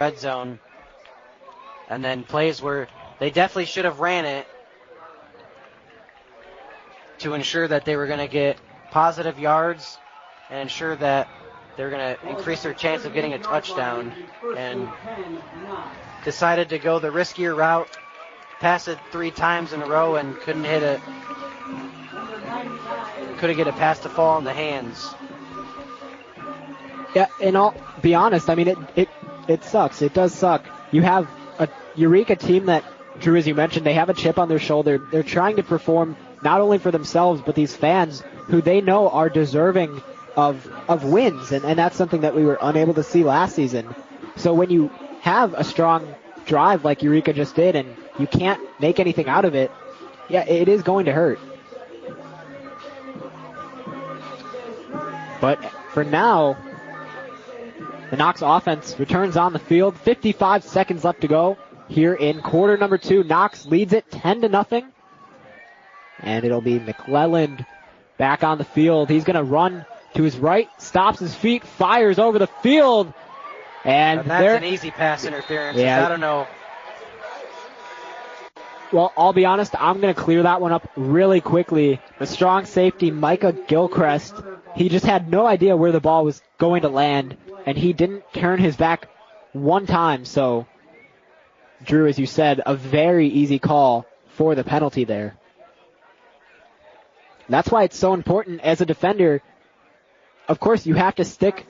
red zone. And then plays where they definitely should have ran it to ensure that they were going to get positive yards and ensure that they were going to increase their chance of getting a touchdown. And decided to go the riskier route, pass it 3 times in a row, and couldn't get a pass to fall in the hands. Yeah, and I'll be honest, I mean, it sucks. It does suck. You have a Eureka team that, Drew, as you mentioned, they have a chip on their shoulder. They're trying to perform not only for themselves, but these fans who they know are deserving of wins, and that's something that we were unable to see last season. So when you have a strong drive like Eureka just did and you can't make anything out of it, yeah, it is going to hurt. But for now, the Knox offense returns on the field. 55 seconds left to go here in quarter number 2. Knox leads it 10-0. And it'll be McClelland back on the field. He's going to run to his right, stops his feet, fires over the field. And that's an easy pass interference. Yeah. I don't know. Well, I'll be honest, I'm going to clear that one up really quickly. The strong safety, Micah Gilchrist, he just had no idea where the ball was going to land, and he didn't turn his back one time. So, Drew, as you said, a very easy call for the penalty there. That's why it's so important as a defender. Of course, you have to stick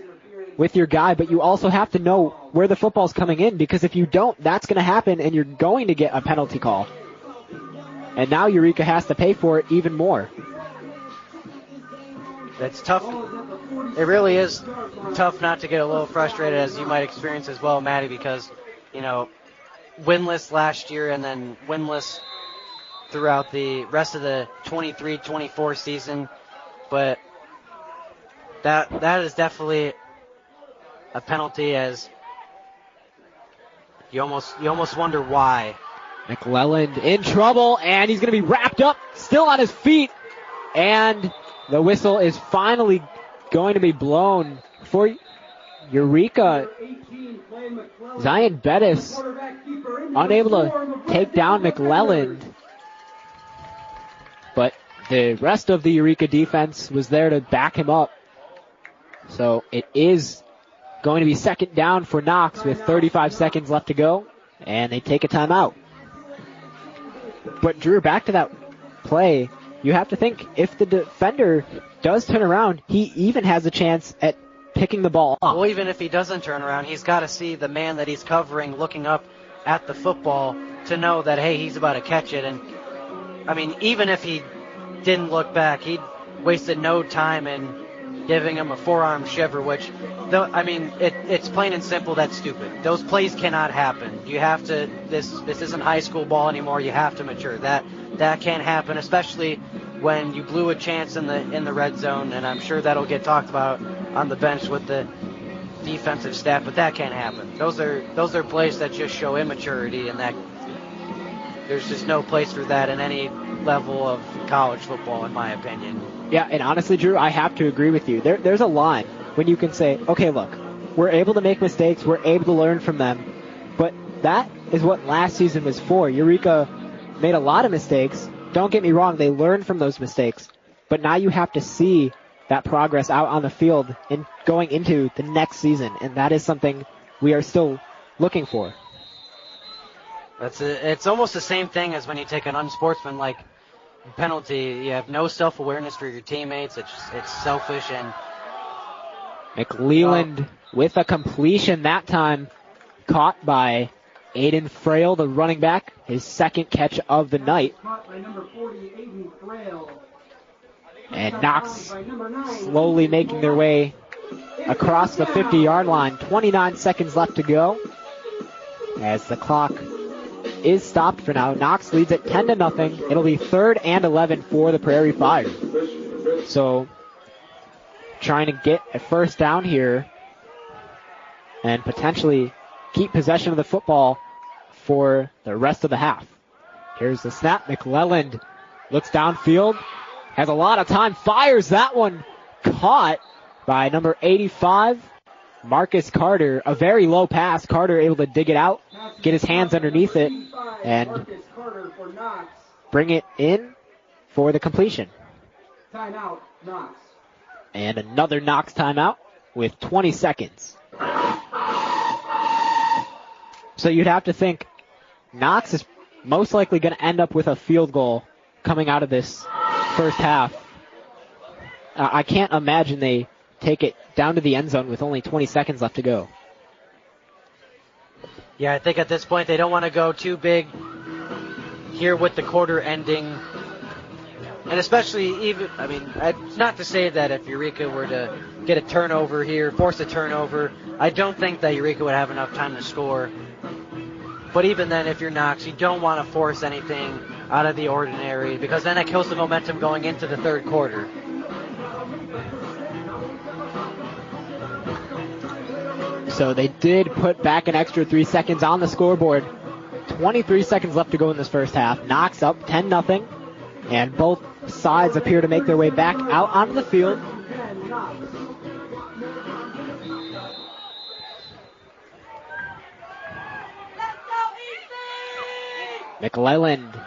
with your guy, but you also have to know where the football's coming in, because if you don't, that's going to happen, and you're going to get a penalty call. And now Eureka has to pay for it even more. That's tough. It really is tough not to get a little frustrated, as you might experience as well, Maddie, because, you know, winless last year and then winless throughout the rest of the 23-24 season. But that is definitely a penalty, as you almost wonder why. McClelland in trouble, and he's going to be wrapped up, still on his feet, and the whistle is finally going to be blown for Eureka. Zion Bettis unable to take down McClelland, but the rest of the Eureka defense was there to back him up. So it is going to be second down for Knox with 35 seconds left to go, and they take a timeout. But Drew, back to that play, you have to think if the defender does turn around, he even has a chance at picking the ball up. Well, even if he doesn't turn around, he's got to see the man that he's covering looking up at the football to know that, hey, he's about to catch it. And, I mean, even if he didn't look back, he wasted no time in giving him a forearm shiver, which, I mean, it's plain and simple, that's stupid. Those plays cannot happen. You have to, this isn't high school ball anymore. You have to mature. That can't happen, especially when you blew a chance in the red zone, and I'm sure that'll get talked about on the bench with the defensive staff, but that can't happen. Those are plays that just show immaturity, and that there's just no place for that in any level of college football, in my opinion. Yeah, and honestly, Drew, I have to agree with you. There's a line when you can say, okay, look, we're able to make mistakes, we're able to learn from them, but that is what last season was for. Eureka made a lot of mistakes. Don't get me wrong, they learned from those mistakes, but now you have to see that progress out on the field and going into the next season, and that is something we are still looking for. It's almost the same thing as when you take an unsportsmanlike penalty. You have no self-awareness for your teammates. It's selfish. And McClelland with a completion that time, caught by Aiden Frail, the running back, his second catch of the night. And Knox slowly making their way across the 50-yard line. 29 seconds left to go as the clock is stopped for now. Knox leads at 10-0. It'll be 3rd and 11 for the Prairie Fire. So trying to get a first down here and potentially keep possession of the football for the rest of the half. Here's the snap. McClelland looks downfield, has a lot of time, fires that one, caught by number 85, Marcus Carter, a very low pass. Carter able to dig it out, get his hands underneath it, and bring it in for the completion. Timeout, Knox. And another Knox timeout with 20 seconds. So you'd have to think Knox is most likely going to end up with a field goal coming out of this first half. I can't imagine they take it down to the end zone with only 20 seconds left to go. Yeah, I think at this point they don't want to go too big here with the quarter ending. And especially it's not to say that if Eureka were to get a turnover here, force a turnover, I don't think that Eureka would have enough time to score. But even then, if you're Knox, you don't want to force anything out of the ordinary because then it kills the momentum going into the third quarter. So they did put back an extra 3 seconds on the scoreboard. 23 seconds left to go in this first half. Knox up 10-0, and both sides appear to make their way back out onto the field. McClelland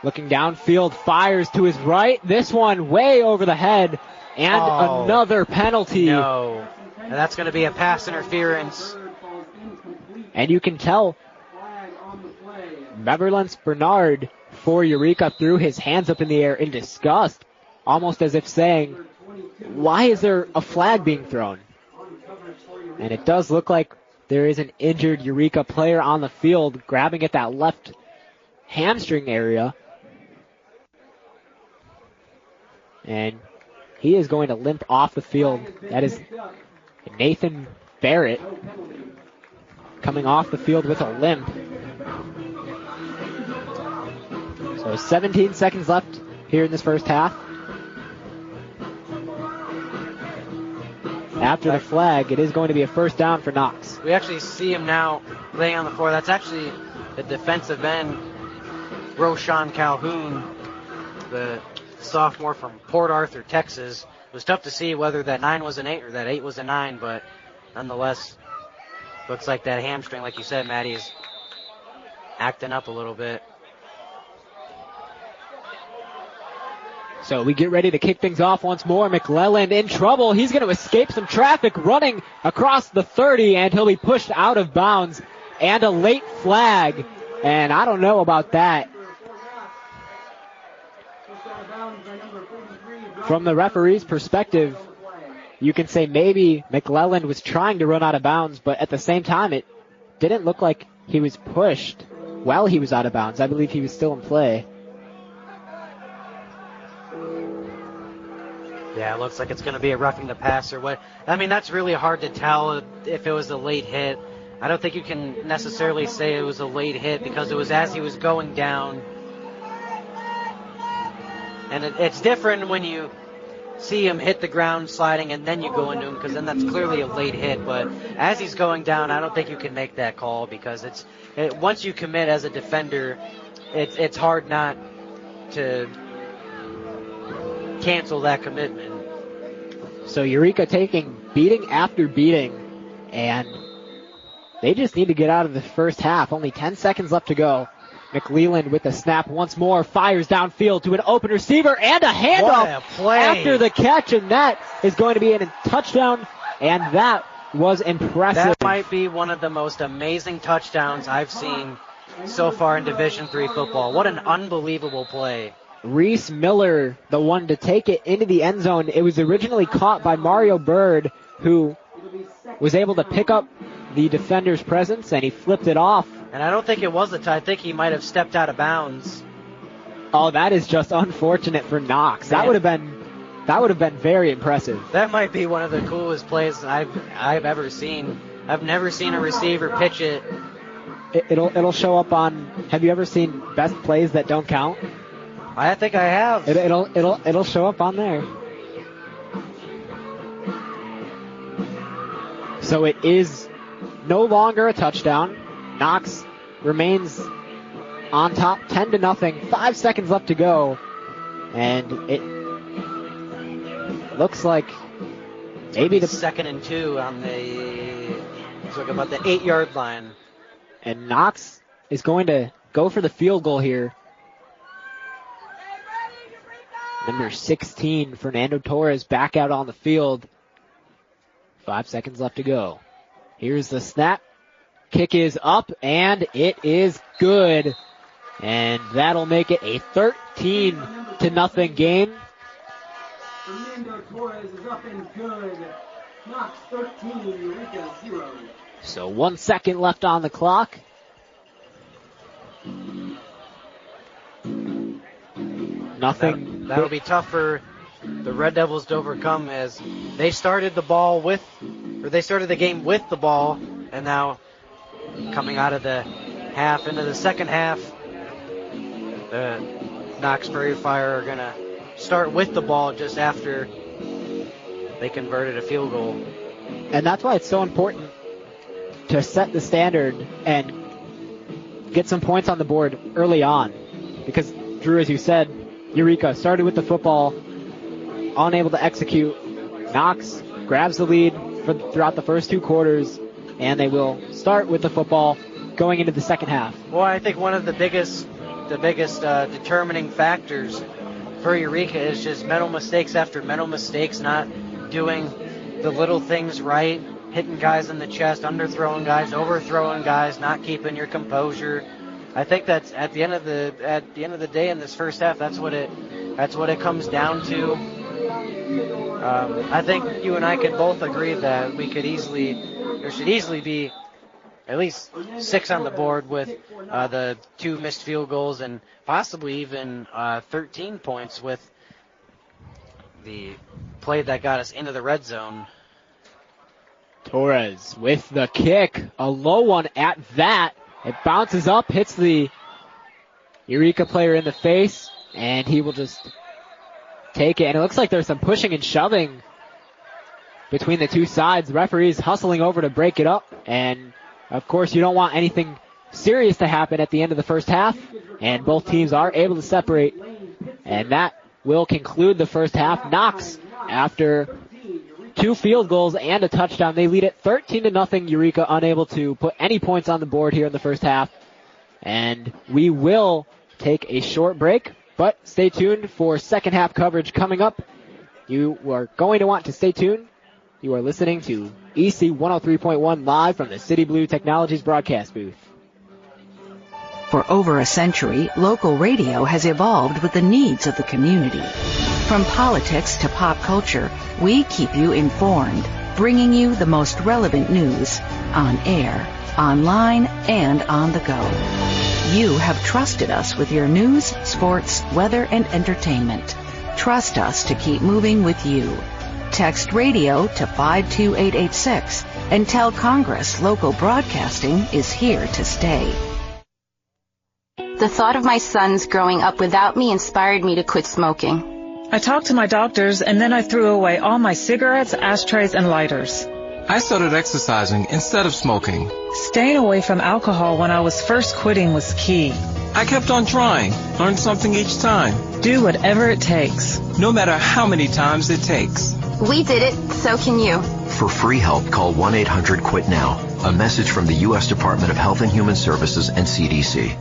looking downfield, fires to his right. This one way over the head, and another penalty. No, and that's going to be a pass interference. And you can tell Beverlance Bernard for Eureka threw his hands up in the air in disgust, almost as if saying, why is there a flag being thrown? And it does look like there is an injured Eureka player on the field grabbing at that left hamstring area. And he is going to limp off the field. That is Nathan Barrett coming off the field with a limp. So 17 seconds left here in this first half. After the flag, it is going to be a first down for Knox. We actually see him now laying on the floor. That's actually the defensive end, Roshan Calhoun, the sophomore from Port Arthur, Texas. It was tough to see whether that 9 was an 8 or that 8 was a 9, but nonetheless, looks like that hamstring, like you said, Maddie, is acting up a little bit. So we get ready to kick things off once more. McClelland in trouble. He's going to escape some traffic running across the 30, and he'll be pushed out of bounds. And a late flag. And I don't know about that. From the referee's perspective, you can say maybe McClelland was trying to run out of bounds, but at the same time, it didn't look like he was pushed while he was out of bounds. I believe he was still in play. Yeah, it looks like it's going to be a roughing the passer. That's really hard to tell if it was a late hit. I don't think you can necessarily say it was a late hit because it was as he was going down. And it's different when you see him hit the ground sliding and then you go into him because then that's clearly a late hit. But as he's going down, I don't think you can make that call because once you commit as a defender, it's hard not to cancel that commitment. So Eureka taking beating after beating, and they just need to get out of the first half. Only 10 seconds left to go. McClelland with the snap once more, fires downfield to an open receiver and a handoff after the catch, and that is going to be a touchdown, and that was impressive. That might be one of the most amazing touchdowns I've seen so far in Division III football. What an unbelievable play. Reese Miller, the one to take it into the end zone. It was originally caught by Mario Bird, who was able to pick up the defender's presence, and he flipped it off. And I don't think it was a tie. I think he might have stepped out of bounds. Oh, that is just unfortunate for Knox. That would have been very impressive. That might be one of the coolest plays I've ever seen. I've never seen a receiver pitch it. It'll show up on. Have you ever seen best plays that don't count? I think I have. It'll show up on there. So it is no longer a touchdown. Knox remains on top 10-0. 5 seconds left to go. And it looks like maybe the second and 2 on the, talking about the 8-yard line. And Knox is going to go for the field goal here. Number 16, Fernando Torres, back out on the field. 5 seconds left to go. Here's the snap. Kick is up, and it is good. And that'll make it a 13-0 game. Fernando Torres is up and good. Knox 13, Eureka 0. So 1 second left on the clock. Nothing. That'll be tough for the Red Devils to overcome, as they started the game with the ball, and now coming out of the half into the second half, the Knox Prairie Fire are going to start with the ball just after they converted a field goal. And that's why it's so important to set the standard and get some points on the board early on. Because, Drew, as you said, Eureka started with the football, unable to execute. Knox grabs the lead throughout the first 2 quarters, and they will start with the football going into the second half. Well, I think one of the biggest determining factors for Eureka is just mental mistakes after mental mistakes, not doing the little things right, hitting guys in the chest, underthrowing guys, overthrowing guys, not keeping your composure. I think that's at the end of the day in this first half, that's what it comes down to. I think you and I could both agree that there should easily be at least 6 on the board with the 2 missed field goals, and possibly even 13 points with the play that got us into the red zone. Torres with the kick, a low one at that. It bounces up, hits the Eureka player in the face, and he will just take it. And it looks like there's some pushing and shoving between the 2 sides. The referee's hustling over to break it up, and of course you don't want anything serious to happen at the end of the first half, and both teams are able to separate, and that will conclude the first half. Knox, after 2 field goals and a touchdown, they lead it 13-0. Eureka unable to put any points on the board here in the first half, and we will take a short break, but stay tuned for second half coverage coming up. You are going to want to stay tuned. You are listening to EC 103.1 live from the City Blue Technologies broadcast booth. For over a century, local radio has evolved with the needs of the community. From politics to pop culture, we keep you informed, bringing you the most relevant news on air, online, and on the go. You have trusted us with your news, sports, weather, and entertainment. Trust us to keep moving with you. Text radio to 52886 and tell Congress local broadcasting is here to stay. The thought of my sons growing up without me inspired me to quit smoking. I talked to my doctors, and then I threw away all my cigarettes, ashtrays, and lighters. I started exercising instead of smoking. Staying away from alcohol when I was first quitting was key. I kept on trying, learned something each time. Do whatever it takes. No matter how many times it takes. We did it, so can you. For free help, call 1-800-QUIT-NOW. A message from the U.S. Department of Health and Human Services and CDC.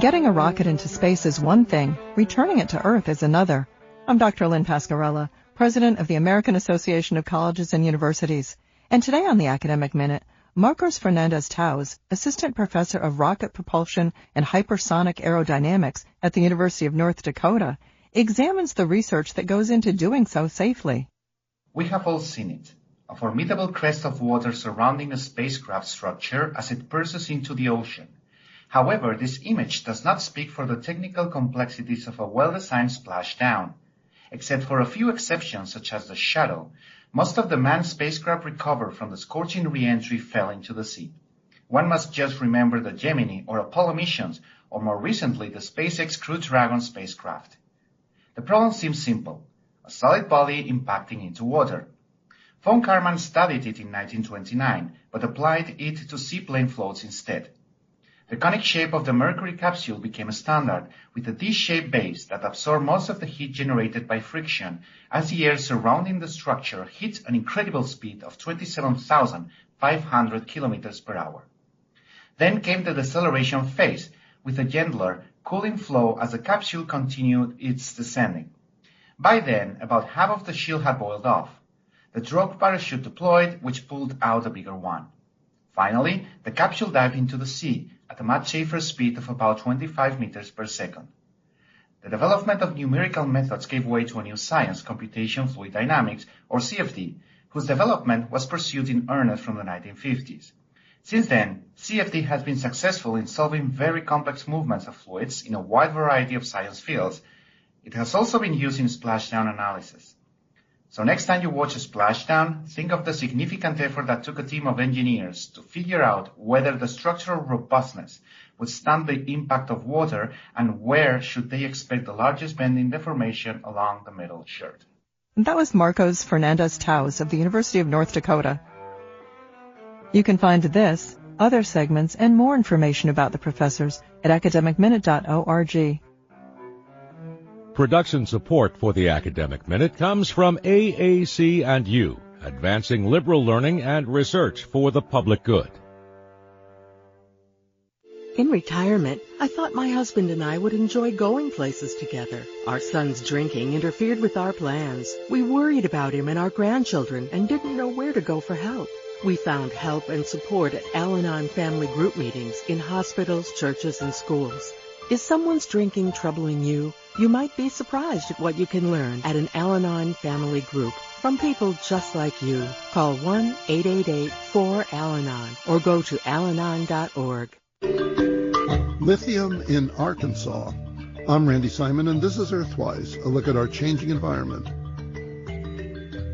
Getting a rocket into space is one thing. Returning it to Earth is another. I'm Dr. Lynn Pascarella, President of the American Association of Colleges and Universities. And today on the Academic Minute, Marcos Fernandez-Taus, Assistant Professor of Rocket Propulsion and Hypersonic Aerodynamics at the University of North Dakota, examines the research that goes into doing so safely. We have all seen it, a formidable crest of water surrounding a spacecraft structure as it bursts into the ocean. However, this image does not speak for the technical complexities of a well-designed splashdown. Except for a few exceptions, such as the shuttle, most of the manned spacecraft recovered from the scorching re-entry fell into the sea. One must just remember the Gemini or Apollo missions, or more recently the SpaceX Crew Dragon spacecraft. The problem seems simple, a solid body impacting into water. Von Karman studied it in 1929, but applied it to seaplane floats instead. The conic shape of the Mercury capsule became a standard, with a D-shaped base that absorbed most of the heat generated by friction as the air surrounding the structure hit an incredible speed of 27,500 kilometers per hour. Then came the deceleration phase, with a gentler, cooling flow as the capsule continued its descending. By then, about half of the shield had boiled off. The drogue parachute deployed, which pulled out a bigger one. Finally, the capsule dived into the sea at a much safer speed of about 25 meters per second. The development of numerical methods gave way to a new science, computation fluid dynamics, or CFD, whose development was pursued in earnest from the 1950s. Since then, CFD has been successful in solving very complex movements of fluids in a wide variety of science fields. It has also been used in splashdown analysis. So next time you watch a splashdown, think of the significant effort that took a team of engineers to figure out whether the structural robustness would stand the impact of water and where should they expect the largest bending deformation along the metal shirt. That was Marcos Fernandez-Taus of the University of North Dakota. You can find this, other segments, and more information about the professors at academicminute.org. Production support for the Academic Minute comes from AAC and U, advancing liberal learning and research for the public good. In retirement, I thought my husband and I would enjoy going places together. Our son's drinking interfered with our plans. We worried about him and our grandchildren and didn't know where to go for help. We found help and support at Al-Anon family group meetings in hospitals, churches, and schools. Is someone's drinking troubling you? You might be surprised at what you can learn at an Al-Anon family group from people just like you. Call 1-888-4-AL-ANON or go to alanon.org. Lithium in Arkansas. I'm Randy Simon, and this is Earthwise, a look at our changing environment.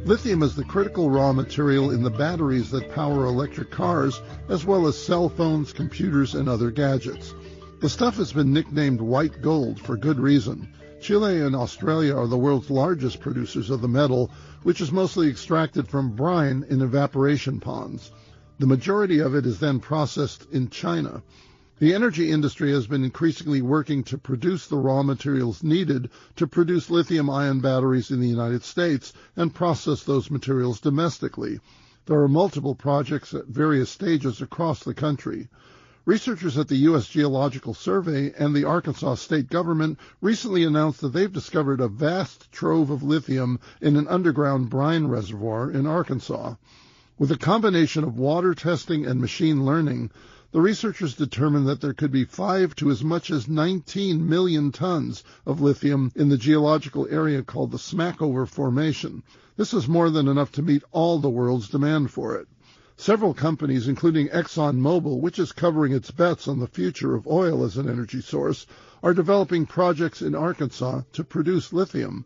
Lithium is the critical raw material in the batteries that power electric cars, as well as cell phones, computers, and other gadgets. The stuff has been nicknamed white gold for good reason. Chile and Australia are the world's largest producers of the metal, which is mostly extracted from brine in evaporation ponds. The majority of it is then processed in China. The energy industry has been increasingly working to produce the raw materials needed to produce lithium-ion batteries in the United States and process those materials domestically. There are multiple projects at various stages across the country. Researchers at the U.S. Geological Survey and the Arkansas state government recently announced that they've discovered a vast trove of lithium in an underground brine reservoir in Arkansas. With a combination of water testing and machine learning, the researchers determined that there could be 5 to as much as 19 million tons of lithium in the geological area called the Smackover Formation. This is more than enough to meet all the world's demand for it. Several companies, including ExxonMobil, which is covering its bets on the future of oil as an energy source, are developing projects in Arkansas to produce lithium.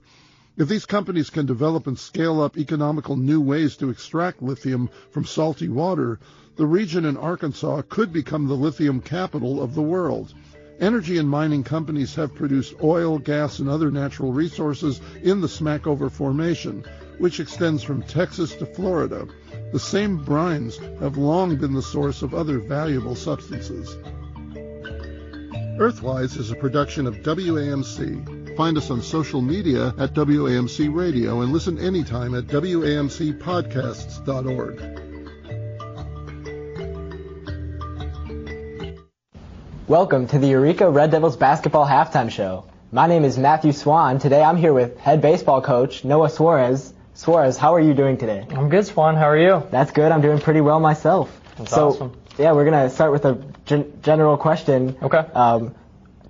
If these companies can develop and scale up economical new ways to extract lithium from salty water, the region in Arkansas could become the lithium capital of the world. Energy and mining companies have produced oil, gas, and other natural resources in the Smackover Formation, which extends from Texas to Florida. The same brines have long been the source of other valuable substances. Earthwise is a production of WAMC. Find us on social media at WAMC Radio and listen anytime at WAMCpodcasts.org. Welcome to the Eureka Red Devils basketball halftime show. My name is Matthew Swan. Today I'm here with head baseball coach Noah Suarez. Suarez, how are you doing today? I'm good, Swan. How are you? That's good. I'm doing pretty well myself. That's awesome. Yeah, we're going to start with a general question. Okay.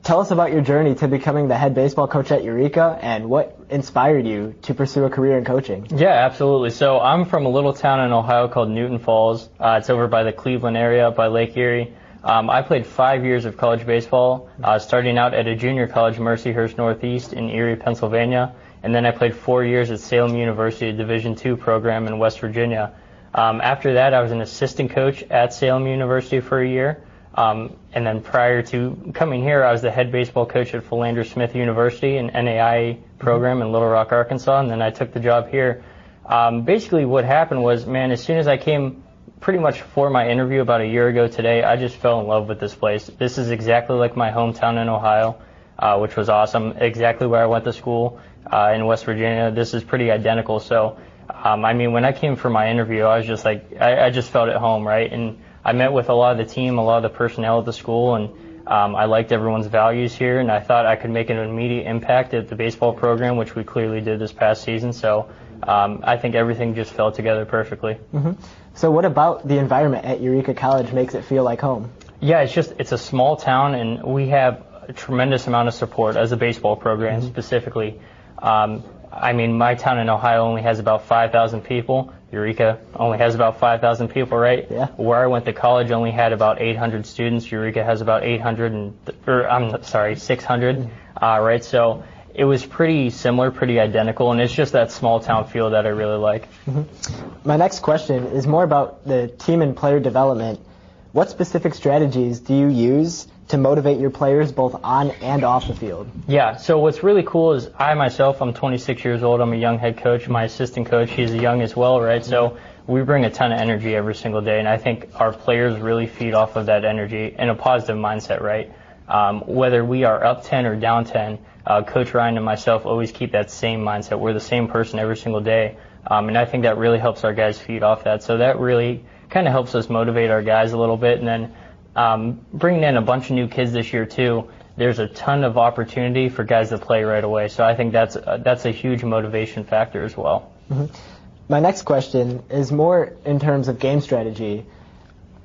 Tell us about your journey to becoming the head baseball coach at Eureka and what inspired you to pursue a career in coaching. Yeah, absolutely. So I'm from a little town in Ohio called Newton Falls. It's over by the Cleveland area, by Lake Erie. I played 5 years of college baseball, starting out at a junior college, Mercyhurst Northeast in Erie, Pennsylvania. And then I played 4 years at Salem University, a Division II program in West Virginia. After that, I was an assistant coach at Salem University for a year. And then prior to coming here, I was the head baseball coach at Philander Smith University, an NAIA program in Little Rock, Arkansas. And then I took the job here. Basically what happened was, man, as soon as I came pretty much for my interview about a year ago today, I just fell in love with this place. This is exactly like my hometown in Ohio, which was awesome. Exactly where I went to school in West Virginia. This is pretty identical. So, I mean, when I came for my interview, I was just like, I just felt at home, right? And I met with a lot of the team, a lot of the personnel at the school, and I liked everyone's values here, and I thought I could make an immediate impact at the baseball program, which we clearly did this past season. So I think everything just fell together perfectly. Mm-hmm. So what about the environment at Eureka College makes it feel like home? Yeah, it's a small town, and we have a tremendous amount of support as a baseball program specifically. I mean, my town in Ohio only has about 5,000 people. Eureka only has about 5,000 people, right? Yeah. Where I went to college only had about 800 students. Eureka has about 600, right? So it was pretty similar, pretty identical, and it's just that small town feel that I really like. Mm-hmm. My next question is more about the team and player development. What specific strategies do you use to motivate your players both on and off the field? Yeah, so what's really cool is I'm 26 years old. I'm a young head coach. My assistant coach, he's young as well, right? So we bring a ton of energy every single day, and I think our players really feed off of that energy in a positive mindset, right? Whether we are up 10 or down 10, Coach Ryan and myself always keep that same mindset. We're the same person every single day, and I think that really helps our guys feed off that. So that really kind of helps us motivate our guys a little bit, and then bringing in a bunch of new kids this year too, there's a ton of opportunity for guys to play right away. So I think that's a huge motivation factor as well. Mm-hmm. My next question is more in terms of game strategy.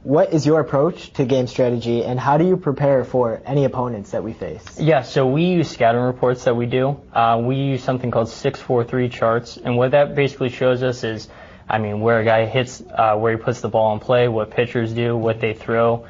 What is your approach to game strategy, and how do you prepare for any opponents that we face? Yeah, so we use scouting reports that we do. We use something called 6-4-3 charts, and what that basically shows us is, where a guy hits, where he puts the ball in play, what pitchers do, what they throw.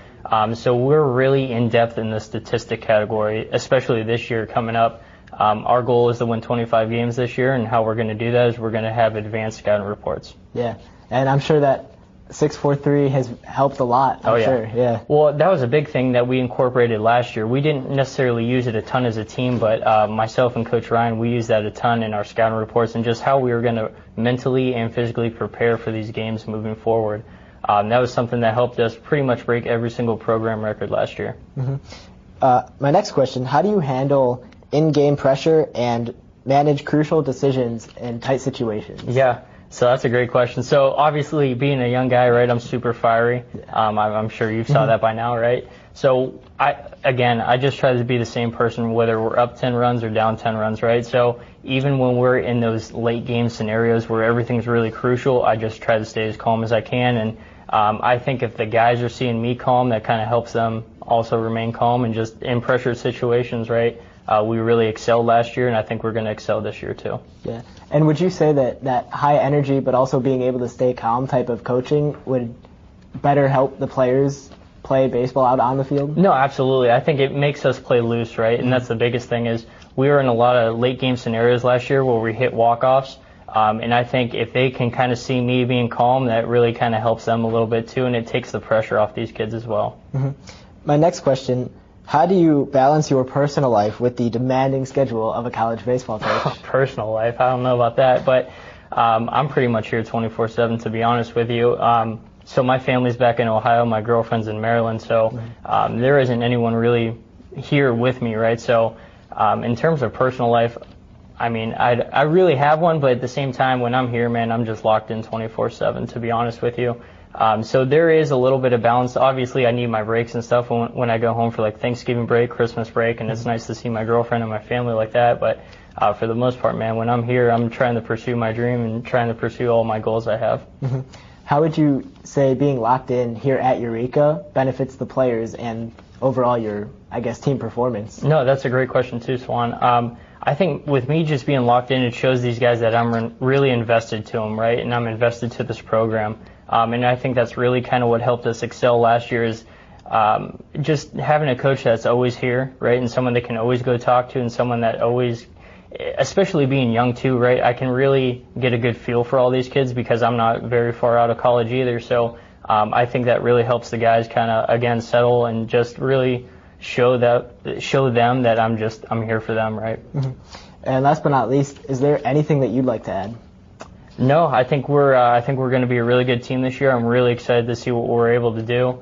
So we're really in-depth in the statistic category, especially this year coming up. Our goal is to win 25 games this year, and how we're going to do that is we're going to have advanced scouting reports. Yeah, and I'm sure that 6-4-3 has helped a lot, I'm sure. Yeah. Well, that was a big thing that we incorporated last year. We didn't necessarily use it a ton as a team, but myself and Coach Ryan, we used that a ton in our scouting reports and just how we were going to mentally and physically prepare for these games moving forward. That was something that helped us pretty much break every single program record last year. Mm-hmm. My next question, how do you handle in-game pressure and manage crucial decisions in tight situations? Yeah. So that's a great question. So obviously, being a young guy, right, I'm super fiery. I'm sure you saw that by now, right? So I just try to be the same person whether we're up 10 runs or down 10 runs, right? So even when we're in those late game scenarios where everything's really crucial, I just try to stay as calm as I can. And I think if the guys are seeing me calm, that kind of helps them also remain calm and just in pressure situations, right? We really excelled last year, and I think we're going to excel this year too. Yeah. And would you say that high energy but also being able to stay calm type of coaching would better help the players play baseball out on the field? No, absolutely. I think it makes us play loose, right? And that's the biggest thing is we were in a lot of late game scenarios last year where we hit walk-offs. And I think if they can kind of see me being calm, that really kind of helps them a little bit too, and it takes the pressure off these kids as well. Mm-hmm. My next question, how do you balance your personal life with the demanding schedule of a college baseball coach? Personal life, I don't know about that, but I'm pretty much here 24/7 to be honest with you. So my family's back in Ohio, my girlfriend's in Maryland, so there isn't anyone really here with me, right? So in terms of personal life, I really have one, but at the same time, when I'm here, man, I'm just locked in 24/7 to be honest with you. So there is a little bit of balance. Obviously, I need my breaks and stuff when I go home for like Thanksgiving break, Christmas break, and it's nice to see my girlfriend and my family like that. But for the most part, man, when I'm here, I'm trying to pursue my dream and trying to pursue all my goals I have. Mm-hmm. How would you say being locked in here at Eureka benefits the players and overall your, team performance? No, that's a great question too, Swan. I think with me just being locked in, it shows these guys that I'm really invested to them, right? And I'm invested to this program. And I think that's really kind of what helped us excel last year is just having a coach that's always here, right? And someone that can always go talk to and someone that always, especially being young too, right? I can really get a good feel for all these kids because I'm not very far out of college either. So I think that really helps the guys kind of, again, settle and just really show them that I'm here for them, right? Mm-hmm. And last but not least, is there anything that you'd like to add? No, I think we're going to be a really good team this year. I'm really excited to see what we're able to do.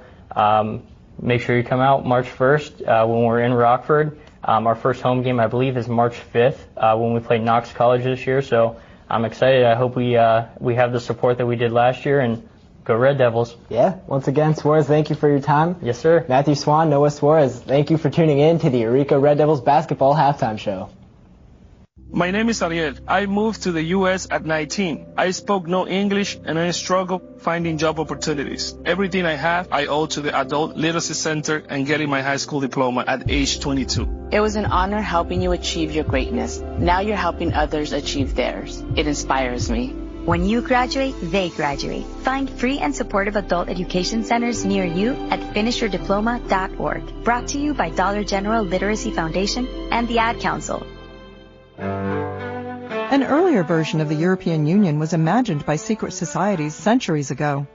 Make sure you come out March 1st when we're in Rockford. Our first home game, I believe, is March 5th when we play Knox College this year. So I'm excited. I hope we have the support that we did last year, and go Red Devils. Yeah, once again, Suarez, thank you for your time. Yes, sir. Matthew Swan, Noah Suarez, thank you for tuning in to the Eureka Red Devils basketball halftime show. My name is Ariel. I moved to the U.S. at 19. I spoke no English and I struggled finding job opportunities. Everything I have, I owe to the Adult Literacy Center and getting my high school diploma at age 22. It was an honor helping you achieve your greatness. Now you're helping others achieve theirs. It inspires me. When you graduate, they graduate. Find free and supportive adult education centers near you at finishyourdiploma.org. Brought to you by Dollar General Literacy Foundation and the Ad Council. An earlier version of the European Union was imagined by secret societies centuries ago.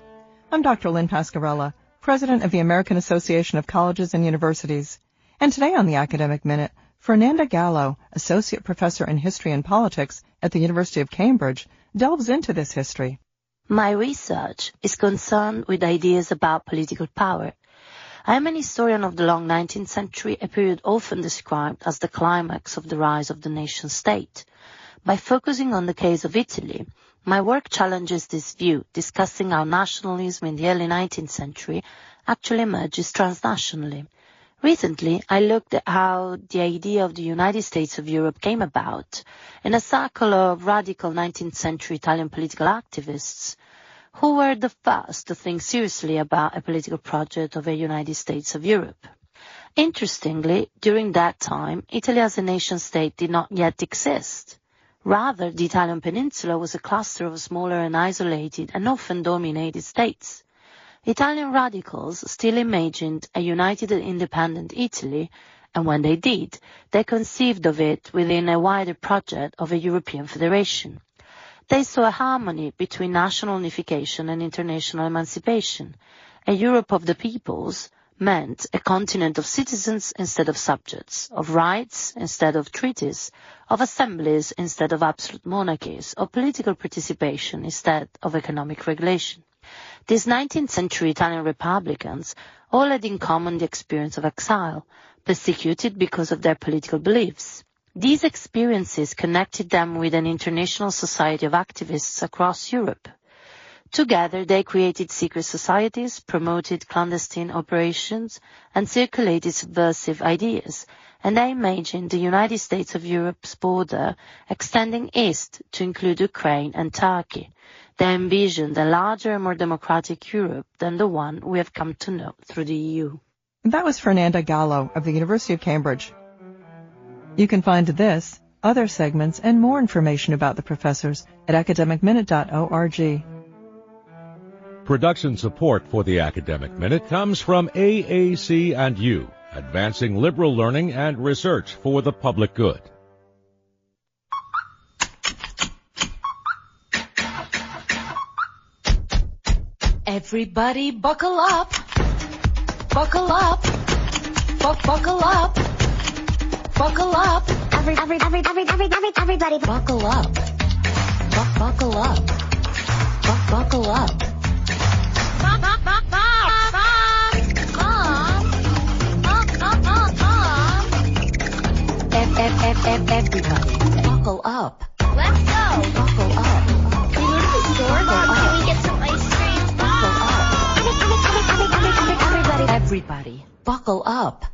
I'm Dr. Lynn Pascarella, president of the American Association of Colleges and Universities. And today on the Academic Minute, Fernanda Gallo, associate professor in history and politics at the University of Cambridge, delves into this history. My research is concerned with ideas about political power. I am an historian of the long 19th century, a period often described as the climax of the rise of the nation-state. By focusing on the case of Italy, my work challenges this view, discussing how nationalism in the early 19th century actually emerges transnationally. Recently, I looked at how the idea of the United States of Europe came about in a circle of radical 19th century Italian political activists who were the first to think seriously about a political project of a United States of Europe. Interestingly, during that time, Italy as a nation-state did not yet exist. Rather, the Italian peninsula was a cluster of smaller and isolated and often dominated states. Italian radicals still imagined a united and independent Italy, and when they did, they conceived of it within a wider project of a European federation. They saw a harmony between national unification and international emancipation. A Europe of the peoples meant a continent of citizens instead of subjects, of rights instead of treaties, of assemblies instead of absolute monarchies, of political participation instead of economic regulation. These 19th century Italian republicans all had in common the experience of exile, persecuted because of their political beliefs. These experiences connected them with an international society of activists across Europe. Together, they created secret societies, promoted clandestine operations, and circulated subversive ideas, and they imagined the United States of Europe's border extending east to include Ukraine and Turkey. They envisioned a larger and more democratic Europe than the one we have come to know through the EU. That was Fernanda Gallo of the University of Cambridge. You can find this, other segments, and more information about the professors at academicminute.org. Production support for the Academic Minute comes from AAC and U, advancing liberal learning and research for the public good. Everybody buckle up. Buckle up. Buckle up. Buckle up. Everybody buckle up. Buckle up. Buckle up. Everybody buckle up. Let's go. Buckle up. Can we go to the store? Can we get some ice cream? Everybody buckle up.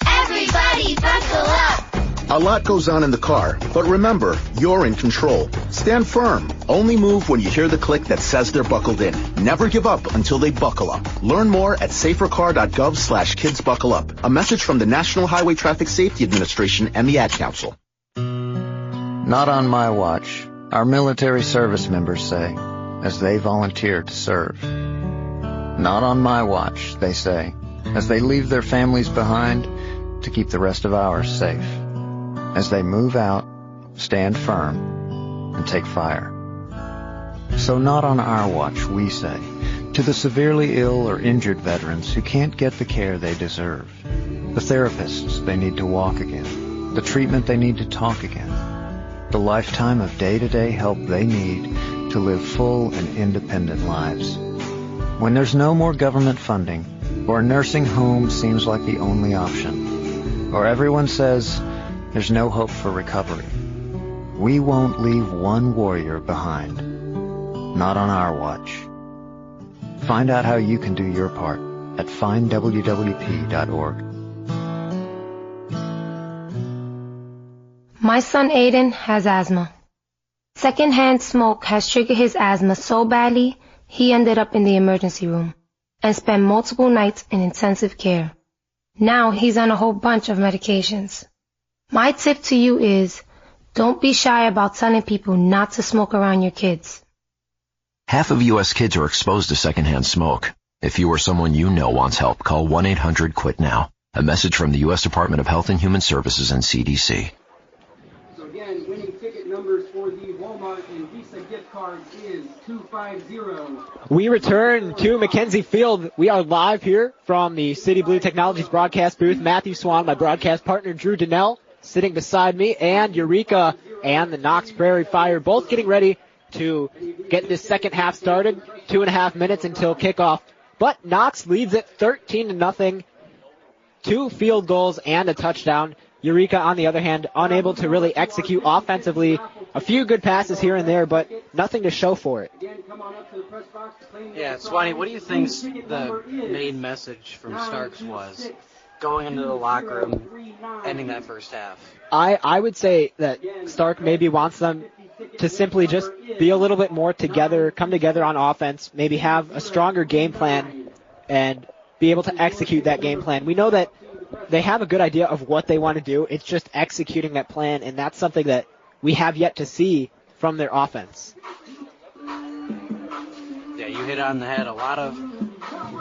Everybody buckle up. A lot goes on in the car, but remember, you're in control. Stand firm. Only move when you hear the click that says they're buckled in. Never give up until they buckle up. Learn more at safercar.gov/kidsbuckleup. A message from the National Highway Traffic Safety Administration and the Ad Council. Not on my watch, our military service members say, as they volunteer to serve. Not on my watch, they say, as they leave their families behind to keep the rest of ours safe. As they move out, stand firm, and take fire. So not on our watch, we say, to the severely ill or injured veterans who can't get the care they deserve, the therapists they need to walk again, the treatment they need to talk again, the lifetime of day-to-day help they need to live full and independent lives. When there's no more government funding, or a nursing home seems like the only option, or everyone says there's no hope for recovery, we won't leave one warrior behind. Not on our watch. Find out how you can do your part at findwwp.org. My son Aiden has asthma. Secondhand smoke has triggered his asthma so badly, he ended up in the emergency room and spent multiple nights in intensive care. Now he's on a whole bunch of medications. My tip to you is, don't be shy about telling people not to smoke around your kids. Half of U.S. kids are exposed to secondhand smoke. If you or someone you know wants help, call 1-800-QUIT-NOW. A message from the U.S. Department of Health and Human Services and CDC. So again, winning ticket numbers for the Walmart and Visa gift cards is 250. We return to Mackenzie Field. We are live here from the City Blue Technologies broadcast booth. Matthew Swan, my broadcast partner, Drew Donnell, sitting beside me, and Eureka and the Knox Prairie Fire both getting ready to get this second half started. 2.5 minutes until kickoff. But Knox leads it 13-0. 2 field goals and a touchdown. Eureka, on the other hand, unable to really execute offensively. A few good passes here and there, but nothing to show for it. Yeah, Swanee, what do you think the main message from Starks was going into the locker room, ending that first half? I would say that Stark maybe wants them to simply just be a little bit more together, come together on offense, maybe have a stronger game plan, and be able to execute that game plan. We know that they have a good idea of what they want to do. It's just executing that plan, and that's something that we have yet to see from their offense. Yeah, you hit on the head. A lot of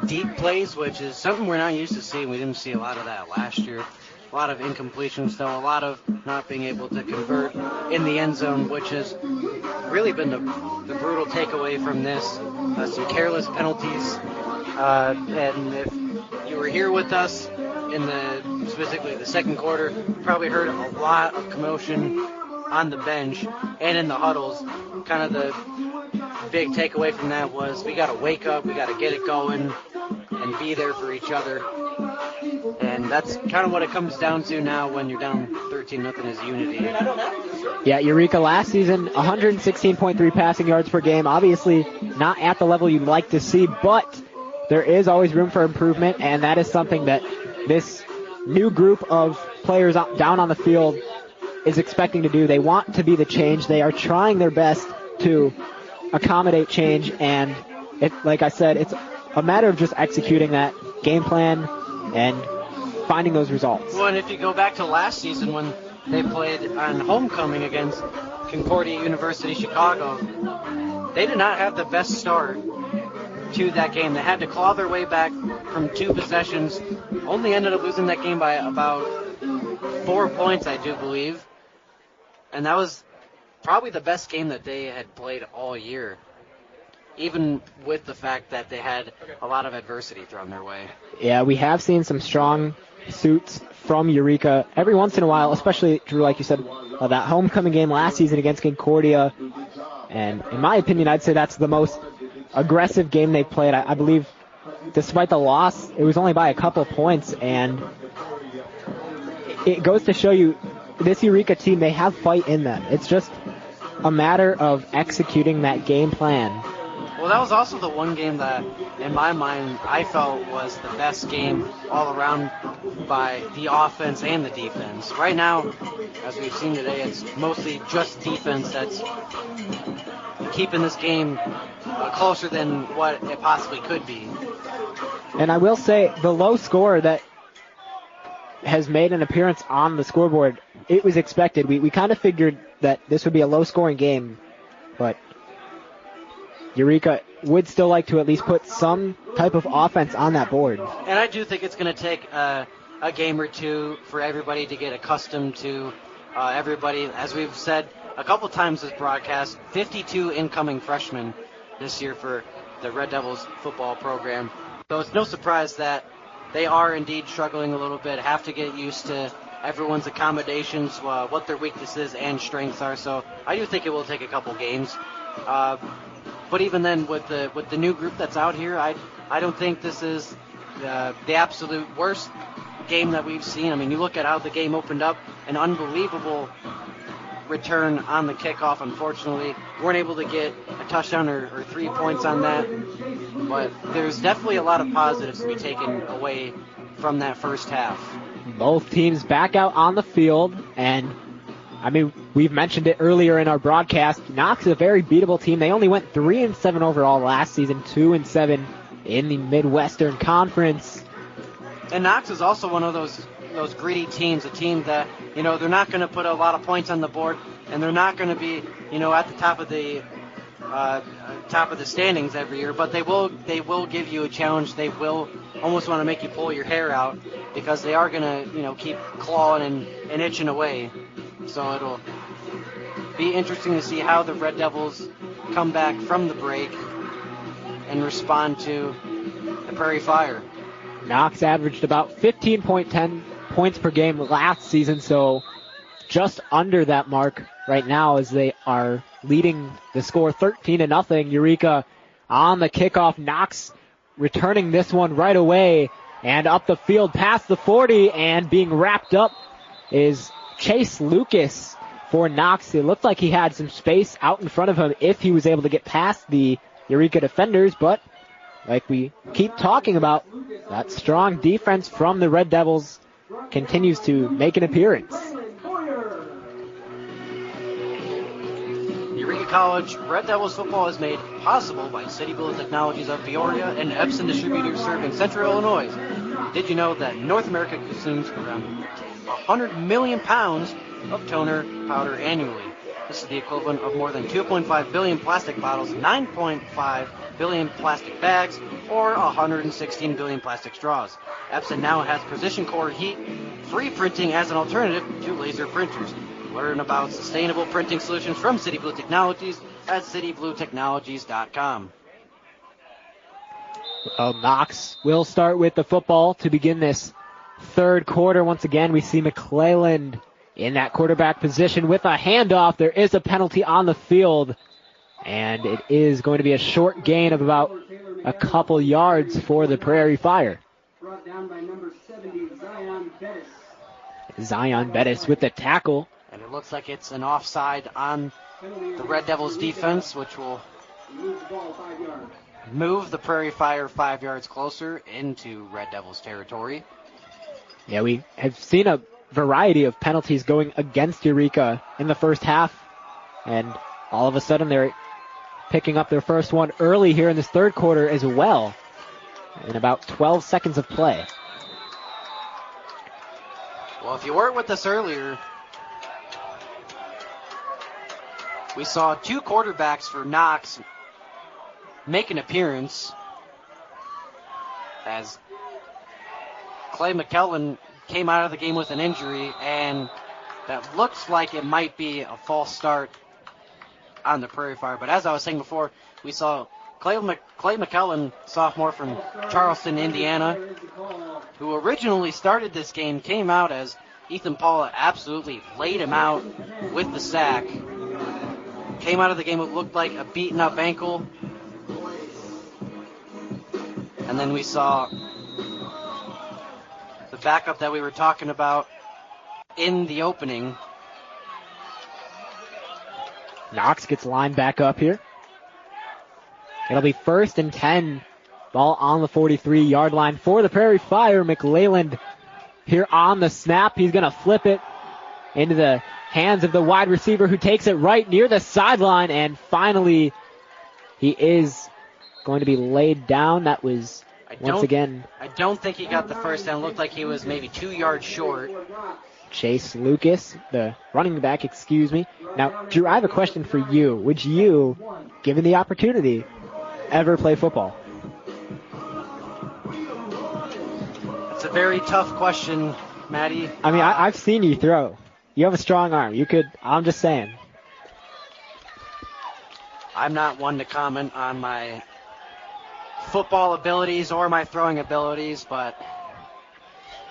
deep plays, which is something we're not used to seeing. We didn't see a lot of that last year. A lot of incompletions, though. A lot of not being able to convert in the end zone, which has really been the brutal takeaway from this. Some careless penalties. And if you were here with us in specifically the second quarter, you probably heard a lot of commotion on the bench and in the huddles. Kind of the big takeaway from that was we got to wake up, we got to get it going, and be there for each other. And that's kind of what it comes down to now when you're down 13-0 is unity. Yeah, Eureka last season, 116.3 passing yards per game. Obviously not at the level you'd like to see, but there is always room for improvement, and that is something that this new group of players down on the field is expecting to do. They want to be the change. They are trying their best to accommodate change, and like I said, it's a matter of just executing that game plan and finding those results. Well, and if you go back to last season when they played on homecoming against Concordia University Chicago, they did not have the best start to that game. They had to claw their way back from 2 possessions, only ended up losing that game by about 4 points, I do believe. And that was probably the best game that they had played all year, even with the fact that they had a lot of adversity thrown their way. Yeah, we have seen some strong suits from Eureka every once in a while, especially, Drew, like you said, that homecoming game last season against Concordia. And in my opinion, I'd say that's the most aggressive game they played. I believe despite the loss, it was only by a couple points, and it goes to show you this Eureka team, they have fight in them. It's just a matter of executing that game plan. Well, that was also the one game that, in my mind, I felt was the best game all around by the offense and the defense. Right now, as we've seen today, it's mostly just defense that's keeping this game closer than what it possibly could be. And I will say, the low score that has made an appearance on the scoreboard, it was expected. We kind of figured that this would be a low-scoring game, but Eureka would still like to at least put some type of offense on that board. And I do think it's going to take a game or two for everybody to get accustomed to everybody. As we've said a couple times this broadcast, 52 incoming freshmen this year for the Red Devils football program. So it's no surprise that they are indeed struggling a little bit, have to get used to everyone's accommodations, what their weaknesses and strengths are. So I do think it will take a couple games. But even then, with the new group that's out here, I don't think this is the absolute worst game that we've seen. I mean, you look at how the game opened up, an unbelievable return on the kickoff. Unfortunately, weren't able to get a touchdown or 3 points on that. But there's definitely a lot of positives to be taken away from that first half. Both teams back out on the field, and I mean, we've mentioned it earlier in our broadcast. Knox is a very beatable team. They only went 3-7 overall last season, 2-7 in the Midwestern Conference. And Knox is also one of those greedy teams, a team that, they're not going to put a lot of points on the board, and they're not going to be, at the top of the standings every year, but they will give you a challenge. They will almost want to make you pull your hair out because they are going to, keep clawing and itching away. So it'll be interesting to see how the Red Devils come back from the break and respond to the Prairie Fire. Knox averaged about 15.10 points per game last season, so just under that mark right now as they are leading the score 13-0. Eureka on the kickoff. Knox returning this one right away and up the field past the 40, and being wrapped up is Chase Lucas for Knox. It looked like he had some space out in front of him if he was able to get past the Eureka defenders, but like we keep talking about, that strong defense from the Red Devils continues to make an appearance. Eureka College Red Devils football is made possible by City Blue Technologies of Peoria and Epson Distributors serving Central Illinois. Did you know that North America consumes around 100 million pounds of toner powder annually? This is the equivalent of more than 2.5 billion plastic bottles, 9.5 billion plastic bags, or 116 billion plastic straws. Epson now has precision core heat-free printing as an alternative to laser printers. Learn about sustainable printing solutions from City Blue Technologies at citybluetechnologies.com. Well, Knox will start with the football to begin this third quarter. Once again, we see McClelland in that quarterback position with a handoff. There is a penalty on the field, and it is going to be a short gain of about a couple yards for the Prairie Fire. Brought down by number 70, Zion Bettis. Zion Bettis with the tackle. And it looks like it's an offside on the Red Devils defense, which will move the Prairie Fire 5 yards closer into Red Devils territory. Yeah, we have seen a variety of penalties going against Eureka in the first half, and all of a sudden they're picking up their first one early here in this third quarter as well, in about 12 seconds of play. Well, if you weren't with us earlier, we saw two quarterbacks for Knox make an appearance as Clay McKellen came out of the game with an injury, and that looks like it might be a false start on the Prairie Fire. But as I was saying before, we saw Clay McKellen, sophomore from Charleston, Indiana, who originally started this game, came out as Ethan Paula absolutely laid him out with the sack. Came out of the game with what looked like a beaten up ankle. And then we saw the backup that we were talking about in the opening. Knox gets lined back up here. It'll be 1st and 10. Ball on the 43-yard line for the Prairie Fire. McLeland here on the snap. He's going to flip it into the hands of the wide receiver, who takes it right near the sideline, and finally he is going to be laid down. That was once again, I don't think he got the first down. Looked like he was maybe 2 yards short. Chase Lucas, the running back, excuse me. Now, Drew, I have a question for you. Would you, given the opportunity, ever play football? It's a very tough question, Maddie. I mean, I've seen you throw. You have a strong arm. You could, I'm just saying. I'm not one to comment on my football abilities or my throwing abilities, but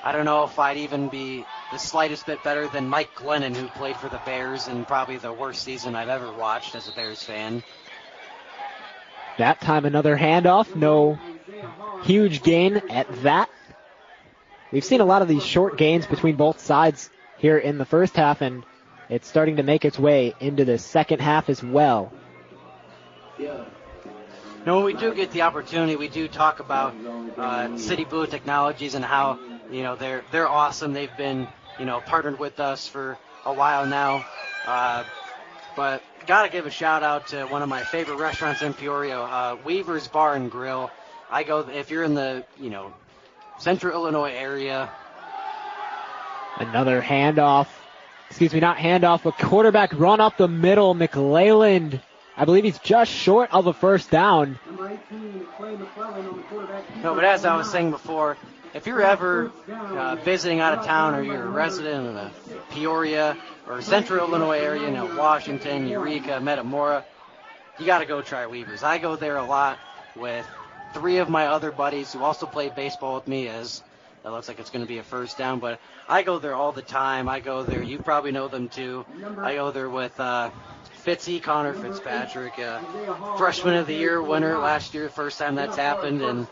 I don't know if I'd even be the slightest bit better than Mike Glennon, who played for the Bears in probably the worst season I've ever watched as a Bears fan. That time another handoff, no huge gain at that. We've seen a lot of these short gains between both sides here in the first half, and it's starting to make its way into the second half as well. Now, when we do get the opportunity, we do talk about City Blue Technologies and how, you know, they're awesome. They've been, you know, partnered with us for a while now. But got to give a shout out to one of my favorite restaurants in Peoria, Weaver's Bar and Grill. I go, if you're in the, you know, Central Illinois area. Another handoff. Excuse me, not handoff, but quarterback run up the middle. McClelland, I believe he's just short of a first down. No, but as I was saying before, if you're ever visiting out of town or you're a resident in the Peoria or Central Illinois area, you know, Washington, Eureka, Metamora, you got to go try Weaver's. I go there a lot with 3 of my other buddies who also play baseball with me, as that looks like it's going to be a first down, but I go there all the time. I go there. You probably know them too. I go there with Fitzy, Connor Fitzpatrick, Freshman of the Year winner last year, first time that's happened in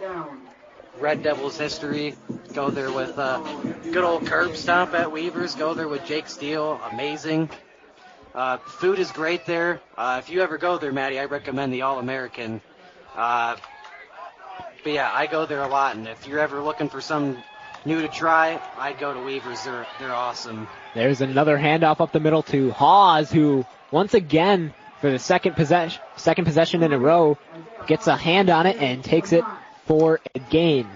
Red Devils history. Go there with good old curb stomp at Weaver's. Go there with Jake Steele. Amazing. Food is great there. If you ever go there, Maddie, I recommend the All-American. But yeah, I go there a lot, and if you're ever looking for something new to try, I'd go to Weaver's. They're awesome. There's another handoff up the middle to Hawes, who once again, for the second possession in a row, gets a hand on it and takes it for a gain.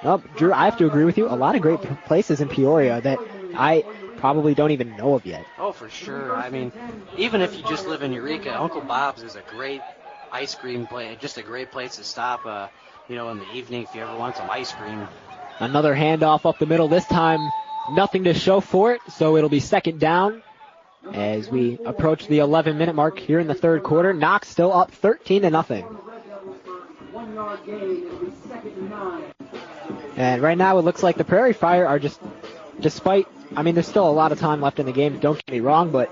Well, Drew, I have to agree with you. A lot of great places in Peoria that I probably don't even know of yet. Oh, for sure. I mean, even if you just live in Eureka, Uncle Bob's is a great ice cream place, just a great place to stop, you know, in the evening if you ever want some ice cream. Another handoff up the middle. This time, nothing to show for it, so it'll be second down as we approach the 11-minute mark here in the third quarter. Knox still up 13-0. And right now it looks like the Prairie Fire are just, despite, I mean, there's still a lot of time left in the game, don't get me wrong, but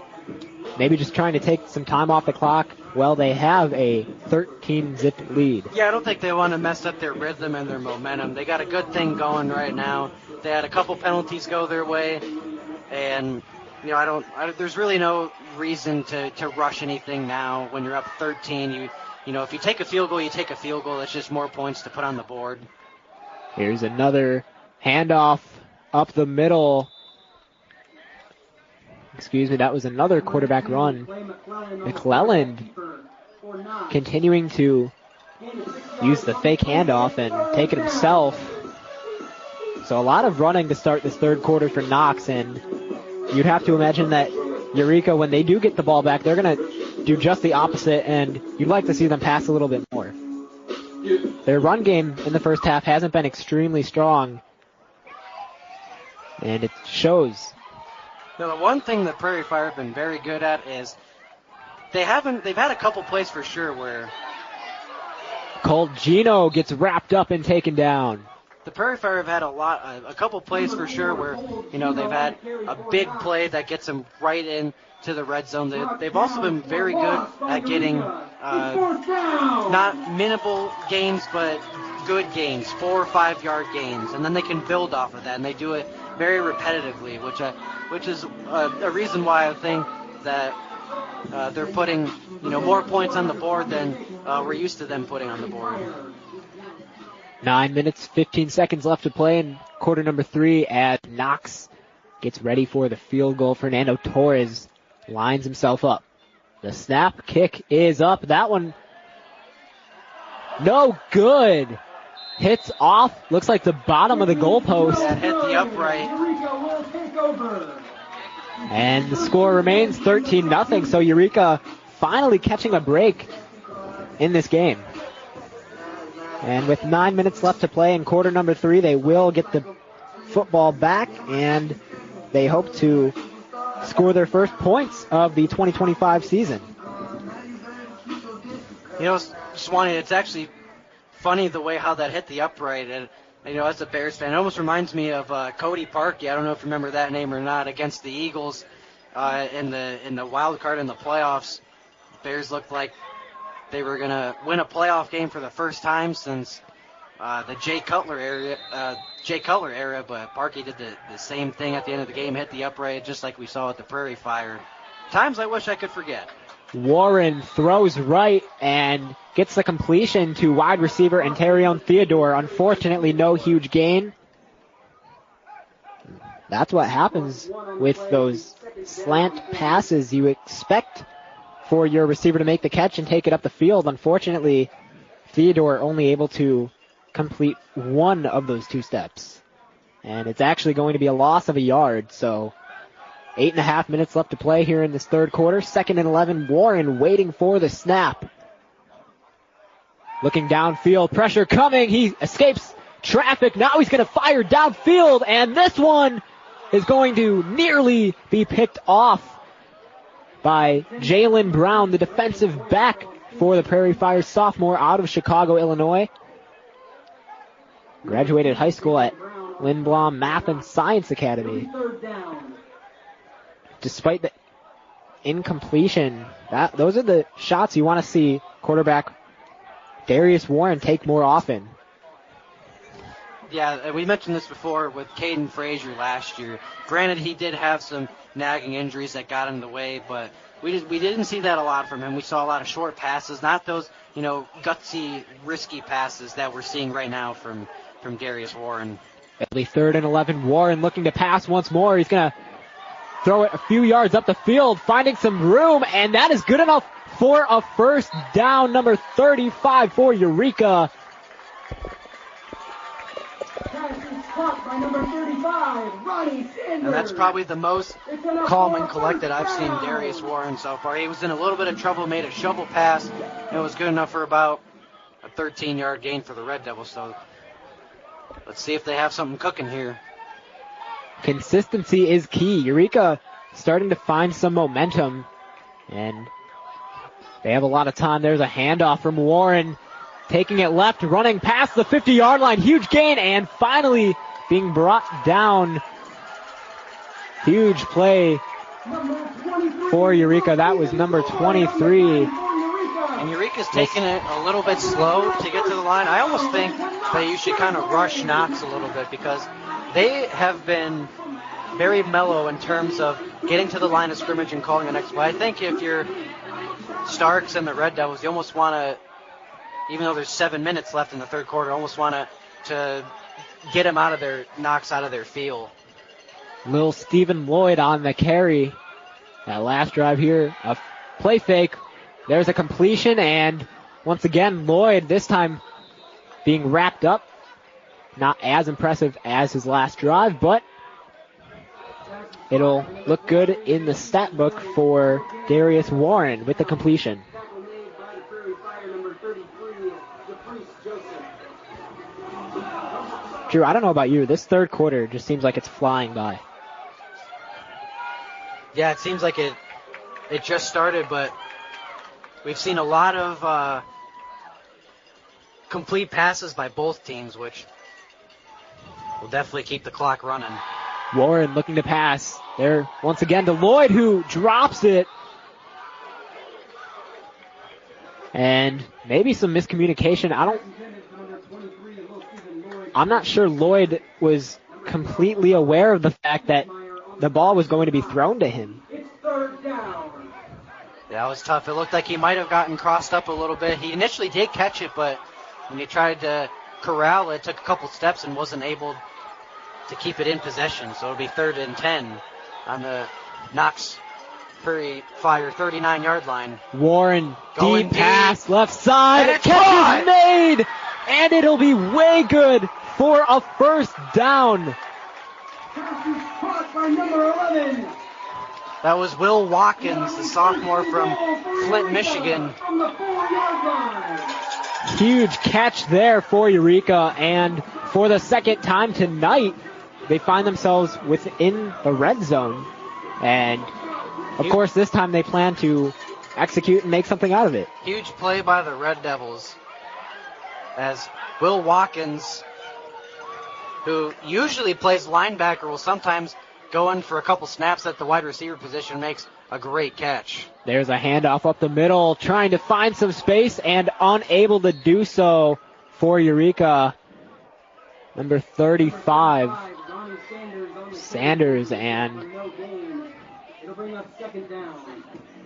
maybe just trying to take some time off the clock. Well, they have a 13-zip lead. Yeah, I don't think they want to mess up their rhythm and their momentum. They got a good thing going right now. They had a couple penalties go their way, and you know, there's really no reason to rush anything now. When you're up 13, you know, if you take a field goal, you take a field goal. It's just more points to put on the board. Here's another handoff up the middle. Excuse me, that was another quarterback run. McClelland continuing to use the fake handoff and take it himself. So a lot of running to start this third quarter for Knox, and you'd have to imagine that Eureka, when they do get the ball back, they're going to do just the opposite, and you'd like to see them pass a little bit more. Their run game in the first half hasn't been extremely strong, and it shows. Now, the one thing that Prairie Fire have been very good at is they've had a couple plays for sure where Colt Gino gets wrapped up and taken down. The Prairie Fire have had a couple plays for sure where, you know, they've had a big play that gets them right into the red zone. They've also been very good at getting not minimal gains, but good gains, 4 or 5 yard gains, and then they can build off of that, and they do it very repetitively, which is a reason why I think that they're putting, you know, more points on the board than we're used to them putting on the board. 9 minutes, 15 seconds left to play in quarter number 3 as Knox gets ready for the field goal. Fernando Torres lines himself up. The snap kick is up. That one, no good. Hits off, looks like the bottom of the goalpost. That hit the upright. And the score remains 13-0, so Eureka finally catching a break in this game. And with 9 minutes left to play in quarter number 3, they will get the football back, and they hope to score their first points of the 2025 season. You know, Swanee, it's actually funny the way how that hit the upright, and You know, as a Bears fan, it almost reminds me of Cody Parkey. I don't know if you remember that name or not, against the Eagles in the wild card in the playoffs. Bears looked like they were going to win a playoff game for the first time since the Jay Cutler era, but Parkey did the same thing at the end of the game, hit the upright just like we saw at the Prairie Fire. Times I wish I could forget. Warren throws right and gets the completion to wide receiver Antarion Theodore. Unfortunately, no huge gain. That's what happens with those slant passes. You expect for your receiver to make the catch and take it up the field. Unfortunately, Theodore only able to complete one of those 2 steps. And it's actually going to be a loss of a yard, so 8.5 minutes left to play here in this third quarter. 2nd and 11, Warren waiting for the snap. Looking downfield, pressure coming. He escapes traffic. Now he's going to fire downfield, and this one is going to nearly be picked off by Jalen Brown, the defensive back for the Prairie Fire sophomore out of Chicago, Illinois. Graduated high school at Lindblom Math and Science Academy. Despite the incompletion, those are the shots you want to see quarterback Darius Warren take more often. Yeah, we mentioned this before with Caden Frazier last year. Granted, he did have some nagging injuries that got in the way, but we didn't see that a lot from him. We saw a lot of short passes, not those, gutsy, risky passes that we're seeing right now from Darius Warren. Early 3rd and 11, Warren looking to pass once more. He's going to throw it a few yards up the field, finding some room, and that is good enough for a first down, number 35 for Eureka. By number 35, Ronnie Sanders. And that's probably the most calm and collected I've seen Darius Warren so far. He was in a little bit of trouble, made a shovel pass, and it was good enough for about a 13-yard gain for the Red Devils. So let's see if they have something cooking here. Consistency is key. Eureka starting to find some momentum, and they have a lot of time. There's a handoff from Warren, taking it left, running past the 50-yard line. Huge gain, and finally being brought down. Huge play for Eureka. That was number 23. And Eureka's taking it a little bit slow to get to the line. I almost think that you should kind of rush Knox a little bit because they have been very mellow in terms of getting to the line of scrimmage and calling the next play. I think if you're Starks and the Red Devils, you almost want to, even though there's 7 minutes left in the third quarter, almost want to get him out of their, Knox out of their feel. Little Stephen Lloyd on the carry. That last drive here, a play fake. There's a completion, and once again, Lloyd this time being wrapped up. Not as impressive as his last drive, but it'll look good in the stat book for Darius Warren with the completion. Drew, I don't know about you. This third quarter just seems like it's flying by. Yeah, it seems like it just started, but we've seen a lot of complete passes by both teams, which will definitely keep the clock running. Warren looking to pass. There once again to Lloyd, who drops it. And maybe some miscommunication. I'm not sure Lloyd was completely aware of the fact that the ball was going to be thrown to him. Yeah, it was tough. It looked like he might have gotten crossed up a little bit. He initially did catch it, but when he tried to corral it, took a couple steps and wasn't able to keep it in possession. So it'll be 3rd and 10 on the Knox Prairie Fire 39-yard line. Warren, going deep pass, left side. And catch is made, and it'll be way good for a first down. By number 11. That was Will Watkins, the sophomore from Flint, Michigan. From the 4-yard line. Huge catch there for Eureka, and for the second time tonight, they find themselves within the red zone. And, of course, this time they plan to execute and make something out of it. Huge play by the Red Devils as Will Watkins who usually plays linebacker, will sometimes go in for a couple snaps at the wide receiver position, makes a great catch. There's a handoff up the middle, trying to find some space and unable to do so for Eureka. Number 35, Sanders, and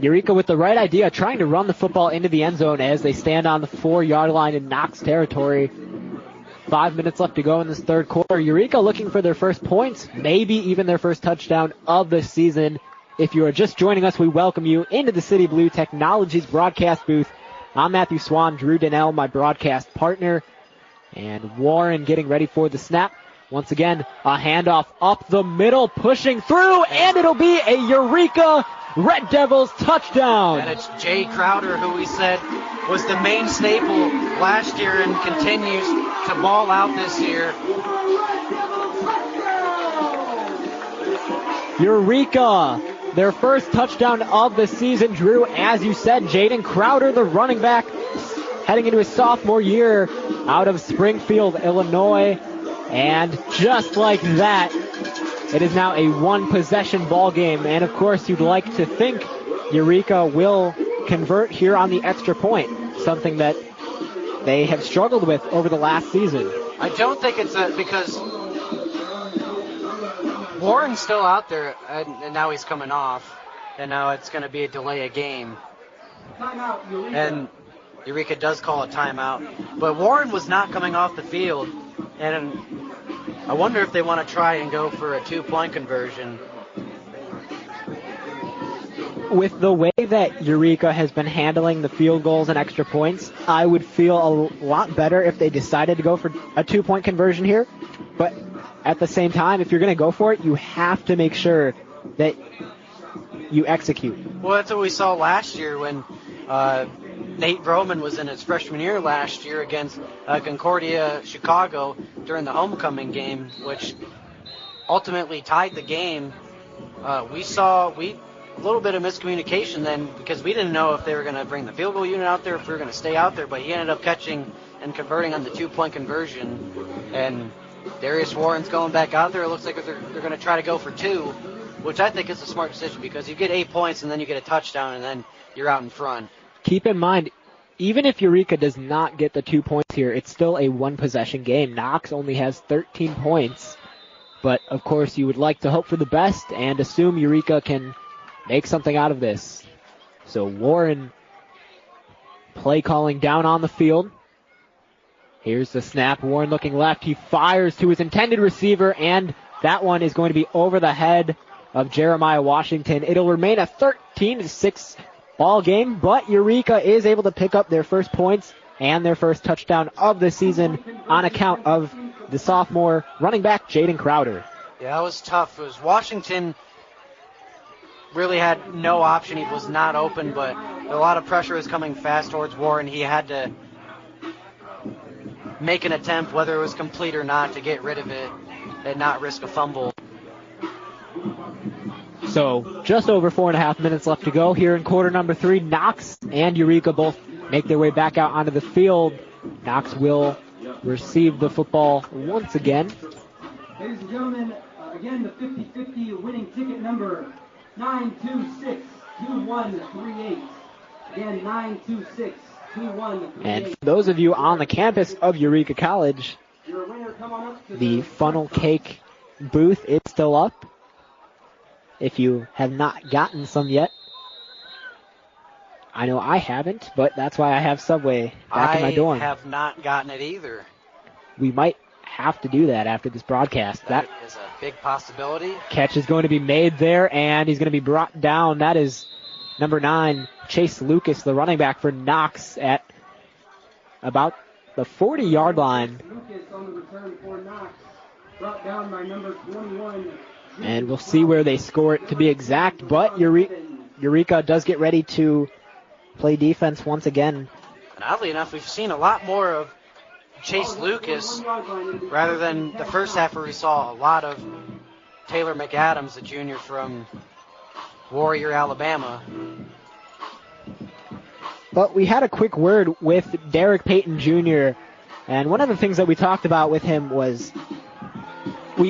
Eureka with the right idea, trying to run the football into the end zone as they stand on the 4-yard line in Knox territory. 5 minutes left to go in this third quarter. Eureka looking for their first points, maybe even their first touchdown of the season. If you are just joining us, we welcome you into the City Blue Technologies broadcast booth. I'm Matthew Swan, Drew Donnell, my broadcast partner, and Warren getting ready for the snap. Once again, a handoff up the middle, pushing through, and it'll be a Eureka Red Devils touchdown. And it's Jay Crowder, who we said was the main staple last year and continues to ball out this year. Eureka, their first touchdown of the season. Drew, as you said, Jaden Crowder, the running back, heading into his sophomore year out of Springfield, Illinois. And just like that, it is now a one-possession ball game. And, of course, you'd like to think Eureka will convert here on the extra point, something that they have struggled with over the last season. I don't think it's because Warren's still out there, and now he's coming off, and now it's going to be a delay of game. And Eureka does call a timeout. But Warren was not coming off the field, and I wonder if they want to try and go for a 2-point conversion. With the way that Eureka has been handling the field goals and extra points, I would feel a lot better if they decided to go for a 2-point conversion here. But at the same time, if you're going to go for it, you have to make sure that you execute. Well, that's what we saw last year when Nate Roman was in his freshman year last year against Concordia Chicago during the homecoming game, which ultimately tied the game. We saw a little bit of miscommunication then because we didn't know if they were going to bring the field goal unit out there, if we were going to stay out there, but he ended up catching and converting on the 2-point conversion. And Darius Warren's going back out there. It looks like they're going to try to go for 2, which I think is a smart decision because you get 8 points and then you get a touchdown and then you're out in front. Keep in mind, even if Eureka does not get the 2 points here, it's still a one-possession game. Knox only has 13 points. But, of course, you would like to hope for the best and assume Eureka can make something out of this. So Warren play calling down on the field. Here's the snap. Warren looking left. He fires to his intended receiver, and that one is going to be over the head of Jeremiah Washington. It'll remain a 13-6 ball game, but Eureka is able to pick up their first points and their first touchdown of the season on account of the sophomore running back, Jaden Crowder. Yeah, that was tough. It was Washington really had no option. He was not open, but a lot of pressure was coming fast towards Warren. He had to make an attempt, whether it was complete or not, to get rid of it and not risk a fumble. So just over 4.5 minutes left to go here in quarter number 3. Knox and Eureka both make their way back out onto the field. Knox will receive the football once again. Ladies and gentlemen, again, the 50-50 winning ticket number 926-2138. Again, 926-2138. And for those of you on the campus of Eureka College, Your winner, come on up to the funnel cake booth is still up. If you have not gotten some yet. I know I haven't, but that's why I have Subway back in my dorm. I have not gotten it either. We might have to do that after this broadcast. That is a big possibility. Catch is going to be made there, and he's going to be brought down. That is number 9, Chase Lucas, the running back for Knox, at about the 40-yard line. Lucas on the return for Knox, brought down by number 21. And we'll see where they score it to be exact, but Eureka does get ready to play defense once again. And oddly enough, we've seen a lot more of Chase Lucas rather than the first half where we saw a lot of Taylor McAdams, the junior from Warrior, Alabama. But we had a quick word with Derek Payton Jr., and one of the things that we talked about with him was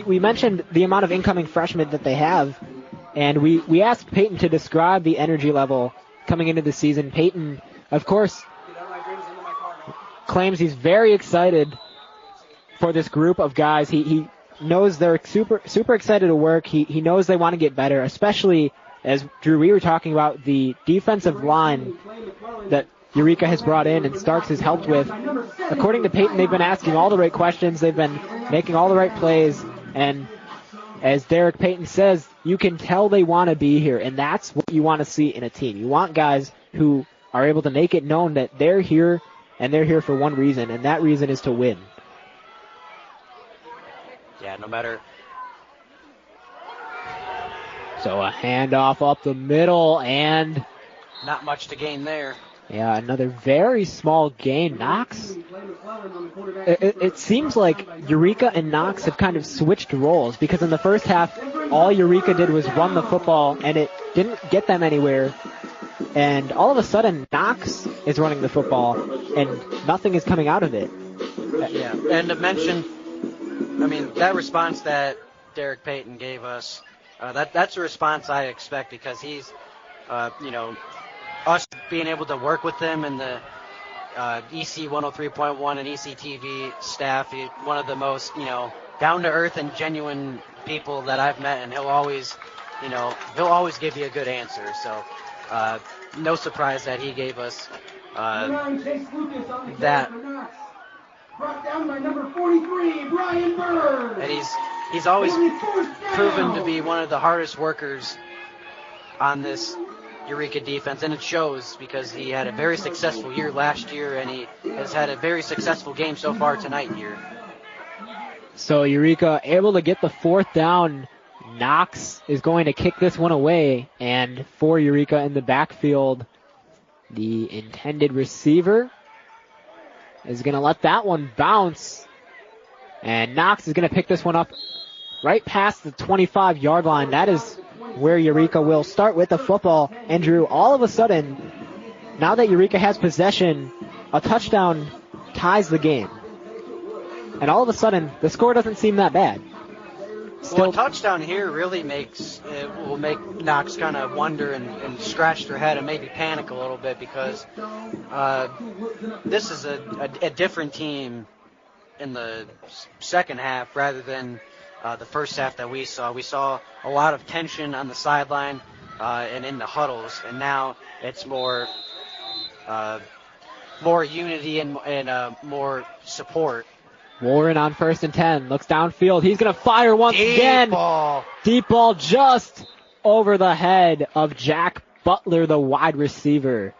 we mentioned the amount of incoming freshmen that they have, and we asked Peyton to describe the energy level coming into the season. Peyton, of course, claims he's very excited for this group of guys. He knows they're super excited to work. He knows they want to get better, especially as, Drew, we were talking about the defensive line that Eureka has brought in and Starks has helped with. According to Peyton, they've been asking all the right questions. They've been making all the right plays. And as Derek Payton says, you can tell they want to be here. And that's what you want to see in a team. You want guys who are able to make it known that they're here and they're here for one reason, and that reason is to win. Yeah, no matter. So a handoff up the middle, and not much to gain there. Yeah, another very small gain. Knox, it seems like Eureka and Knox have kind of switched roles, because in the first half, all Eureka did was run the football, and it didn't get them anywhere. And all of a sudden, Knox is running the football, and nothing is coming out of it. Yeah, and to mention, I mean, that response that Derek Payton gave us, that's a response I expect, because he's, us being able to work with him and the EC 103.1 and ECTV staff, one of the most, down-to-earth and genuine people that I've met, and he'll always give you a good answer. So no surprise that he gave us that. Brought down by number 43, Brian Bird. And he's always proven to be one of the hardest workers on this Eureka defense, and it shows, because he had a very successful year last year, and he has had a very successful game so far tonight here. So Eureka able to get the fourth down. Knox is going to kick this one away, and for Eureka in the backfield, the intended receiver is going to let that one bounce, and Knox is going to pick this one up right past the 25-yard line. That is where Eureka will start with the football. And Drew, all of a sudden, now that Eureka has possession, a touchdown ties the game. And all of a sudden, the score doesn't seem that bad. Well, a touchdown here really will make Knox kind of wonder and scratch their head and maybe panic a little bit, because this is a different team in the second half rather than the first half that we saw. We saw a lot of tension on the sideline and in the huddles, and now it's more unity and more support. Warren on 1st and 10, looks downfield. He's going to fire once again. Deep ball just over the head of Jack Butler, the wide receiver.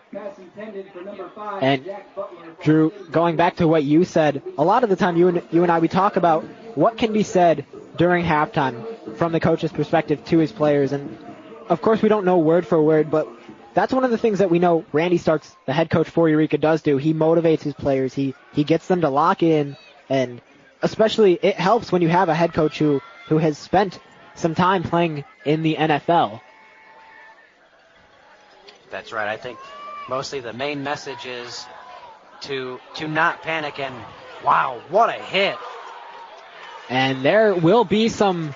And Drew, going back to what you said, a lot of the time you and I, we talk about what can be said during halftime from the coach's perspective to his players. And of course we don't know word for word, but that's one of the things that we know Randy Starks, the head coach for Eureka, does do. He motivates his players. He gets them to lock in. And especially it helps when you have a head coach who has spent some time playing in the NFL. That's right. I think mostly the main message is to not panic, and wow, what a hit. And there will be some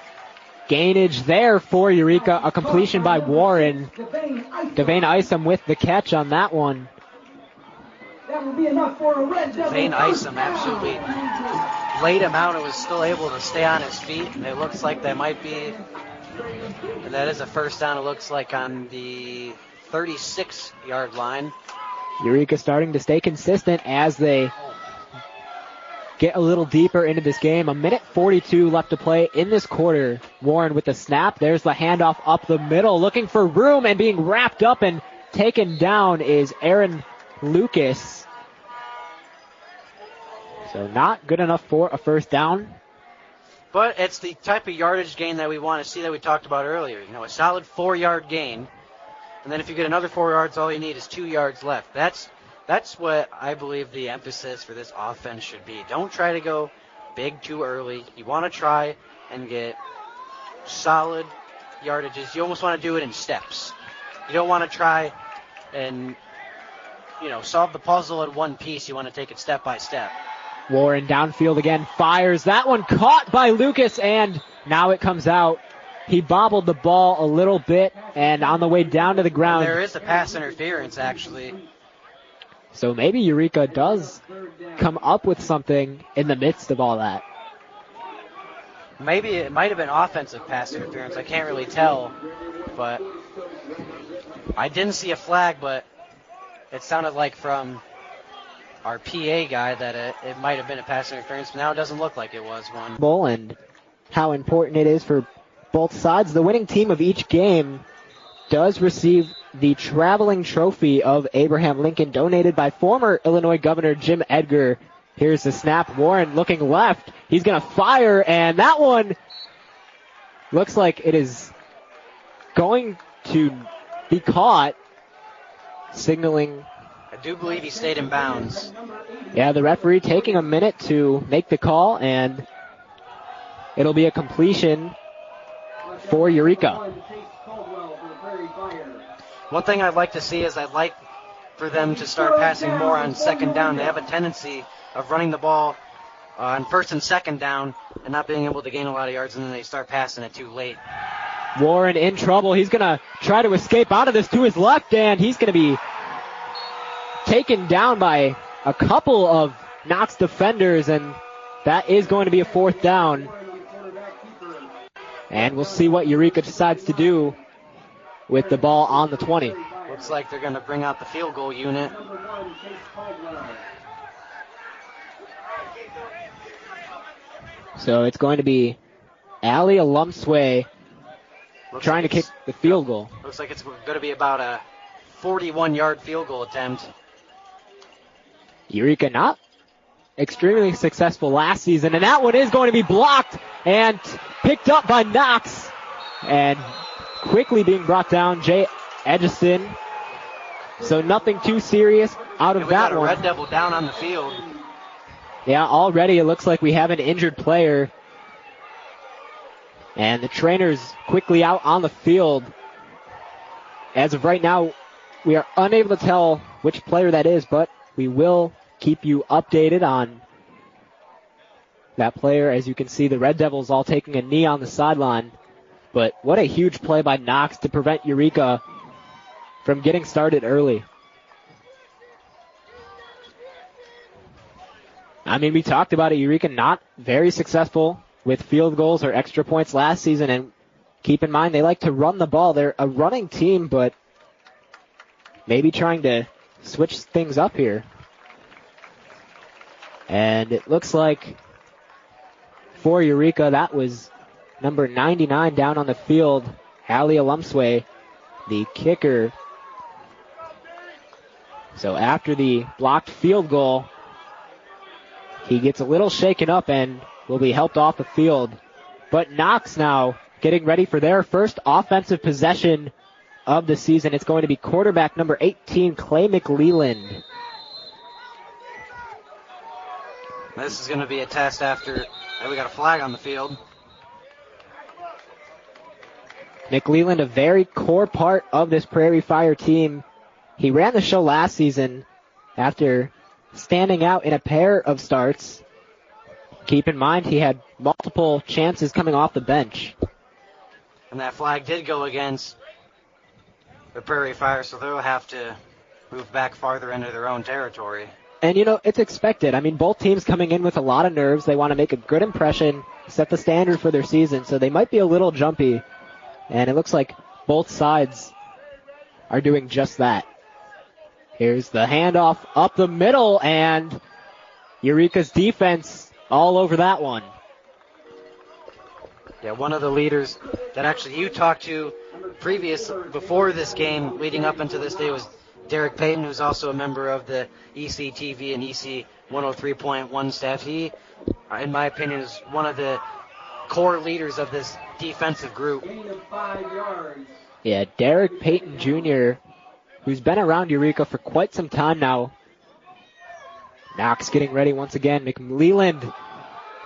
gainage there for Eureka. A completion by Warren. Devane Isom with the catch on that one. That will be enough for a red devil. Devane Isom absolutely laid him out and was still able to stay on his feet, and it looks like that might be, and that is a first down, it looks like, on the 36-yard line. Eureka starting to stay consistent as they get a little deeper into this game. 1:42 left to play in this quarter. Warren with the snap. There's the handoff up the middle, looking for room, and being wrapped up and taken down is Aaron Lucas. So not good enough for a first down. But it's the type of yardage gain that we want to see, that we talked about earlier. A solid 4-yard gain. And then if you get another 4 yards, all you need is 2 yards left. That's what I believe the emphasis for this offense should be. Don't try to go big too early. You want to try and get solid yardages. You almost want to do it in steps. You don't want to try and solve the puzzle in one piece. You want to take it step by step. Warren downfield again, fires. That one caught by Lucas, and now it comes out. He bobbled the ball a little bit, and on the way down to the ground. There is a pass interference, actually. So maybe Eureka does come up with something in the midst of all that. Maybe it might have been offensive pass interference. I can't really tell, but I didn't see a flag, but it sounded like from our PA guy that it might have been a pass interference. Now it doesn't look like it was one. And how important it is for both sides. The winning team of each game does receive the traveling trophy of Abraham Lincoln, donated by former Illinois Governor Jim Edgar. Here's the snap. Warren looking left. He's going to fire, and that one looks like it is going to be caught, signaling. I do believe he stayed in bounds. Yeah, the referee taking a minute to make the call, and it'll be a completion for Eureka. One thing I'd like to see is I'd like for them to start passing more on second down. They have a tendency of running the ball on first and second down and not being able to gain a lot of yards, and then they start passing it too late. Warren in trouble. He's going to try to escape out of this to his left, and he's going to be taken down by a couple of Knox defenders, and that is going to be a fourth down. And we'll see what Eureka decides to do with the ball on the 20. Looks like they're going to bring out the field goal unit. So it's going to be Ali Alumsway trying to kick the field goal. Looks like it's going to be about a 41-yard field goal attempt. Eureka not extremely successful last season, and that one is going to be blocked and picked up by Knox, and quickly being brought down, Jay Edgison. So nothing too serious out of that one. We got a Red Devil down on the field. Yeah, already it looks like we have an injured player. And the trainer's quickly out on the field. As of right now, we are unable to tell which player that is, but we will keep you updated on that player. As you can see, the Red Devils all taking a knee on the sideline. But what a huge play by Knox to prevent Eureka from getting started early. I mean, we talked about it. Eureka not very successful with field goals or extra points last season. And keep in mind, they like to run the ball. They're a running team, but maybe trying to switch things up here. And it looks like for Eureka, that was number 99 down on the field, Ali Alumsway, the kicker. So after the blocked field goal, he gets a little shaken up and will be helped off the field. But Knox now getting ready for their first offensive possession of the season. It's going to be quarterback number 18, Clay McLeland. This is going to be a test after we got a flag on the field. McLeland, a very core part of this Prairie Fire team. He ran the show last season after standing out in a pair of starts. Keep in mind, he had multiple chances coming off the bench. And that flag did go against the Prairie Fire, so they'll have to move back farther into their own territory. And, you know, it's expected. I mean, both teams coming in with a lot of nerves. They want to make a good impression, set the standard for their season, so they might be a little jumpy. And it looks like both sides are doing just that. Here's the handoff up the middle, and Eureka's defense all over that one. Yeah, one of the leaders that actually you talked to before this game, leading up into this day, was Derek Payton, who's also a member of the ECTV and EC 103.1 staff. He, in my opinion, is one of the core leaders of this defensive group. Yeah, Derek Payton Jr., who's been around Eureka for quite some time now. Knox getting ready once again. McLeland,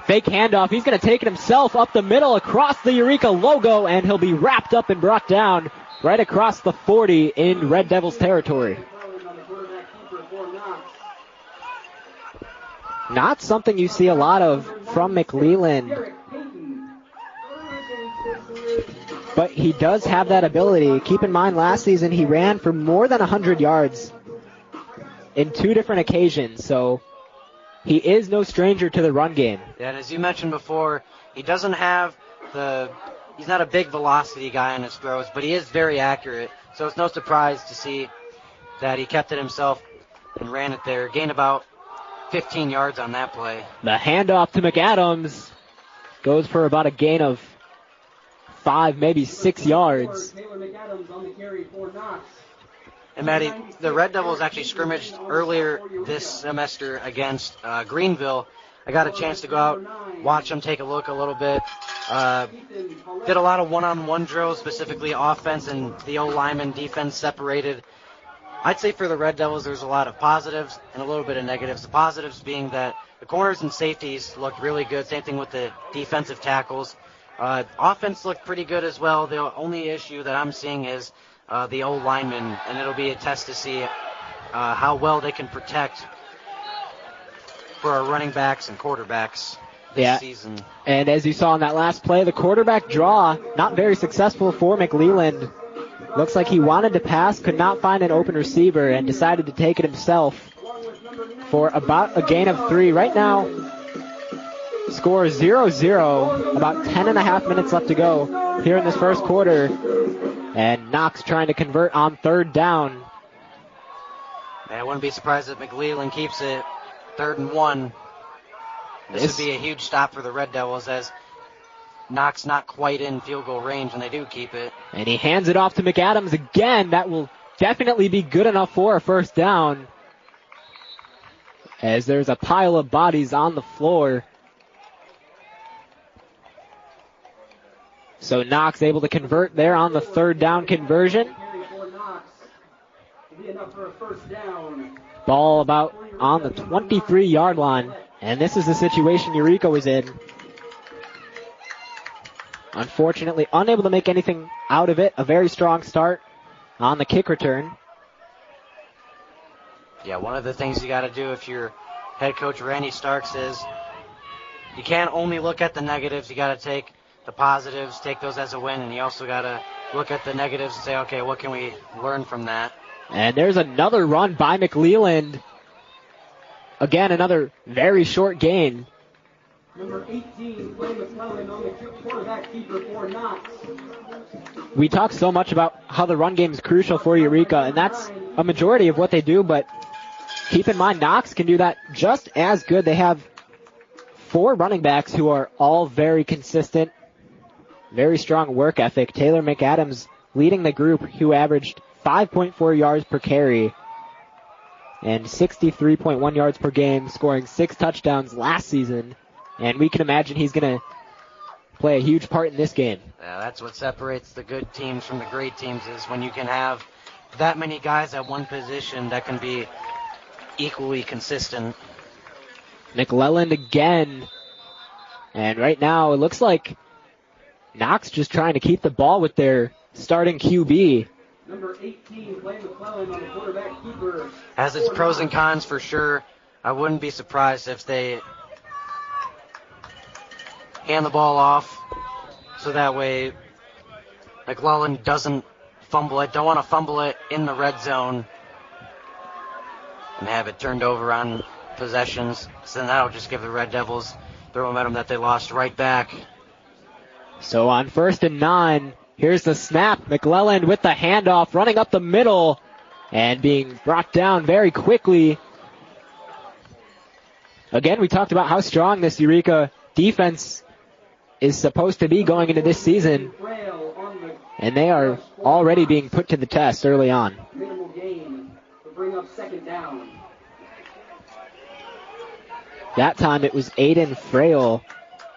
fake handoff. He's going to take it himself up the middle across the Eureka logo, and he'll be wrapped up and brought down right across the 40 in Red Devils territory. Not something you see a lot of from McLeland. But he does have that ability. Keep in mind, last season he ran for more than 100 yards in 2 different occasions, so he is no stranger to the run game. Yeah, and as you mentioned before, he doesn't have he's not a big velocity guy on his throws, but he is very accurate. So it's no surprise to see that he kept it himself and ran it there. Gained about 15 yards on that play. The handoff to McAdams goes for about a gain of 5, maybe 6 yards. And Maddie, the Red Devils actually scrimmaged earlier this semester against Greenville. I got a chance to go out, watch them, take a look a little bit. Did a lot of one-on-one drills, specifically offense and the O-lineman defense separated. I'd say for the Red Devils there's a lot of positives and a little bit of negatives. The positives being that the corners and safeties looked really good. Same thing with the defensive tackles. Offense looked pretty good as well. The only issue that I'm seeing is the O-linemen, and it'll be a test to see how well they can protect for our running backs and quarterbacks this season. And as you saw in that last play, the quarterback draw, not very successful for McLeland. Looks like he wanted to pass, could not find an open receiver, and decided to take it himself for about a gain of 3. Right now, score 0-0, about 10.5 minutes left to go here in this first quarter. And Knox trying to convert on 3rd down. I wouldn't be surprised if McLeland keeps it 3rd and 1. This would be a huge stop for the Red Devils as Knox not quite in field goal range, and they do keep it. And he hands it off to McAdams again. That will definitely be good enough for a 1st down, as there's a pile of bodies on the floor. So Knox able to convert there on the 3rd down conversion. Ball about on the 23-yard line. And this is the situation Eureka was in. Unfortunately, unable to make anything out of it. A very strong start on the kick return. Yeah, one of the things you got to do if you're head coach Randy Starks is you can't only look at the negatives. You got to take the positives, take those as a win, and you also got to look at the negatives and say, okay, what can we learn from that? And there's another run by McLeland. Again, another very short gain. Number 18, Clay McClellan on the quarterback keeper for Knox. We talk so much about how the run game is crucial for Eureka, and that's a majority of what they do, but keep in mind Knox can do that just as good. They have 4 running backs who are all very consistent, very strong work ethic. Taylor McAdams leading the group, who averaged 5.4 yards per carry and 63.1 yards per game, scoring 6 touchdowns last season. And we can imagine he's going to play a huge part in this game. Yeah, that's what separates the good teams from the great teams, is when you can have that many guys at one position that can be equally consistent. McLelland again. And right now it looks like Knox just trying to keep the ball with their starting QB. Number 18, Clay McClellan on the quarterback keeper. Has its pros and cons for sure. I wouldn't be surprised if they hand the ball off so that way McClellan doesn't fumble it. Don't want to fumble it in the red zone and have it turned over on possessions. So then that'll just give the Red Devils the momentum that they lost right back. So on 1st and 9, here's the snap. McClelland with the handoff, running up the middle and being brought down very quickly. Again, we talked about how strong this Eureka defense is supposed to be going into this season, and they are already being put to the test early on. Minimal gain to bring up 2nd down. That time it was Aiden Frail,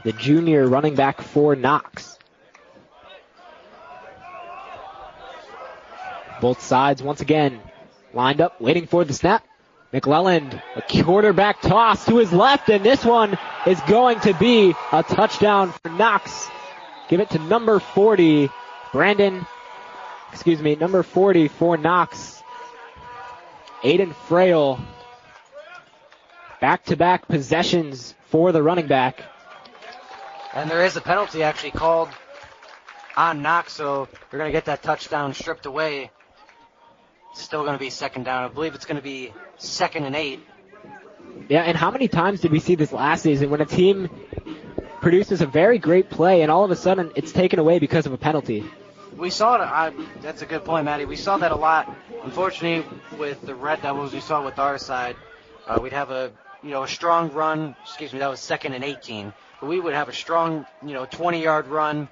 the junior running back for Knox. Both sides once again lined up, waiting for the snap. McClelland, a quarterback toss to his left, and this one is going to be a touchdown for Knox. Give it to number 40, number 40 for Knox. Aiden Frail back-to-back possessions for the running back. And there is a penalty actually called on Knox, so they're going to get that touchdown stripped away. Still going to be second down. I believe it's going to be 2nd and 8. Yeah, and how many times did we see this last season when a team produces a very great play and all of a sudden it's taken away because of a penalty? We saw it. That's a good point, Matty. We saw that a lot. Unfortunately, with the Red Devils, we saw it with our side. We'd have a strong run. Excuse me, that was 2nd and 18. But we would have a strong 20-yard run,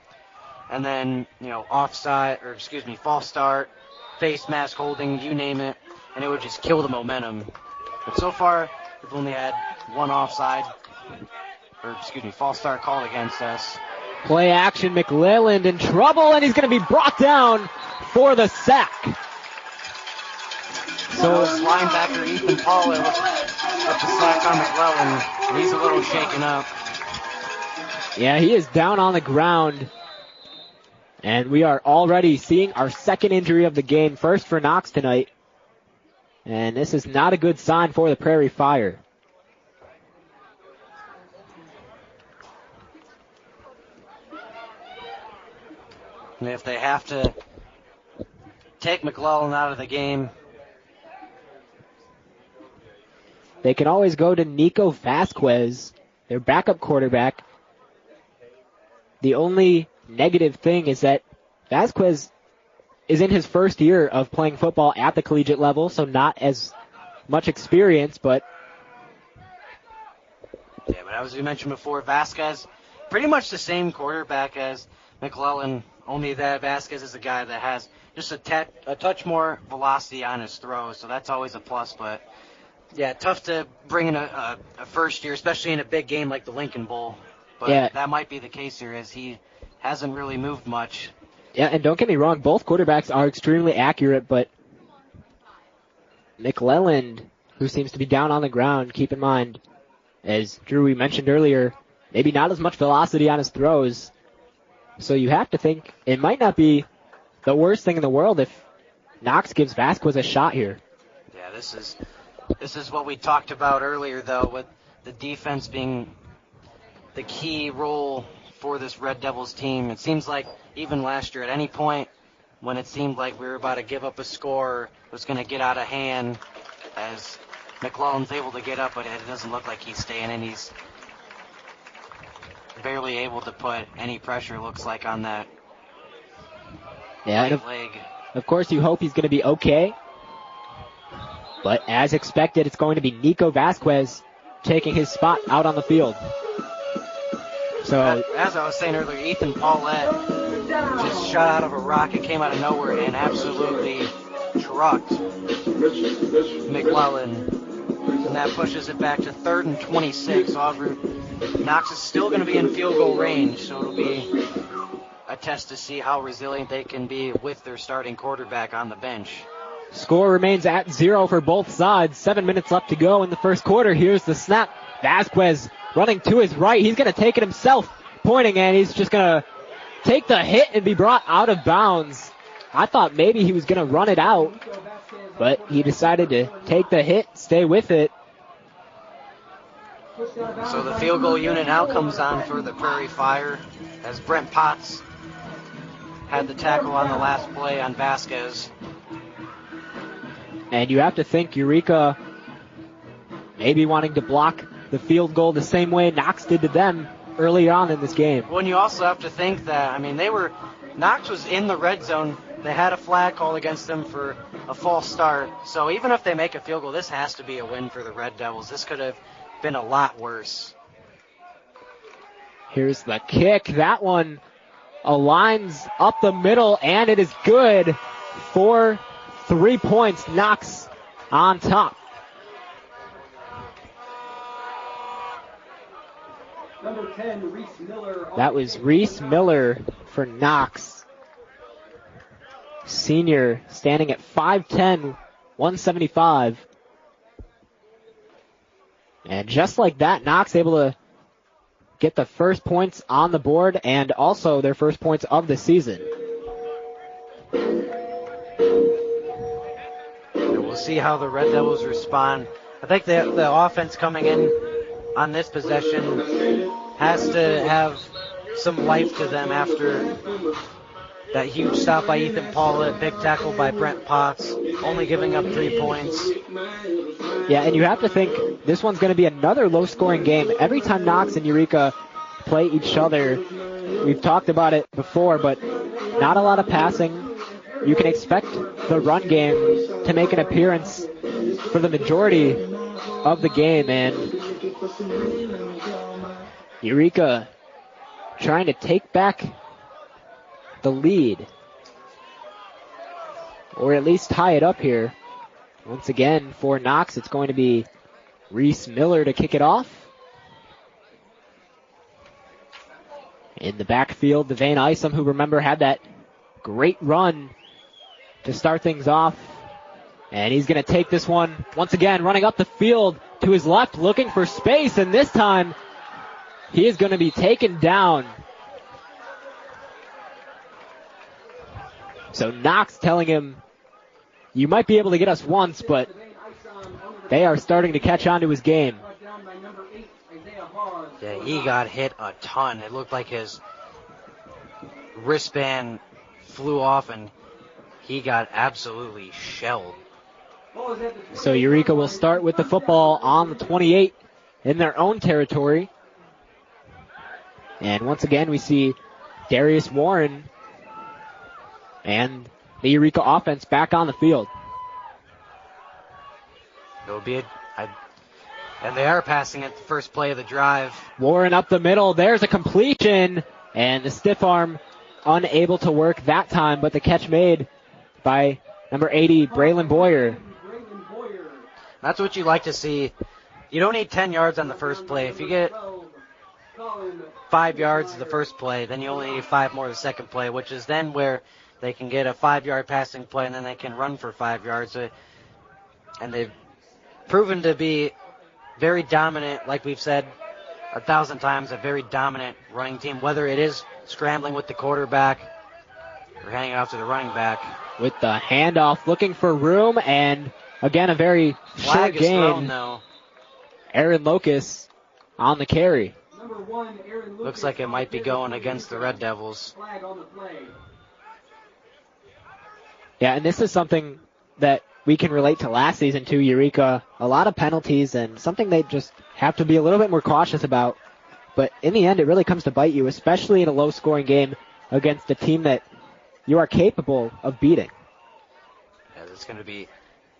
and then offside false start, face mask holding, you name it, and it would just kill the momentum. But so far, we've only had one false start called against us. Play action, McClelland in trouble, and he's going to be brought down for the sack. So linebacker Ethan Paulett with the sack on McClelland, and he's a little shaken up. Yeah, he is down on the ground. And we are already seeing our second injury of the game, first for Knox tonight. And this is not a good sign for the Prairie Fire. And if they have to take McClelland out of the game, they can always go to Nico Vasquez, their backup quarterback. The only negative thing is that Vasquez is in his first year of playing football at the collegiate level, so not as much experience, but... Yeah, but as we mentioned before, Vasquez, pretty much the same quarterback as McClelland, only that Vasquez is a guy that has just a touch more velocity on his throws, so that's always a plus, but yeah, tough to bring in a first year, especially in a big game like the Lincoln Bowl. But yeah, that might be the case here, as he hasn't really moved much. Yeah, and don't get me wrong, both quarterbacks are extremely accurate, but McClelland, who seems to be down on the ground, keep in mind, as Drew, we mentioned earlier, maybe not as much velocity on his throws. So you have to think it might not be the worst thing in the world if Knox gives Vasquez a shot here. Yeah, this is what we talked about earlier, though, with the defense being the key role for this Red Devils team. It seems like even last year, at any point when it seemed like we were about to give up a score, it was going to get out of hand, as McClelland's able to get up, but it doesn't look like he's staying in. He's barely able to put any pressure, looks like, on that right leg. Of course, you hope he's going to be okay. But as expected, it's going to be Nico Vasquez taking his spot out on the field. So, as I was saying earlier, Ethan Paulett just shot out of a rocket, came out of nowhere, and absolutely trucked McClelland. And that pushes it back to 3rd and 26. So Knox is still going to be in field goal range, so it'll be a test to see how resilient they can be with their starting quarterback on the bench. Score remains at 0 for both sides. 7 minutes left to go in the first quarter. Here's the snap. Vasquez running to his right. He's going to take it himself, pointing, and he's just going to take the hit and be brought out of bounds. I thought maybe he was going to run it out, but he decided to take the hit, stay with it. So the field goal unit now comes on for the Prairie Fire, as Brent Potts had the tackle on the last play on Vasquez. And you have to think Eureka maybe wanting to block the field goal the same way Knox did to them early on in this game. Well, and you also have to think that, Knox was in the red zone. They had a flag called against them for a false start. So even if they make a field goal, this has to be a win for the Red Devils. This could have been a lot worse. Here's the kick. That one aligns up the middle, and it is good for 3 points. Knox on top. Number 10, Reese Miller. That was Reese Miller for Knox. Senior standing at 5'10", 175. And just like that, Knox able to get the first points on the board and also their first points of the season. And we'll see how the Red Devils respond. I think the offense coming in on this possession has to have some life to them after that huge stop by Ethan Paula, big tackle by Brent Potts, only giving up 3 points. Yeah, and you have to think this one's going to be another low-scoring game. Every time Knox and Eureka play each other, we've talked about it before, but not a lot of passing. You can expect the run game to make an appearance for the majority of the game, and Eureka trying to take back the lead, or at least tie it up here. Once again, for Knox, it's going to be Reese Miller to kick it off. In the backfield, Devane Isom, who remember had that great run to start things off. And he's going to take this one once again, running up the field to his left, looking for space. And this time, he is going to be taken down. So Knox telling him, you might be able to get us once, but they are starting to catch on to his game. Yeah, he got hit a ton. It looked like his wristband flew off and he got absolutely shelled. So Eureka will start with the football on the 28 in their own territory. And once again, we see Darius Warren and the Eureka offense back on the field. It'll be and they are passing at the first play of the drive. Warren up the middle. There's a completion. And the stiff arm unable to work that time, but the catch made by number 80, Braylon Boyer. That's what you like to see. You don't need 10 yards on the first play. If you get 5 yards the first play, then you only need 5 more the second play, which is then where they can get a 5-yard passing play and then they can run for 5 yards. And they've proven to be very dominant, like we've said 1,000 times, a very dominant running team, whether it is scrambling with the quarterback or handing it off to the running back. With the handoff, looking for room, and again, a very short gain. Thrown, though. Aaron Locus on the carry. Looks like it might be going against the Red Devils. Yeah, and this is something that we can relate to last season too, Eureka. A lot of penalties and something they just have to be a little bit more cautious about. But in the end, it really comes to bite you, especially in a low-scoring game against a team that you are capable of beating. Yeah, it's going to be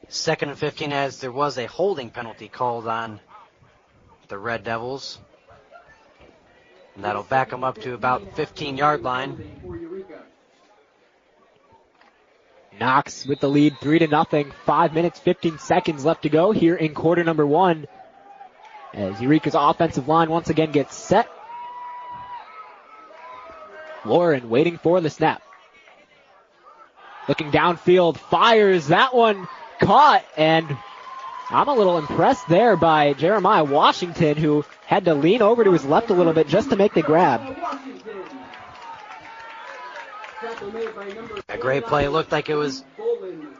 2nd and 15 as there was a holding penalty called on the Red Devils. And that'll back them up to about 15-yard line. Knox with the lead 3-0. 5 minutes, 15 seconds left to go here in quarter number 1. As Eureka's offensive line once again gets set. Lauren waiting for the snap. Looking downfield, fires. That one caught, and I'm a little impressed there by Jeremiah Washington, who had to lean over to his left a little bit just to make the grab. A great play. It looked like it was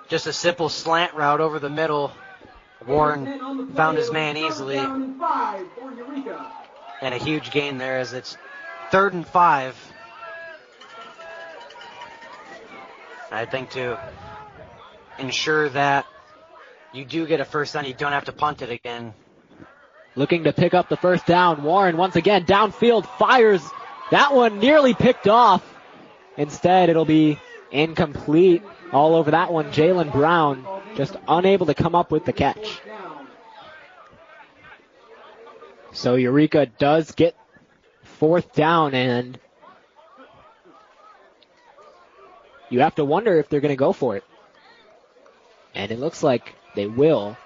just a simple slant route over the middle. Warren found his man easily. And a huge gain there as it's 3rd and 5. I think to ensure that you do get a first down, you don't have to punt it again. Looking to pick up the first down. Warren once again downfield fires. That one nearly picked off. Instead, it'll be incomplete all over that one. Jalen Brown just unable to come up with the catch. So Eureka does get 4th down, and you have to wonder if they're going to go for it. And it looks like they will.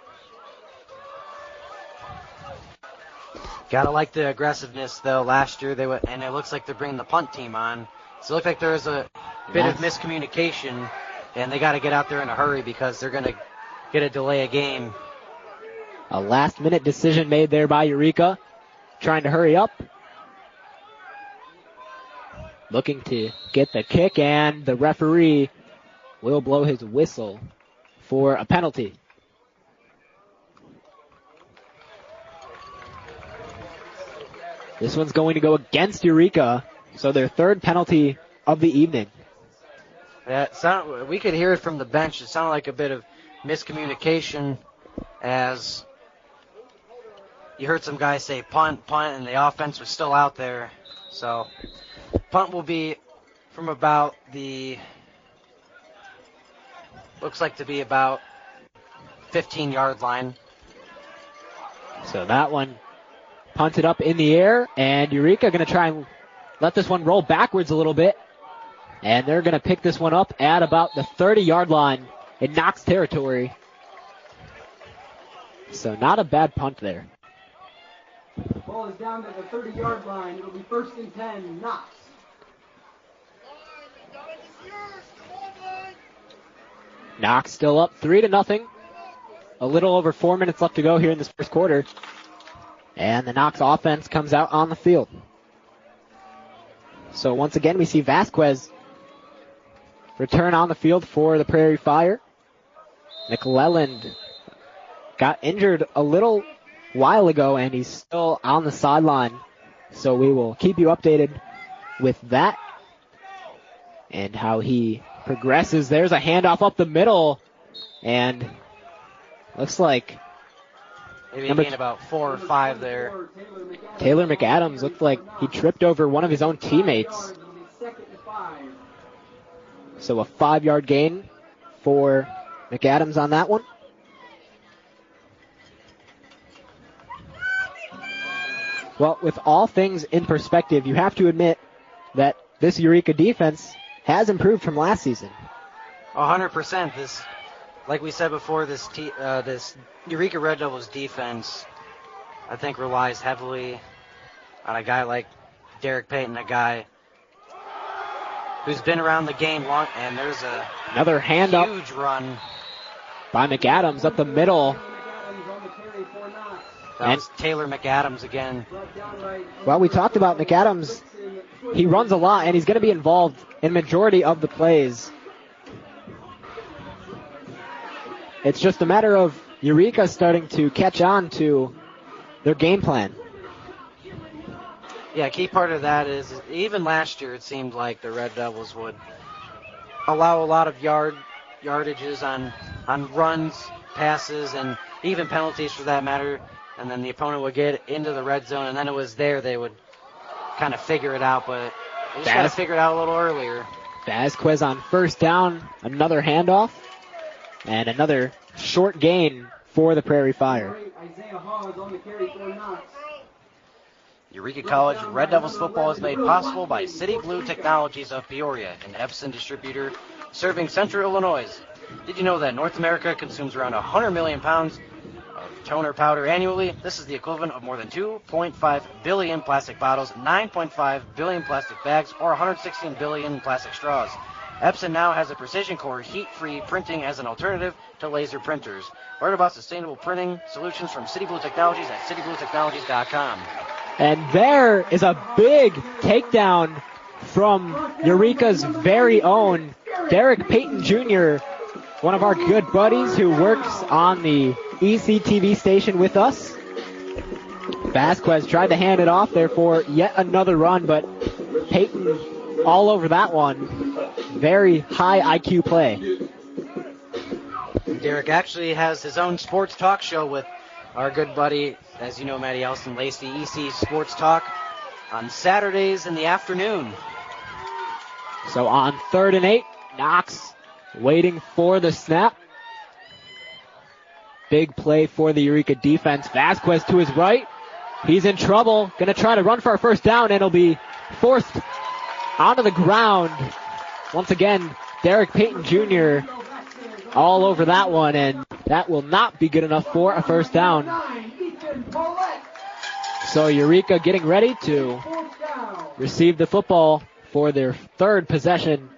Gotta like the aggressiveness, though. Last year, and it looks like they're bringing the punt team on. So it looks like there's a bit of miscommunication, and they got to get out there in a hurry because they're going to get a delay a game. A last-minute decision made there by Eureka, trying to hurry up. Looking to get the kick, and the referee will blow his whistle for a penalty. This one's going to go against Eureka, so their third penalty of the evening. Yeah, we could hear it from the bench. It sounded like a bit of miscommunication as you heard some guys say punt, and the offense was still out there. So punt will be from about looks like to be about 15-yard line. So that one punted up in the air, and Eureka going to try and let this one roll backwards a little bit. And they're going to pick this one up at about the 30-yard line in Knox territory. So not a bad punt there. Ball is down to the 30-yard line. It'll be 1st and 10, Knox. Knox still up 3-0. A little over 4 minutes left to go here in this first quarter. And the Knox offense comes out on the field. So once again, we see Vasquez return on the field for the Prairie Fire. McClelland got injured a little while ago, and he's still on the sideline. So we will keep you updated with that and how he progresses. There's a handoff up the middle, and looks like maybe he gained about 4 or 5 there. Taylor McAdams looked like he tripped over one of his own teammates. So a 5-yard gain for McAdams on that one. Well, with all things in perspective, you have to admit that this Eureka defense has improved from last season. 100%. This, like we said before, this Eureka Red Devils defense, I think, relies heavily on a guy like Derek Payton, a guy who's been around the game long, and there's another hand up. Huge run by McAdams up the middle. That was Taylor McAdams again. Well, we talked about McAdams. He runs a lot, and he's going to be involved in majority of the plays. It's just a matter of Eureka starting to catch on to their game plan. Yeah, key part of that is even last year it seemed like the Red Devils would allow a lot of yardages on runs, passes, and even penalties for that matter. And then the opponent would get into the red zone, and then it was there they would kind of figure it out, but they just got to figure it out a little earlier. Vasquez on first down, another handoff, and another short gain for the Prairie Fire. Eureka College Red Devils football is made possible by City Glue Technologies of Peoria, an Epson distributor serving Central Illinois. Did you know that North America consumes around 100 million pounds of toner powder annually? This is the equivalent of more than 2.5 billion plastic bottles, 9.5 billion plastic bags, or 116 billion plastic straws. Epson now has a precision core heat-free printing as an alternative to laser printers. Learn about sustainable printing solutions from City Blue Technologies at citybluetechnologies.com. And there is a big takedown from Eureka's very own Derek Payton Jr., one of our good buddies who works on the ECTV station with us. Vasquez tried to hand it off there for yet another run, but Payton all over that one. Very high IQ play. Derek actually has his own sports talk show with our good buddy, as you know, Matty Elson Lacey, EC Sports Talk, on Saturdays in the afternoon. So on 3rd and 8, Knox waiting for the snap. Big play for the Eureka defense. Vasquez to his right. He's in trouble. Going to try to run for a first down, and he'll be forced onto the ground. Once again, Derek Payton Jr. all over that one, and that will not be good enough for a first down. So Eureka getting ready to receive the football for their third possession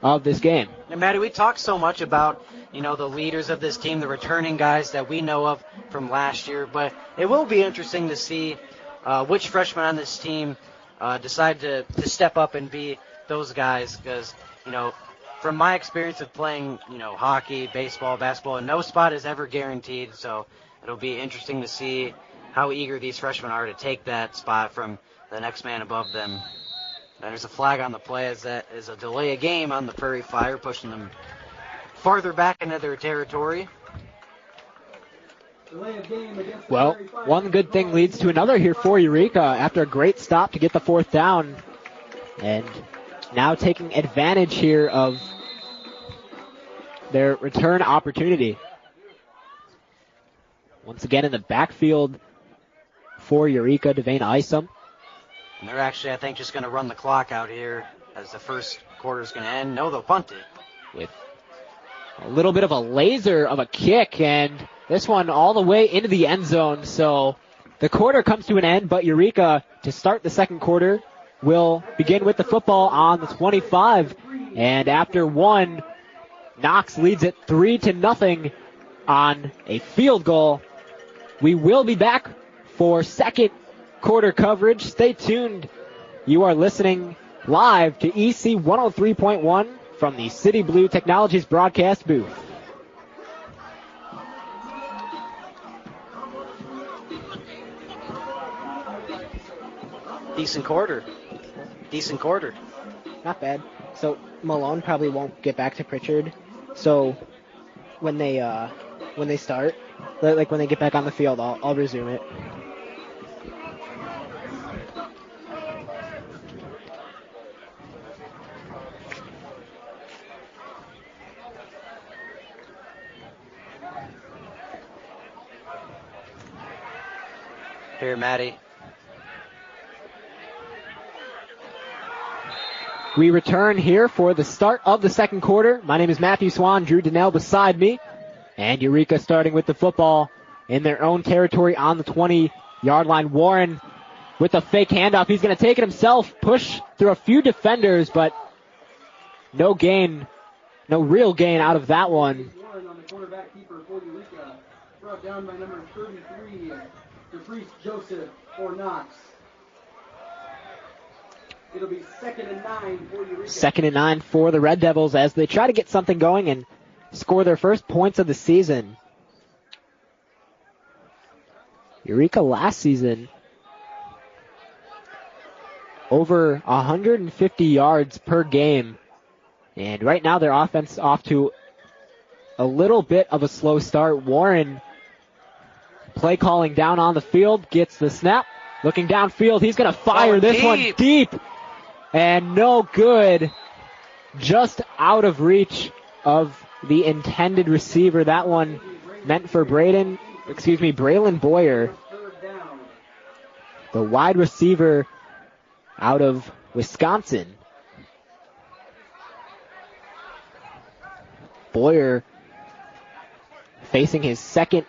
of this game. And Matty, we talked so much about, the leaders of this team, the returning guys that we know of from last year, but it will be interesting to see which freshmen on this team decide to step up and be those guys, because, from my experience of playing, hockey, baseball, basketball, no spot is ever guaranteed, so it'll be interesting to see how eager these freshmen are to take that spot from the next man above them. There's a flag on the play as that is a delay of game on the Prairie Fire, pushing them farther back into their territory. Well, one good thing leads to another here for Eureka after a great stop to get the 4th down. And now taking advantage here of their return opportunity. Once again in the backfield for Eureka, Devane Isom. And they're actually, I think, just going to run the clock out here as the first quarter is going to end. No, they'll punt it. With a little bit of a laser of a kick, and this one all the way into the end zone. So the quarter comes to an end, but Eureka, to start the second quarter, will begin with the football on the 25. And after one, Knox leads it 3-0 on a field goal. We will be back for second quarter coverage. Stay tuned. You are listening live to EC 103.1 from the City Blue Technologies broadcast booth. Decent quarter. Not bad. So Malone probably won't get back to Pritchard. So when they start, like when they get back on the field, I'll resume it. Here, Maddie. We return here for the start of the second quarter. My name is Matthew Swan, Drew Donnell beside me. And Eureka starting with the football in their own territory on the 20-yard line. Warren with a fake handoff. He's going to take it himself, push through a few defenders, but no real gain out of that one. Warren on the quarterback keeper for Eureka. Brought down by number 33, DeFreeze Joseph for Knox. It'll be 2nd and 9 for Eureka. 2nd and 9 for the Red Devils as they try to get something going and score their first points of the season. Eureka last season, over 150 yards per game. And right now their offense off to a little bit of a slow start. Warren play calling down on the field, gets the snap, looking downfield. He's going to fire this one deep. And no good. Just out of reach of the intended receiver. That one meant for Braylon Boyer, the wide receiver out of Wisconsin. Boyer facing his second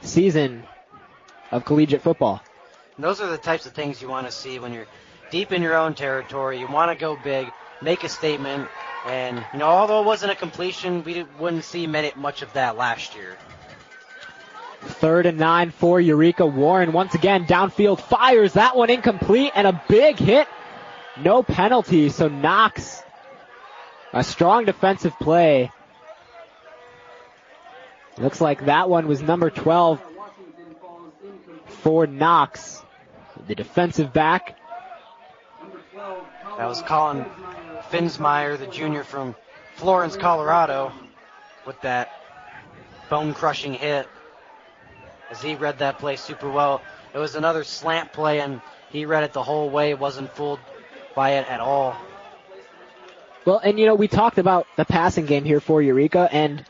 season of collegiate football. And those are the types of things you want to see when you're deep in your own territory. You want to go big, make a statement, and although it wasn't a completion, we wouldn't see much of that last year. 3rd and 9 for Eureka. Warren once again downfield fires that one incomplete and a big hit. No penalty, so Knox, a strong defensive play. Looks like that one was number 12 for Knox, the defensive back. That was Colin Finsmeyer, the junior from Florence, Colorado, with that bone-crushing hit. As he read that play super well. It was another slant play, and he read it the whole way. Wasn't fooled by it at all. Well, and we talked about the passing game here for Eureka, and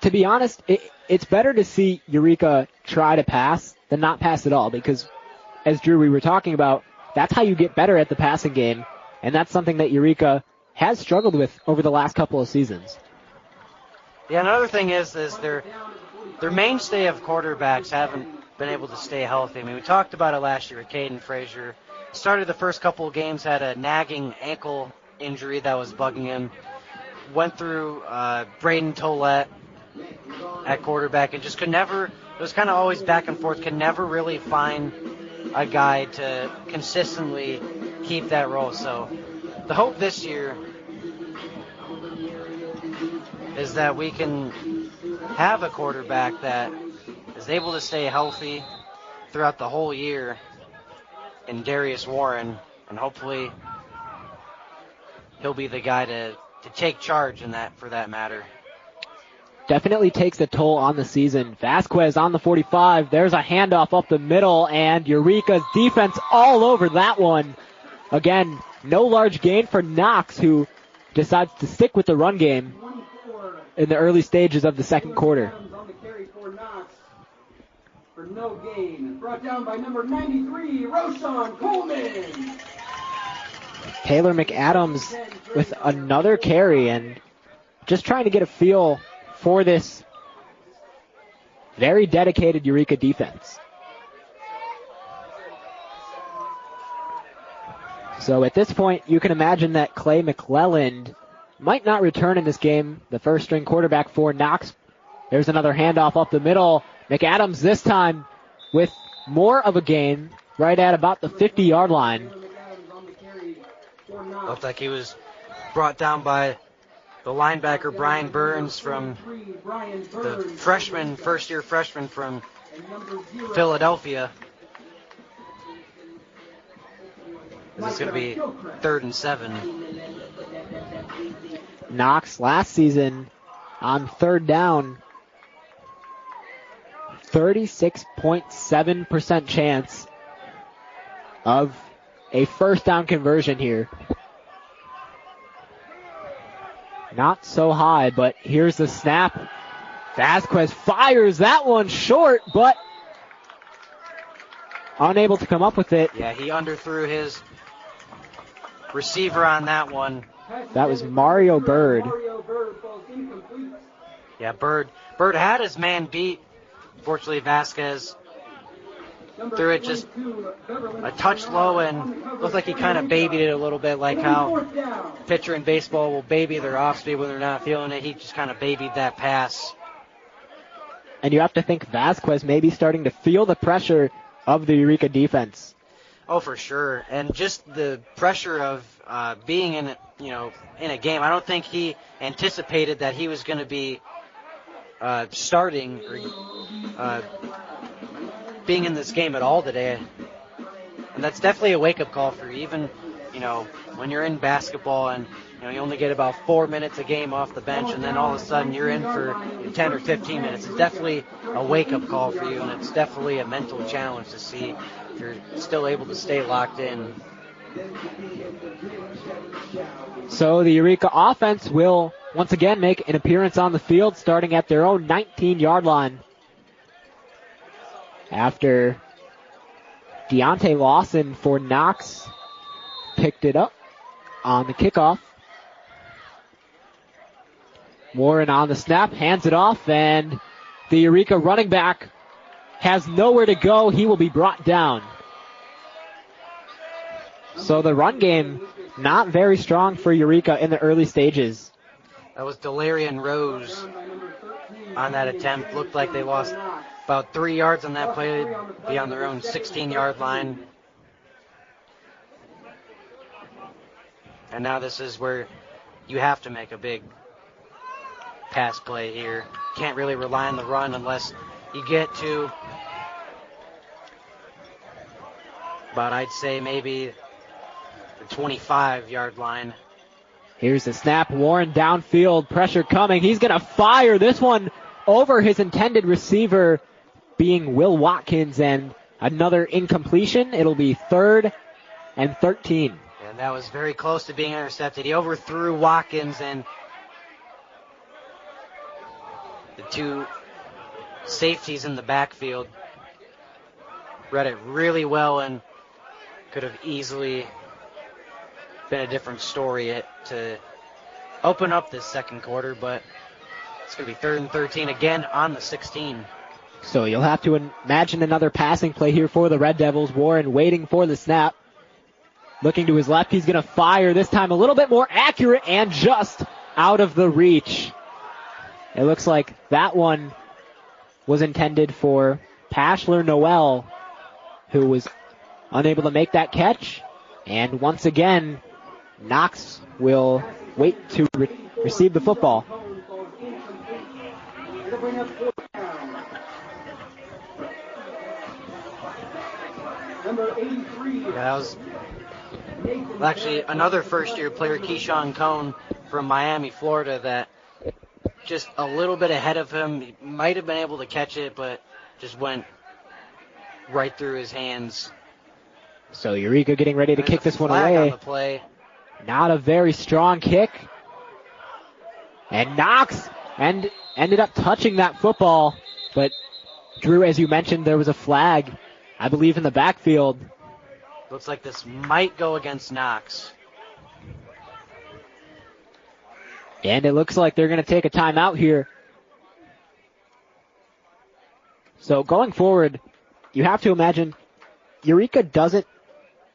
to be honest, it's better to see Eureka try to pass than not pass at all, because as Drew, we were talking about, that's how you get better at the passing game, and that's something that Eureka has struggled with over the last couple of seasons. Yeah, another thing is their mainstay of quarterbacks haven't been able to stay healthy. I mean, we talked about it last year with Caden Frazier. Started the first couple of games, had a nagging ankle injury that was bugging him. Went through Braden Tollett at quarterback and just could never, it was kind of always back and forth, could never really find a guy to consistently keep that role. So the hope this year is that we can have a quarterback that is able to stay healthy throughout the whole year in Darius Warren, and hopefully he'll be the guy to take charge in that, for that matter. Definitely takes a toll on the season. Vasquez on the 45. There's a handoff up the middle, and Eureka's defense all over that one. Again, no large gain for Knox, who decides to stick with the run game in the early stages of the second quarter. On the carry for Knox for no gain. Brought down by number 93, Roshan Coleman. Taylor McAdams with another carry, and just trying to get a feel for this very dedicated Eureka defense. So at this point, you can imagine that Clay McClelland might not return in this game, the first string quarterback for Knox. There's another handoff up the middle. McAdams this time with more of a gain, right at about the 50-yard line. Looked like he was brought down by the linebacker Brian Burns from the freshman, first-year freshman from Philadelphia. This is going to be 3rd and 7. Knox last season on 3rd down, 36.7% chance of a first down conversion here. Not so high, but here's the snap. Vasquez fires that one short, but unable to come up with it. Yeah, he underthrew his receiver on that one. That was Mario Bird. Yeah, Bird had his man beat. Fortunately, Vasquez threw it just a touch low and looked like he kind of babied it a little bit, like how pitcher in baseball will baby their off speed when they're not feeling it. He just kind of babied that pass. And you have to think Vasquez may be starting to feel the pressure of the Eureka defense. Oh, for sure. And just the pressure of being in a game. I don't think he anticipated that he was going to be starting or being in this game at all today. And that's definitely a wake-up call for you. Even, when you're in basketball and, you only get about 4 minutes a game off the bench, and then all of a sudden you're in for 10 or 15 minutes. It's definitely a wake-up call for you, and it's definitely a mental challenge to see if you're still able to stay locked in. So the Eureka offense will once again make an appearance on the field, starting at their own 19-yard line. After Deontay Lawson for Knox picked it up on the kickoff. Warren on the snap, hands it off, and the Eureka running back has nowhere to go. He will be brought down. So the run game not very strong for Eureka in the early stages. That was Delarian Rose on that attempt. Looked like they lost about 3 yards on that play, be on their own 16-yard line. And now this is where you have to make a big pass play here. Can't really rely on the run unless you get to about, I'd say, maybe the 25-yard line. Here's the snap. Warren downfield. Pressure coming. He's going to fire this one over his intended receiver, being Will Watkins, and another incompletion. It'll be 3rd and 13. And that was very close to being intercepted. He overthrew Watkins, and the two safeties in the backfield read it really well and could have easily been a different story to open up this second quarter, but it's going to be 3rd and 13 again on the 16. So you'll have to imagine another passing play here for the Red Devils. Warren waiting for the snap. Looking to his left, he's going to fire, this time a little bit more accurate and just out of the reach. It looks like that one was intended for Pashler Noel, who was unable to make that catch. And once again, Knox will wait to receive the football. number 83. Yeah, that was actually another first-year player, Keyshawn Cone from Miami, Florida, that just a little bit ahead of him. He might have been able to catch it, but just went right through his hands. So Eureka getting ready to kick this one Flag away. on the play. Not a very strong kick. And Knox ended up touching that football. But Drew, as you mentioned, there was a flag, I believe, in the backfield. Looks like this might go against Knox. And it looks like they're going to take a timeout here. So going forward, you have to imagine Eureka doesn't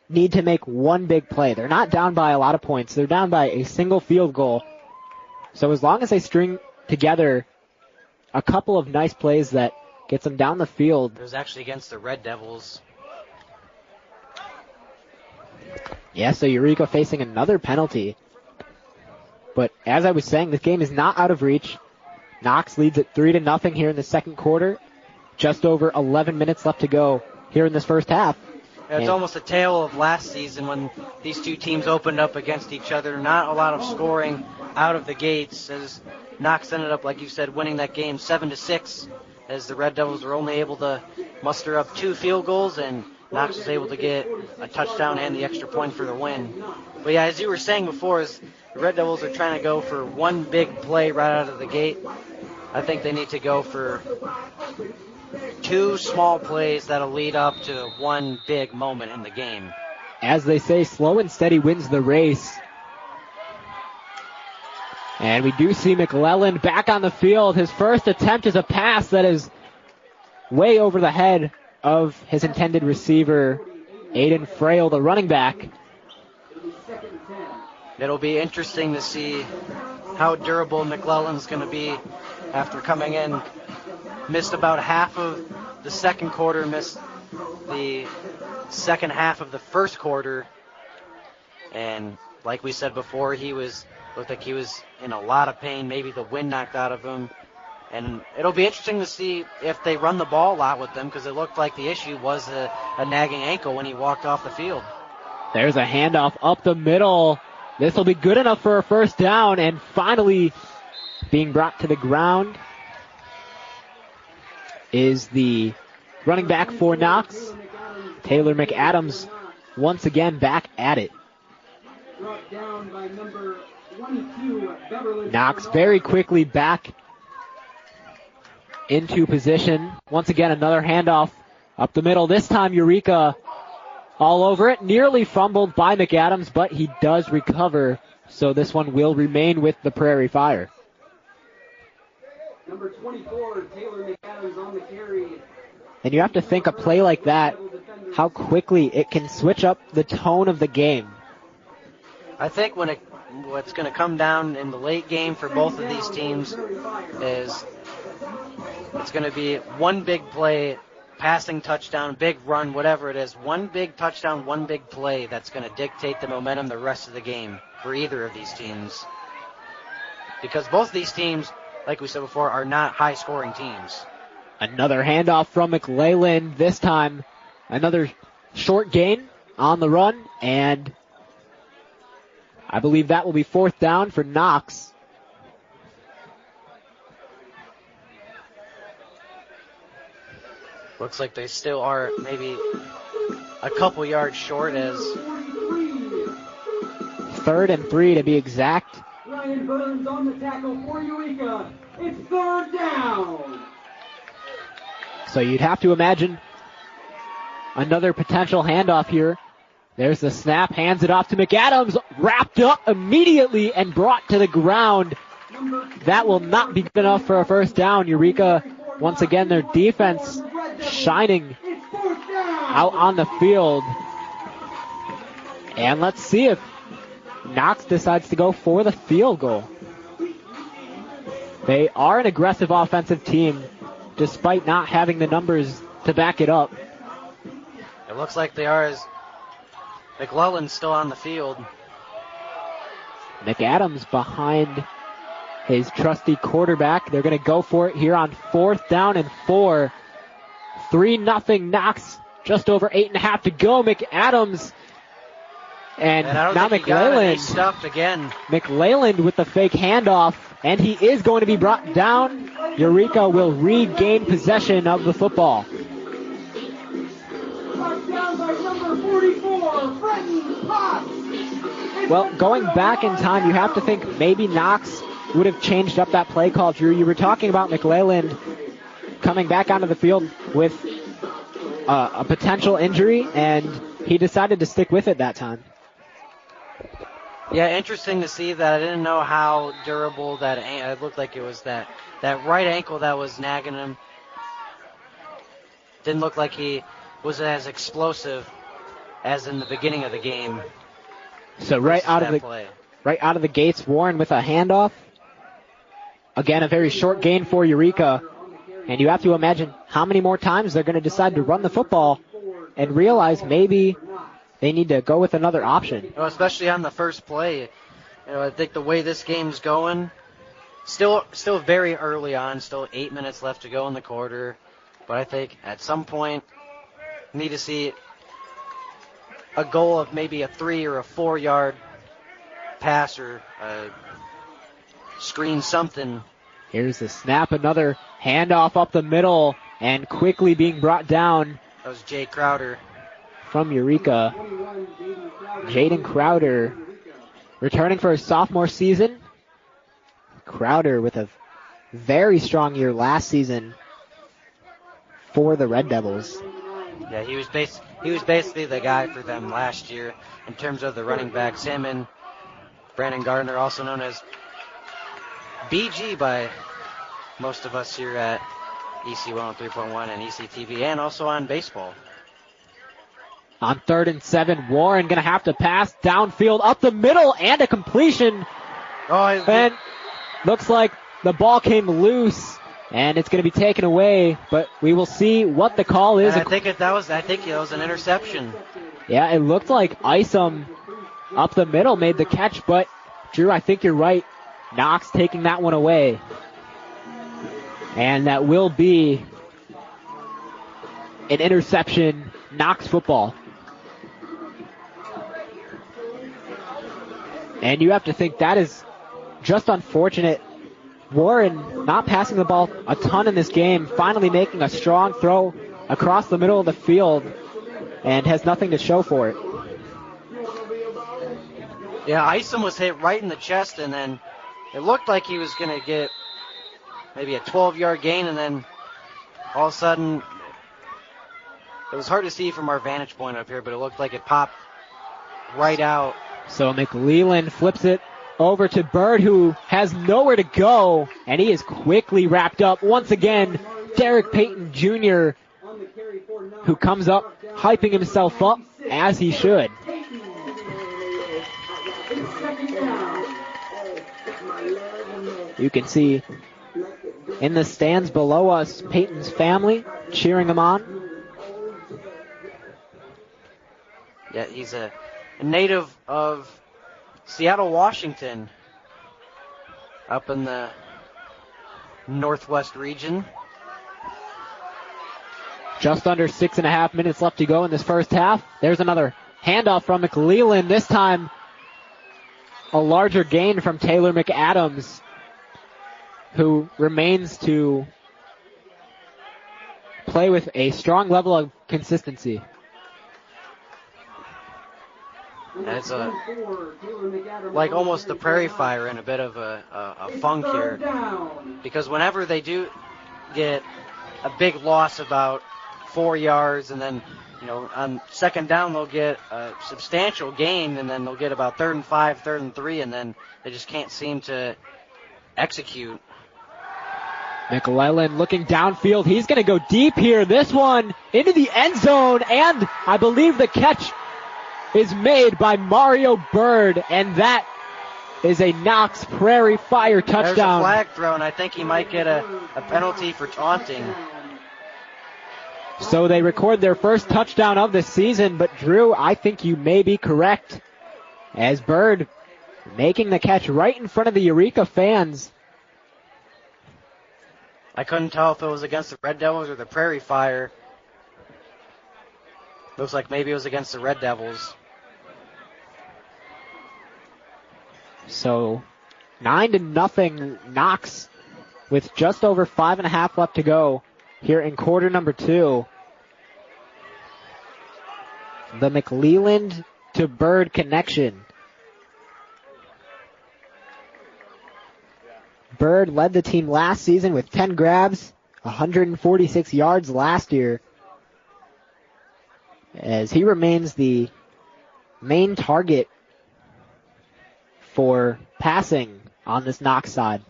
need to make one big play. They're not down by a lot of points. They're down by a single field goal. So as long as they string together a couple of nice plays that gets them down the field. It was actually against the Red Devils. Yeah, so Eureka facing another penalty. But as I was saying, this game is not out of reach. Knox leads it 3-0 here in the second quarter. Just over 11 minutes left to go here in this first half. Yeah, it's almost a tale of last season when these two teams opened up against each other. Not a lot of scoring out of the gates, as Knox ended up, like you said, winning that game 7-6, as the Red Devils were only able to muster up 2 field goals, and Knox was able to get a touchdown and the extra point for the win. But yeah, as you were saying before, as the Red Devils are trying to go for one big play right out of the gate, I think they need to go for 2 small plays that'll lead up to one big moment in the game. As they say, slow and steady wins the race. And we do see McClellan back on the field. His first attempt is a pass that is way over the head of his intended receiver, Aiden Frail, the running back. It'll be interesting to see how durable McClellan's going to be after coming in. Missed about half of the second quarter, missed the second half of the first quarter. And like we said before, looked like he was in a lot of pain. Maybe the wind knocked out of him. And it'll be interesting to see if they run the ball a lot with them, because it looked like the issue was a nagging ankle when he walked off the field. There's a handoff up the middle. This will be good enough for a first down, and finally being brought to the ground is the running back for Knox, Taylor McAdams, once again back at it. Knox very quickly back into position. Once again, another handoff up the middle. This time, Eureka all over it. Nearly fumbled by McAdams, but he does recover. So this one will remain with the Prairie Fire. Number 24, Taylor McAdams on the carry. And you have to think a play like that, how quickly it can switch up the tone of the game. I think what's going to come down in the late game for both of these teams is it's going to be one big play, passing touchdown, big run, whatever it is. One big touchdown, one big play that's going to dictate the momentum the rest of the game for either of these teams. Because both of these teams, like we said before, are not high-scoring teams. Another handoff from McClellan. This time, another short gain on the run, and I believe that will be fourth down for Knox. Looks like they still are maybe a couple yards short, as 3rd and 3 to be exact. Ryan Burns on the tackle for Eureka. It's 3rd down. So you'd have to imagine another potential handoff here. There's the snap, hands it off to McAdams, wrapped up immediately and brought to the ground. That will not be good enough for a first down. Eureka, once again, their defense shining out on the field. And let's see if Knox decides to go for the field goal. They are an aggressive offensive team, despite not having the numbers to back it up. It looks like they are, as McClellan's still on the field. McAdams behind his trusty quarterback. They're going to go for it here on 4th down and 4. 3-0 Knox Just over 8.5 to go. McAdams and I don't now think he got it. He McLeland. stuffed again. McLeland with the fake handoff, and he is going to be brought down. Eureka will regain possession of the football. Brought down by number 44, Brenton Potts. Well, going back in time, you have to think maybe Knox would have changed up that play call. Drew, you were talking about McLeland coming back onto the field with a potential injury, and he decided to stick with it that time. Yeah, interesting to see that. I didn't know how durable that. It looked like it was that right ankle that was nagging him. Didn't look like he was as explosive as in the beginning of the game. So right out of the gates, Warren with a handoff. Again, a very short gain for Eureka. And you have to imagine how many more times they're going to decide to run the football and realize maybe they need to go with another option. Well, especially on the first play. I think the way this game's going, still very early on, still 8 minutes left to go in the quarter. But I think at some point, need to see a goal of maybe a 3 or a 4 yard pass or screen something. Here's the snap, another handoff up the middle, and quickly being brought down. That was Jay Crowder. From Eureka. Jaden Crowder returning for his sophomore season. Crowder with a very strong year last season for the Red Devils. Yeah, he was basically the guy for them last year in terms of the running backs. Him and Brandon Gardner, also known as BG by most of us here at EC 103.1 and ECTV, and also on baseball. On 3rd and 7, Warren going to have to pass downfield up the middle and a completion. And looks like the ball came loose and it's going to be taken away, but we will see what the call is. I think it was an interception. Yeah, it looked like Isom up the middle made the catch, but Drew, I think you're right. Knox taking that one away. And that will be an interception, Knox football. And you have to think that is just unfortunate. Warren not passing the ball a ton in this game, finally making a strong throw across the middle of the field and has nothing to show for it. Yeah, Isom was hit right in the chest, and then it looked like he was going to get maybe a 12-yard gain, and then all of a sudden, it was hard to see from our vantage point up here, but it looked like it popped right out. So McLeland flips it over to Bird, who has nowhere to go, and he is quickly wrapped up. Once again, Derek Payton Jr., who comes up hyping himself up as he should. You can see in the stands below us Peyton's family cheering him on. Yeah, he's a native of Seattle, Washington, up in the northwest region. Just under 6.5 minutes left to go in this first half. There's another handoff from McLeland. This time a larger gain from Taylor McAdams, who remains to play with a strong level of consistency. And it's like almost the Prairie Fire in a bit of a funk here, because whenever they do get a big loss about 4 yards, and then on second down they'll get a substantial gain, and then they'll get about 3rd and 5, 3rd and 3, and then they just can't seem to execute. McLellan looking downfield. He's going to go deep here. This one into the end zone, and I believe the catch is made by Mario Bird, and that is a Knox Prairie Fire touchdown. There's a flag thrown. I think he might get a penalty for taunting. So they record their first touchdown of the season, but Drew, I think you may be correct, as Bird making the catch right in front of the Eureka fans. I couldn't tell if it was against the Red Devils or the Prairie Fire. Looks like maybe it was against the Red Devils. So 9-0 Knox with just over 5.5 left to go here in quarter number 2. The McLeland to Bird connection. Bird led the team last season with 10 grabs, 146 yards last year, as he remains the main target for passing on this Knox side.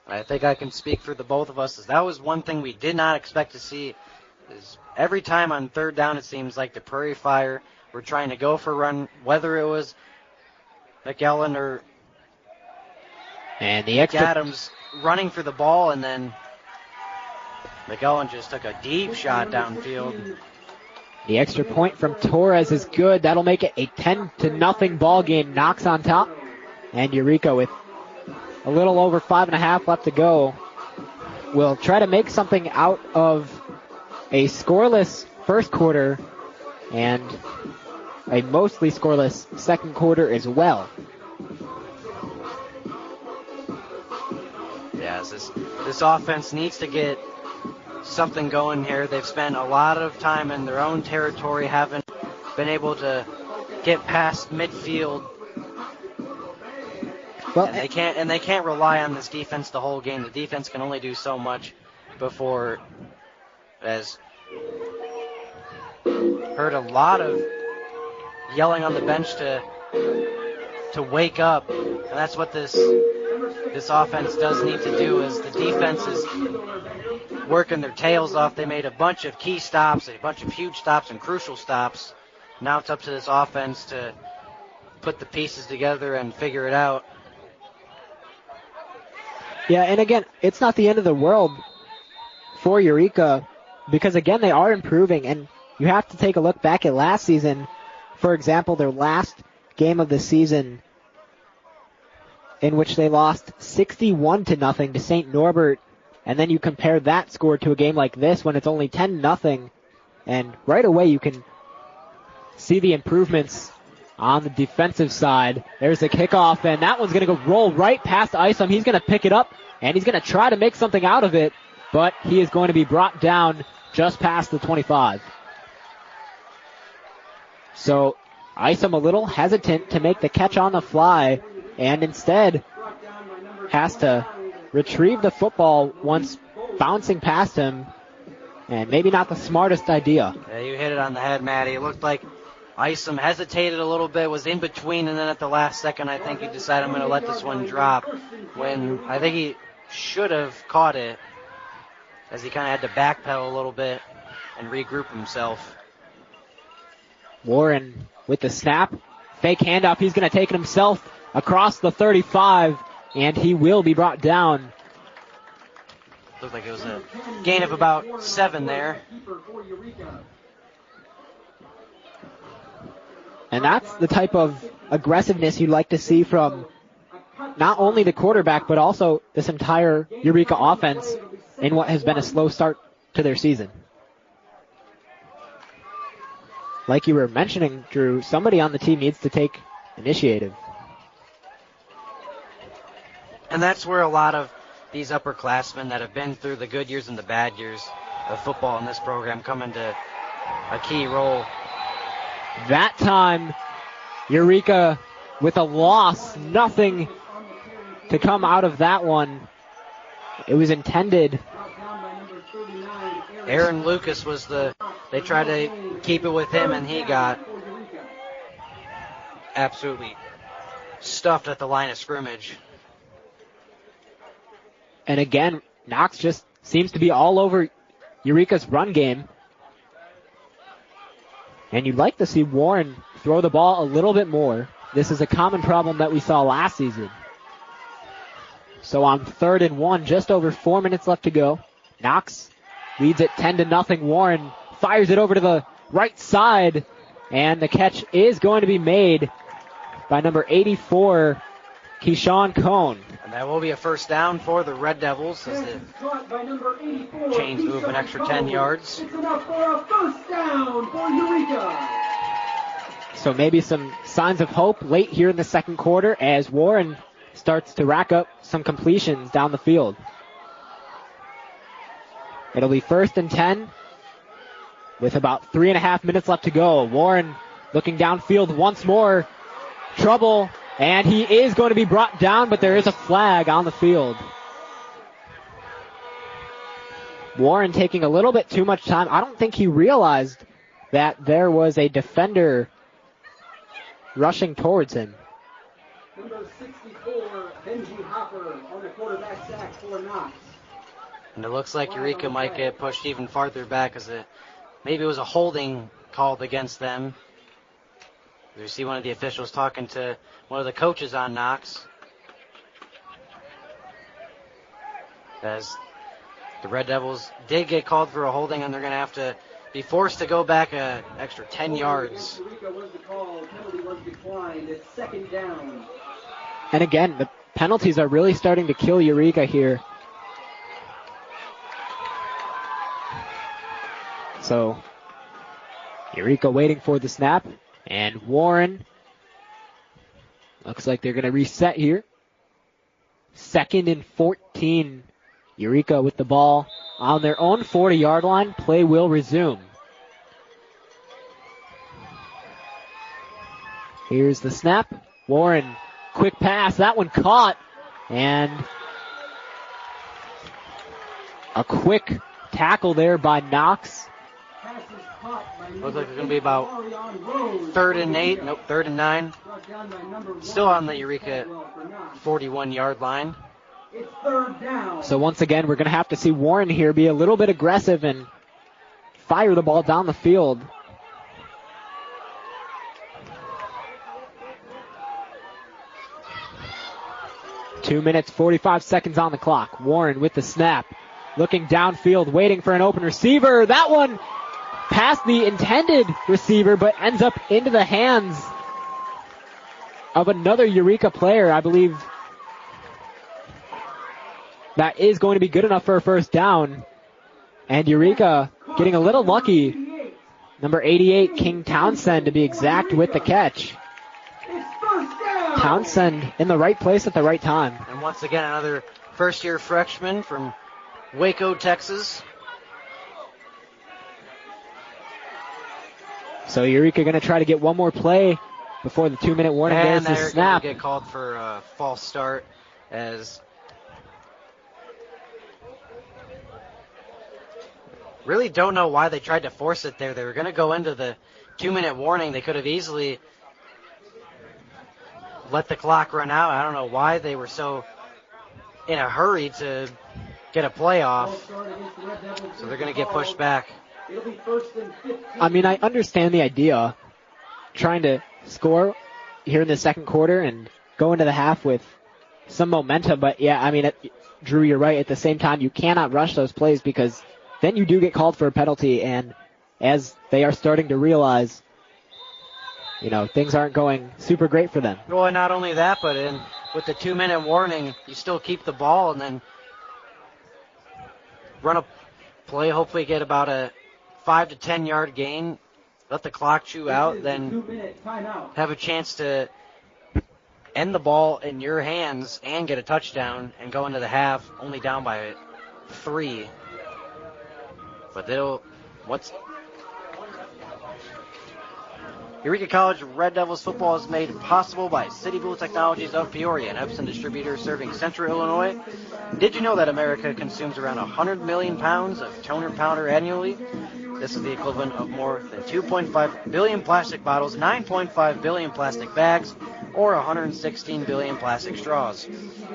I think I can speak for the both of us. That was one thing we did not expect to see. Is every time on third down, it seems like the Prairie Fire were trying to go for a run, whether it was McEllen or Adams running for the ball, and then McEllen just took a deep shot downfield. The extra point from Torres is good. That'll make it a 10-0 ball game. Knox on top, and Eureka with a little over 5.5 left to go will try to make something out of a scoreless first quarter and a mostly scoreless second quarter as well. Yes, this offense needs to get something going here. They've spent a lot of time in their own territory, haven't been able to get past midfield. Well, and they can't rely on this defense the whole game. The defense can only do so much before, as heard a lot of yelling on the bench to wake up, and that's what this offense does need to do. Is the defense is working their tails off. They made a bunch of key stops, a bunch of huge stops and crucial stops. Now it's up to this offense to put the pieces together and figure it out. Yeah, and again, it's not the end of the world for Eureka, because again, they are improving, and you have to take a look back at last season. For example, their last game of the season, in which they lost 61-0 to St. Norbert, and then you compare that score to a game like this when it's only 10-0, and right away you can see the improvements on the defensive side. There's the kickoff, and that one's going to go roll right past Isom. He's going to pick it up, and he's going to try to make something out of it, but he is going to be brought down just past the 25. So Isom a little hesitant to make the catch on the fly, and instead has to retrieve the football once bouncing past him, and maybe not the smartest idea. Yeah, you hit it on the head, Matty. It looked like Isom hesitated a little bit, was in between, and then at the last second, I think he decided, I'm going to let this one drop, when I think he should have caught it, as he kind of had to backpedal a little bit and regroup himself. Warren with the snap, fake handoff. He's going to take it himself across the 35, and he will be brought down. Looked like it was a gain of about 7 there. And that's the type of aggressiveness you'd like to see from not only the quarterback, but also this entire Eureka offense in what has been a slow start to their season. Like you were mentioning, Drew, somebody on the team needs to take initiative. And that's where a lot of these upperclassmen that have been through the good years and the bad years of football in this program come into a key role. That time, Eureka with a loss, nothing to come out of that one. It was intended. Aaron Lucas was they tried to keep it with him, and he got absolutely stuffed at the line of scrimmage. And again, Knox just seems to be all over Eureka's run game. And you'd like to see Warren throw the ball a little bit more. This is a common problem that we saw last season. So on 3rd and 1, just over 4 minutes left to go. Knox leads it 10-0. Warren fires it over to the right side, and the catch is going to be made by number 84, Keyshawn Cohn. And that will be a first down for the Red Devils as the chains move an extra 10 yards. It's enough for a first down for Eureka. So maybe some signs of hope late here in the second quarter as Warren starts to rack up some completions down the field. It'll be 1st and 10 with about 3.5 minutes left to go. Warren looking downfield once more. Trouble, and he is going to be brought down, but there is a flag on the field. Warren taking a little bit too much time. I don't think he realized that there was a defender rushing towards him. Number 64, Benji Hopper on the quarterback sack for Knox. And it looks like Eureka might get pushed even farther back as maybe it was a holding called against them. You see one of the officials talking to one of the coaches on Knox. As the Red Devils did get called for a holding, and they're going to have to be forced to go back an extra 10 yards. Eureka was the call. Penalty was declined. It's 2nd down. And again, the penalties are really starting to kill Eureka here. So, Eureka waiting for the snap. And Warren, looks like they're going to reset here. 2nd and 14. Eureka with the ball on their own 40-yard line. Play will resume. Here's the snap. Warren, quick pass. That one caught. And a quick tackle there by Knox. Looks like it's going to be about 3rd and 8. Nope, 3rd and 9. Still on the Eureka 41-yard line. It's 3rd down. So once again, we're going to have to see Warren here be a little bit aggressive and fire the ball down the field. Two minutes, 45 seconds on the clock. Warren with the snap. Looking downfield, waiting for an open receiver. That one past the intended receiver, but ends up into the hands of another Eureka player. I believe that is going to be good enough for a first down. And Eureka getting a little lucky. Number 88, King Townsend, to be exact, with the catch. Townsend in the right place at the right time. And once again, another first-year freshman from Waco, Texas. So Eureka going to try to get one more play before the 2-minute warning. And there's the they're snap. going to get called for a false start as really don't know why they tried to force it there. They were going to go into the 2-minute warning. They could have easily let the clock run out. I don't know why they were so in a hurry to get a play off. So they're going to get pushed back. I mean, I understand the idea, trying to score here in the second quarter and go into the half with some momentum. But yeah, I mean, Drew, you're right. At the same time, you cannot rush those plays because then you do get called for a penalty. And as they are starting to realize, you know, things aren't going super great for them. Well, and not only that, but with the 2-minute warning, you still keep the ball and then run a play, hopefully get about a 5 to 10 yard gain, let the clock chew out, then have a chance to end the ball in your hands and get a touchdown and go into the half only down by 3. But Eureka College Red Devils football is made possible by City Blue Technologies of Peoria, an Epson distributor serving Central Illinois. Did you know that America consumes around 100 million pounds of toner powder annually? This is the equivalent of more than 2.5 billion plastic bottles, 9.5 billion plastic bags, or 116 billion plastic straws.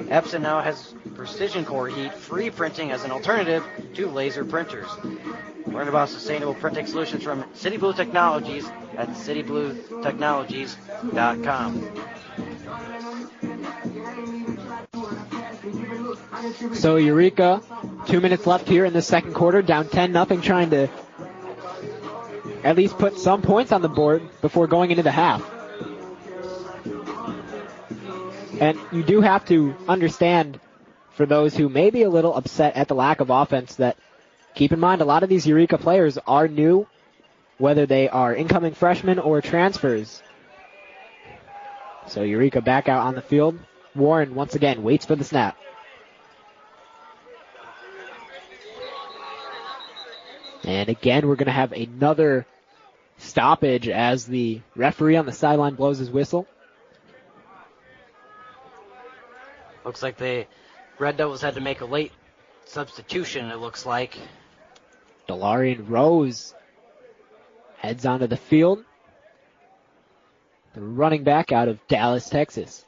Epson now has precision core heat free printing as an alternative to laser printers. Learn about sustainable printing solutions from City Blue Technologies at citybluetechnologies.com. So Eureka, 2 minutes left here in the second quarter, down 10-0, trying to at least put some points on the board before going into the half. And you do have to understand, for those who may be a little upset at the lack of offense, that keep in mind a lot of these Eureka players are new, whether they are incoming freshmen or transfers. So Eureka back out on the field. Warren once again waits for the snap. And again, we're going to have another stoppage as the referee on the sideline blows his whistle. Looks like the Red Devils had to make a late substitution, it looks like. Delarian Rose heads onto the field. The running back out of Dallas, Texas.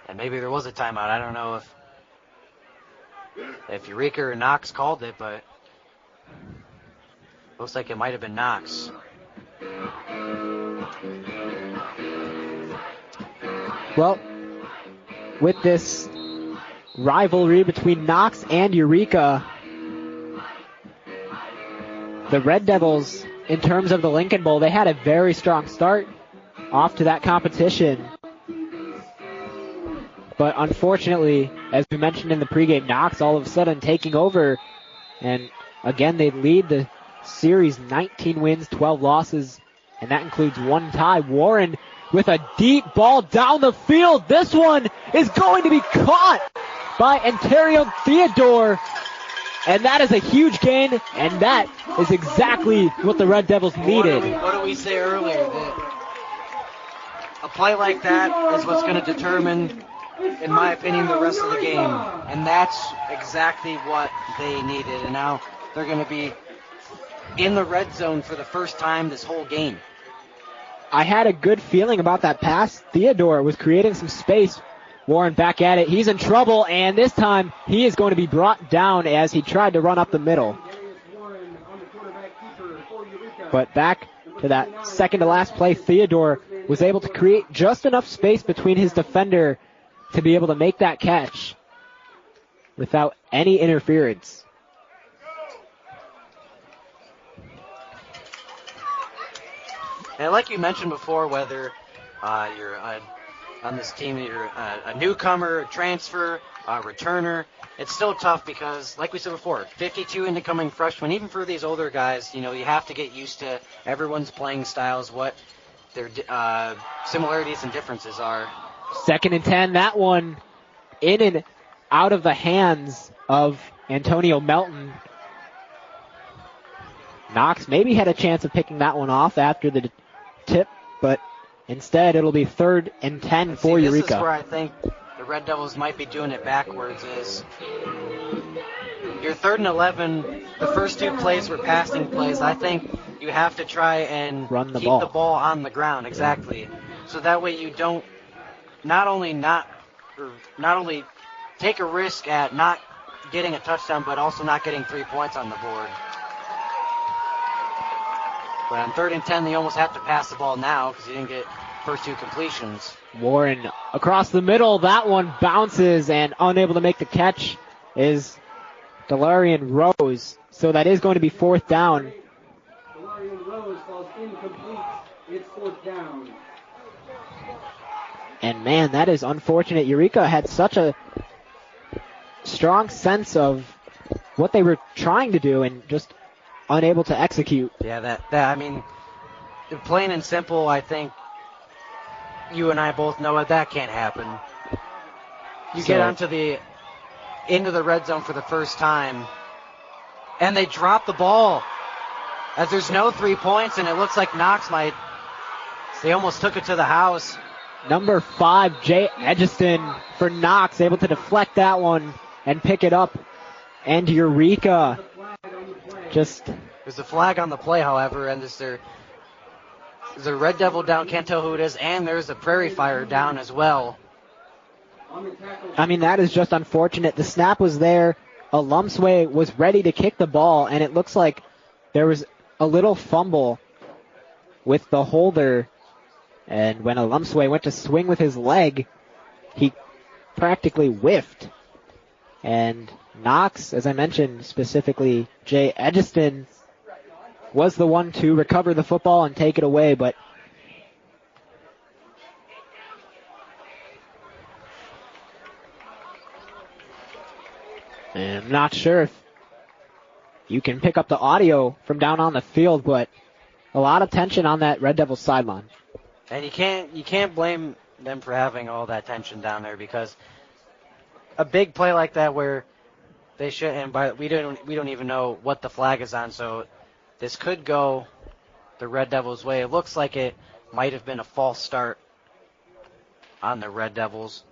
And maybe there was a timeout. I don't know if Eureka or Knox called it, but looks like it might have been Knox. Well, with this rivalry between Knox and Eureka, the Red Devils, in terms of the Lincoln Bowl, they had a very strong start off to that competition. But unfortunately, as we mentioned in the pregame, Knox all of a sudden taking over. And again, they lead the series 19 wins, 12 losses, and that includes one tie. Warren with a deep ball down the field. This one is going to be caught by Ontario Theodore. And that is a huge gain, and that is exactly what the Red Devils needed. What did we say earlier? That a play like that is what's going to determine, in my opinion, the rest of the game. And that's exactly what they needed. And now they're going to be in the red zone for the first time this whole game. I had a good feeling about that pass. Theodore was creating some space. Warren back at it. He's in trouble, and this time he is going to be brought down as he tried to run up the middle. But back to that second to last play, Theodore was able to create just enough space between his defender to be able to make that catch without any interference. And like you mentioned before, whether you're on this team, you're a newcomer, a transfer, a returner, it's still tough because, like we said before, 52 incoming freshmen, even for these older guys, you have to get used to everyone's playing styles, what their similarities and differences are. 2nd and 10, that one in and out of the hands of Antonio Melton. Knox maybe had a chance of picking that one off after the tip, but instead it'll be 3rd and 10 for Eureka. This is where I think the Red Devils might be doing it backwards. Is your 3rd and 11, the first 2 plays were passing plays. I think you have to try and keep the ball on the ground, exactly. So that way you don't not only take a risk at not getting a touchdown, but also not getting 3 points on the board. But on 3rd and 10, they almost have to pass the ball now because he didn't get first 2 completions. Warren across the middle. That one bounces, and unable to make the catch is Delarian Rose. So that is going to be 4th down. Delarian Rose falls incomplete. It's 4th down. And man, that is unfortunate. Eureka had such a strong sense of what they were trying to do and just unable to execute. Yeah, that I mean, plain and simple, I think you and I both know that can't happen. You get into the red zone for the first time, and they drop the ball as there's no 3 points, and it looks like Knox they almost took it to the house. Number 5, Jay Edgiston for Knox, able to deflect that one and pick it up. And Eureka There's a flag on the play, however, and there's a Red Devil down, can't tell who it is, and there's a Prairie Fire down as well. I mean, that is just unfortunate. The snap was there. Alumsway was ready to kick the ball, and it looks like there was a little fumble with the holder. And when Alumsway went to swing with his leg, he practically whiffed. And Knox, as I mentioned, specifically Jay Edgiston, was the one to recover the football and take it away, but and I'm not sure if you can pick up the audio from down on the field, but a lot of tension on that Red Devils sideline. And you can't blame them for having all that tension down there, because a big play like that where they should, and we don't even know what the flag is on, so this could go the Red Devils' way. It looks like it might have been a false start on the Red Devils.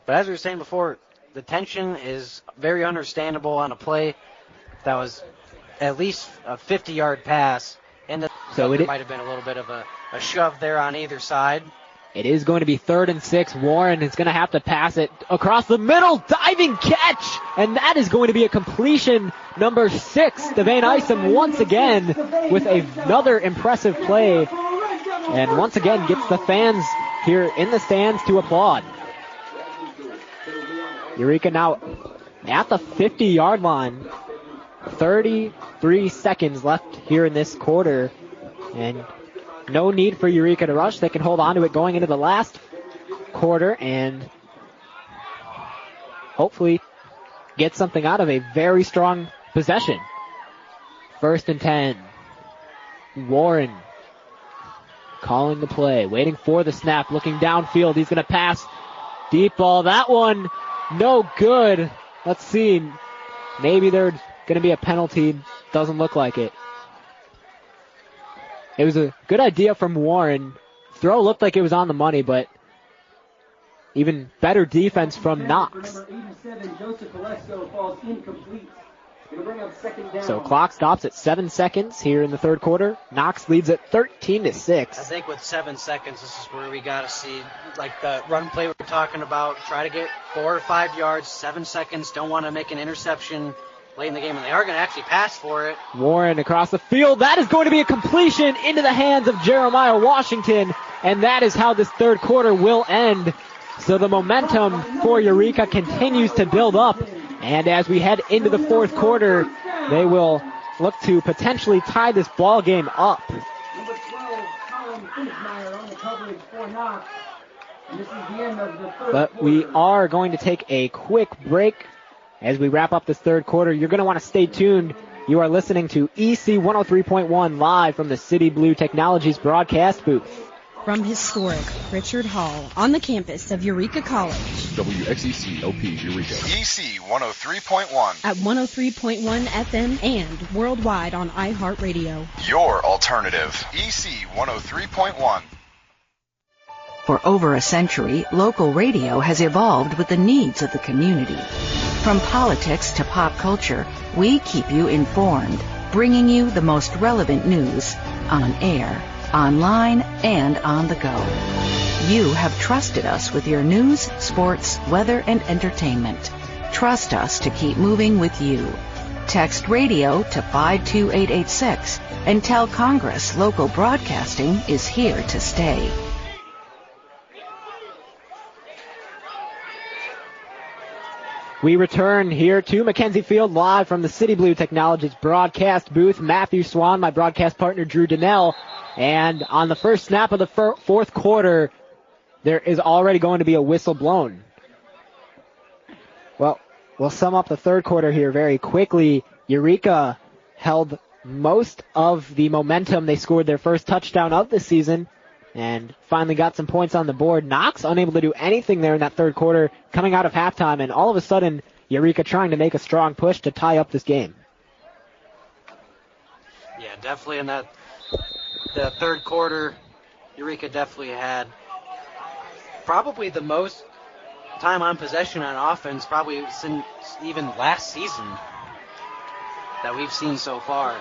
But as we were saying before, the tension is very understandable on a play that was at least a 50-yard pass, and so it might have been a little bit of a shove there on either side. It is going to be 3rd and 6. Warren is going to have to pass it across the middle. Diving catch! And that is going to be a completion. Number 6, Devane Isom once again with another impressive play. And once again gets the fans here in the stands to applaud. Eureka now at the 50-yard line. 33 seconds left here in this quarter. And no need for Eureka to rush. They can hold on to it going into the last quarter and hopefully get something out of a very strong possession. 1st and 10. Warren calling the play, waiting for the snap, looking downfield. He's going to pass. Deep ball. That one, no good. Let's see. Maybe there's going to be a penalty. Doesn't look like it. It was a good idea from Warren. Throw looked like it was on the money, but even better defense from Knox. So clock stops at 7 seconds here in the third quarter. Knox leads at 13-6. I think with 7 seconds, this is where we got to see, like the run play we're talking about, try to get 4 or 5 yards, 7 seconds, don't want to make an interception late in the game, and they are going to actually pass for it. Warren across the field. That is going to be a completion into the hands of Jeremiah Washington, and that is how this third quarter will end. So the momentum for Eureka continues to build up, and as we head into the fourth quarter, they will look to potentially tie this ball game up. Number 12, Colin Finsmeyer on the coverage for Knox. And this is the end of the third But we are going to take a quick break as we wrap up this third quarter. You're going to want to stay tuned. You are listening to EC 103.1 live from the City Blue Technologies broadcast booth. From historic Pritchard Hall on the campus of Eureka College. WXEC LP Eureka. EC 103.1. At 103.1 FM and worldwide on iHeartRadio. Your alternative. EC 103.1. For over a century, local radio has evolved with the needs of the community. From politics to pop culture, we keep you informed, bringing you the most relevant news on air, online, and on the go. You have trusted us with your news, sports, weather, and entertainment. Trust us to keep moving with you. Text radio to 52886 and tell Congress local broadcasting is here to stay. We return here to Mackenzie Field live from the City Blue Technologies broadcast booth. Matthew Swan, my broadcast partner Drew Donnell. And on the first snap of the fourth quarter, there is already going to be a whistle blown. Well, we'll sum up the third quarter here very quickly. Eureka held most of the momentum. They scored their first touchdown of the season and finally got some points on the board. Knox unable to do anything there in that third quarter, coming out of halftime, and all of a sudden, Eureka trying to make a strong push to tie up this game. Yeah, definitely in the third quarter, Eureka definitely had probably the most time on possession on offense, probably since even last season that we've seen so far.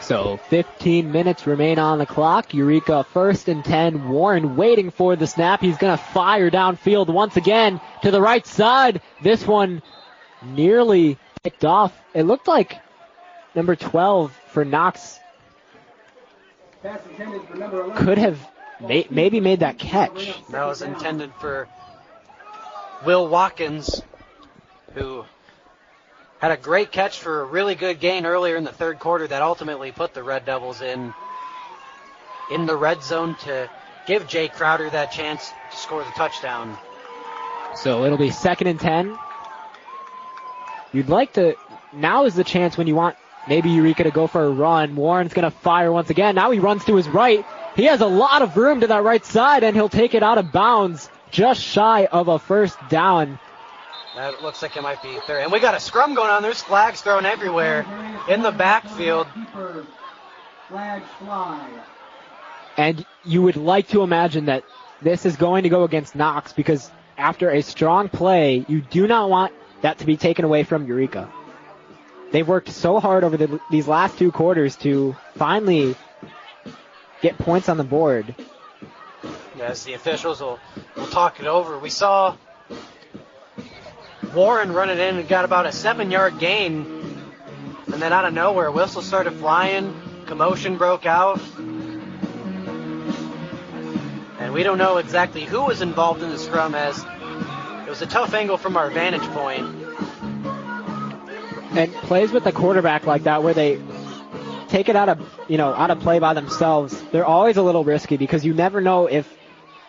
So 15 minutes remain on the clock. Eureka 1st and 10. Warren waiting for the snap. He's going to fire downfield once again to the right side. This one nearly picked off. It looked like number 12 for Knox could have maybe made that catch. That was intended for Will Watkins, who had a great catch for a really good gain earlier in the third quarter that ultimately put the Red Devils in the red zone to give Jay Crowder that chance to score the touchdown. So it'll be 2nd and 10. You'd like to, now is the chance when you want maybe Eureka to go for a run. Warren's going to fire once again. Now he runs to his right. He has a lot of room to that right side, and he'll take it out of bounds just shy of a first down. That looks like it might be third. And we got a scrum going on. There's flags thrown everywhere in the backfield. Flags fly. And you would like to imagine that this is going to go against Knox, because after a strong play, you do not want that to be taken away from Eureka. They've worked so hard over these last 2 quarters to finally get points on the board. Yes, the officials will talk it over. We saw Warren run it in and got about a 7-yard gain. And then out of nowhere, whistle started flying. Commotion broke out. And we don't know exactly who was involved in the scrum, as it was a tough angle from our vantage point. And plays with the quarterback like that, where they take it out of play by themselves, they're always a little risky, because you never know if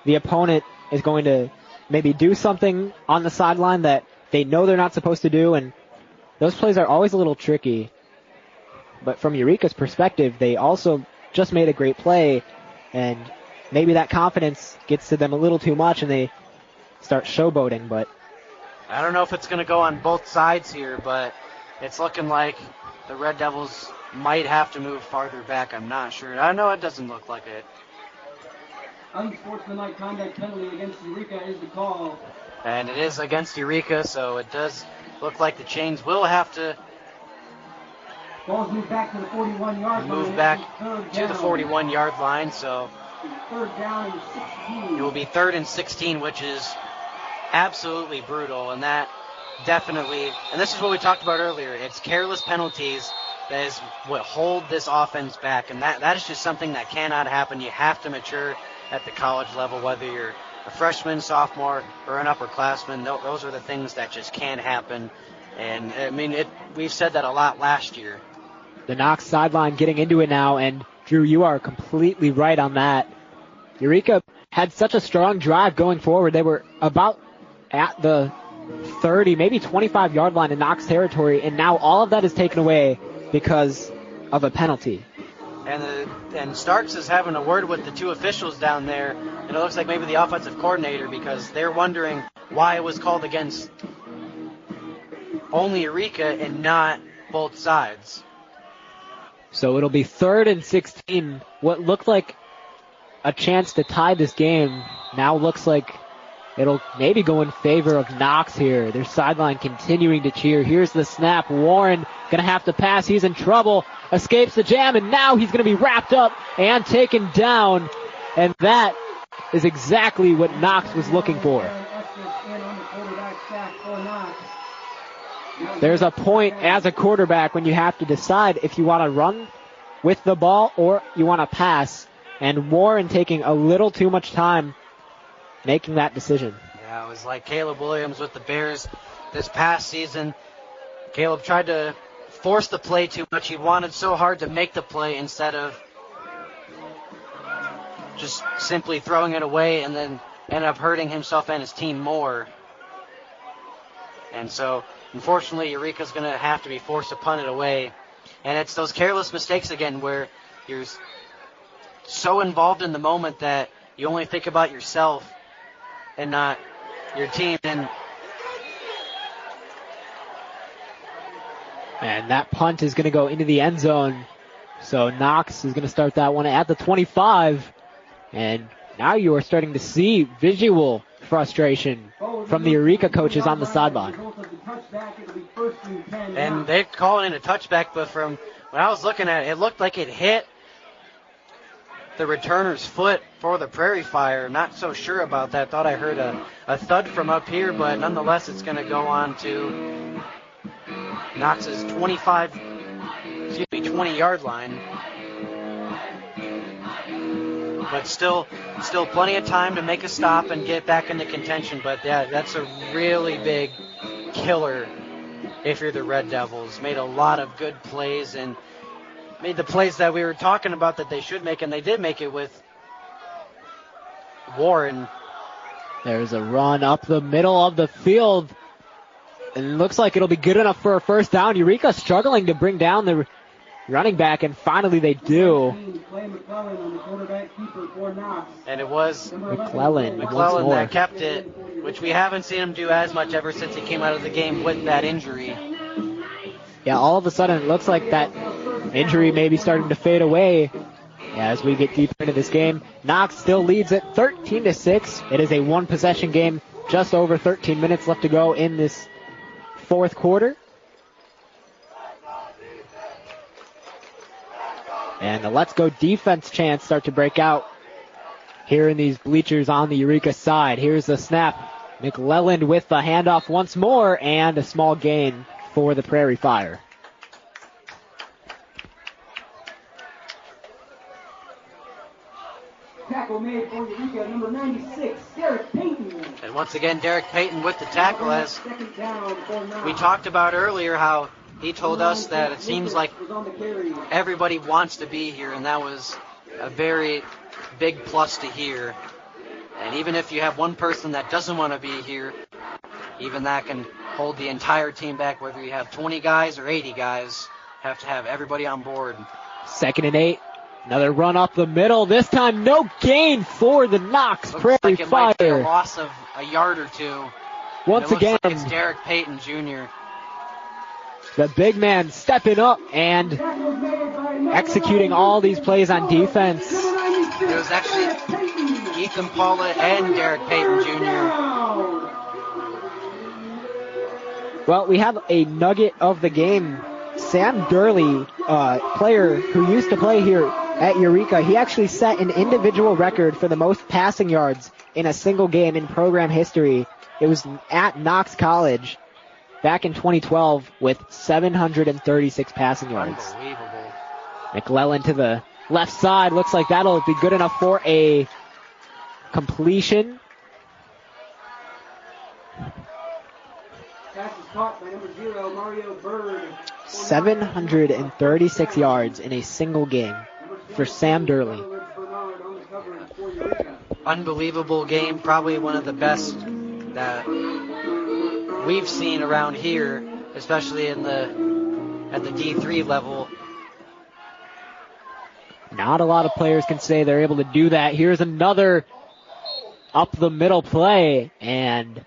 the opponent is going to maybe do something on the sideline that they know they're not supposed to do, and those plays are always a little tricky. But from Eureka's perspective, they also just made a great play, and maybe that confidence gets to them a little too much and they start showboating. But I don't know if it's going to go on both sides here, but it's looking like the Red Devils might have to move farther back. I'm not sure. I know it doesn't look like it. Unsportsmanlike conduct penalty against Eureka is the call. And it is against Eureka, so it does look like the Chains will have to Ball's moved back to the 41-yard line. Move back to the 41-yard line, so third down and 16. It will be 3rd and 16, which is absolutely brutal, and that definitely, and this is what we talked about earlier, it's careless penalties that is what hold this offense back, and that is just something that cannot happen. You have to mature at the college level, whether you're a freshman, sophomore, or an upperclassman. Those are the things that just can't happen. And, I mean, we've said that a lot last year. The Knox sideline getting into it now, and Drew, you are completely right on that. Eureka had such a strong drive going forward. They were about at the 30, maybe 25-yard line in Knox territory, and now all of that is taken away because of a penalty. And Starks is having a word with the 2 officials down there, and it looks like maybe the offensive coordinator, because they're wondering why it was called against only Eureka and not both sides. So it'll be 3rd and 16. What looked like a chance to tie this game now looks like it'll maybe go in favor of Knox here. Their sideline continuing to cheer. Here's the snap. Warren going to have to pass. He's in trouble. Escapes the jam, and now he's going to be wrapped up and taken down. And that is exactly what Knox was looking for. There's a point as a quarterback when you have to decide if you want to run with the ball or you want to pass. And Warren taking a little too much time making that decision. Yeah, it was like Caleb Williams with the Bears this past season. Caleb tried to force the play too much. He wanted so hard to make the play instead of just simply throwing it away, and then ended up hurting himself and his team more. And so, unfortunately, Eureka's going to have to be forced to punt it away. And it's those careless mistakes again where you're so involved in the moment that you only think about yourself and not your team. And that punt is going to go into the end zone. So Knox is going to start that one at the 25. And now you are starting to see visual frustration from the Eureka coaches on the sideline. And they're calling it a touchback, but from when I was looking at it, it looked like it hit the returner's foot for the Prairie Fire. Not so sure about that. Thought I heard a thud from up here, but nonetheless, it's going to go on to Knox's 20-yard line. But still plenty of time to make a stop and get back into contention. But yeah, that's a really big killer if you're the Red Devils. Made a lot of good plays and made the plays that we were talking about that they should make, and they did make it with Warren. There's a run up the middle of the field. And it looks like it'll be good enough for a first down. Eureka struggling to bring down the running back, and finally they do. And it was McClellan that kept it, which we haven't seen him do as much ever since he came out of the game with that injury. Yeah, all of a sudden it looks like that injury may be starting to fade away as we get deeper into this game. Knox still leads it 13-6. It is a one-possession game, just over 13 minutes left to go in this fourth quarter. And the Let's Go defense chants start to break out here in these bleachers on the Eureka side. Here's the snap. McClellan with the handoff once more, and a small gain for the Prairie Fire. Tackle made for Eureka, number 96, Derek Payton. And once again, Derek Payton with the tackle, as we talked about earlier, how he told us that it seems like everybody wants to be here, and that was a very big plus to hear. And even if you have one person that doesn't want to be here, even that can hold the entire team back, whether you have 20 guys or 80 guys, have to have everybody on board. 2nd and 8. Another run up the middle. This time, no gain for the Knox Prairie like it Fire. Might be a loss of a yard or two. Once again, like it's Derek Payton Jr. The big man stepping up and executing all these plays on defense. It was actually Ethan Paula and Derek Payton Jr. Well, we have a nugget of the game. Sam Durley, player who used to play here at Eureka, he actually set an individual record for the most passing yards in a single game in program history. It was at Knox College back in 2012 with 736 passing yards. Unbelievable. McClellan to the left side. Looks like that'll be good enough for a completion. Pass is caught by number 0, Mario Bird. 736 yards in a single game for Sam Durley. Unbelievable game, probably one of the best that we've seen around here, especially at the D3 level. Not a lot of players can say they're able to do that. Here's another up the middle play, and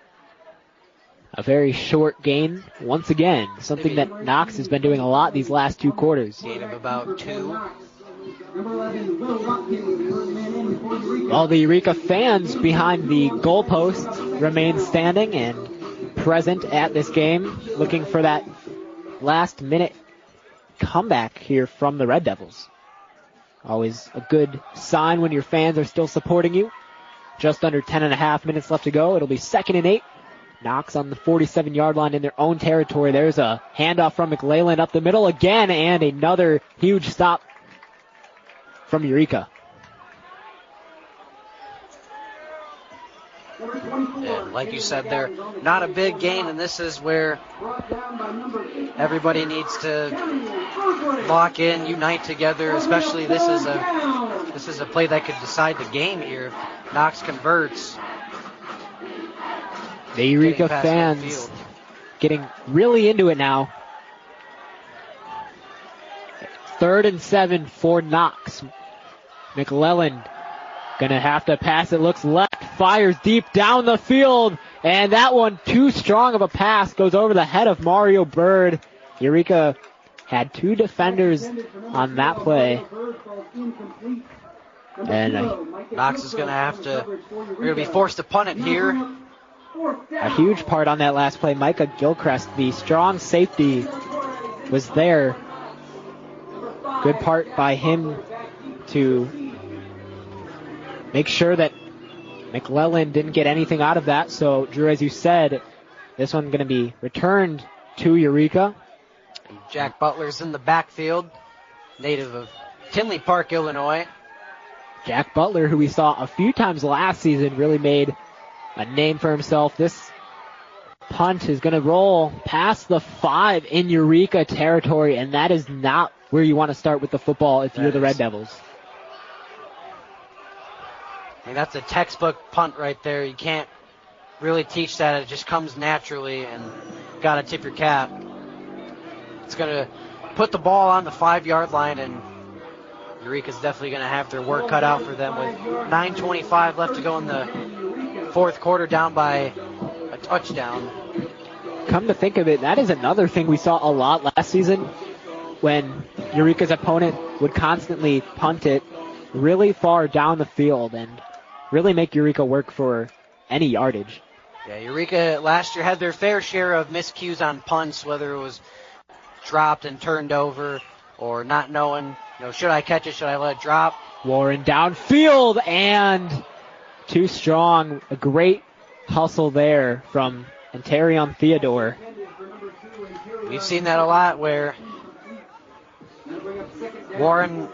a very short gain once again, something that Knox has been doing a lot these last 2 quarters. Gain of about 2. All the Eureka fans behind the goalposts remain standing and present at this game, looking for that last minute comeback here from the Red Devils. Always a good sign when your fans are still supporting you. Just under 10.5 minutes left to go. It'll be 2nd and 8. Knox on the 47-yard line in their own territory. There's a handoff from McClellan up the middle again, and another huge stop from Eureka. And like you said there, not a big gain, and this is where everybody needs to lock in, unite together, especially this is a play that could decide the game here if Knox converts. The Eureka fans getting really into it now. 3rd and 7 for Knox. McClellan gonna have to pass it. Looks left, fires deep down the field, and that one too strong of a pass goes over the head of Mario Bird. Eureka had 2 defenders on that play. And Knox is gonna we're gonna be forced to punt it here. A huge part on that last play, Micah Gilchrist, the strong safety, was there. Good part by him to make sure that McClellan didn't get anything out of that. So, Drew, as you said, this one's going to be returned to Eureka. Jack Butler's in the backfield, native of Tinley Park, Illinois. Jack Butler, who we saw a few times last season, really made a name for himself this punt is going to roll past the 5 in Eureka territory, and that is not where you want to start with the football if you're the Red Devils. I mean, that's a textbook punt right there. You can't really teach that. It just comes naturally, and got to tip your cap. It's going to put the ball on the 5-yard line, and Eureka's definitely going to have their work cut out for them with 9:25 left to go in the fourth quarter, down by a touchdown. Come to think of it, that is another thing we saw a lot last season when Eureka's opponent would constantly punt it really far down the field and really make Eureka work for any yardage. Yeah, Eureka last year had their fair share of miscues on punts, whether it was dropped and turned over or not knowing, should I catch it, should I let it drop? Warren downfield and too strong. A great hustle there from Antarion Theodore. We've seen that a lot where Warren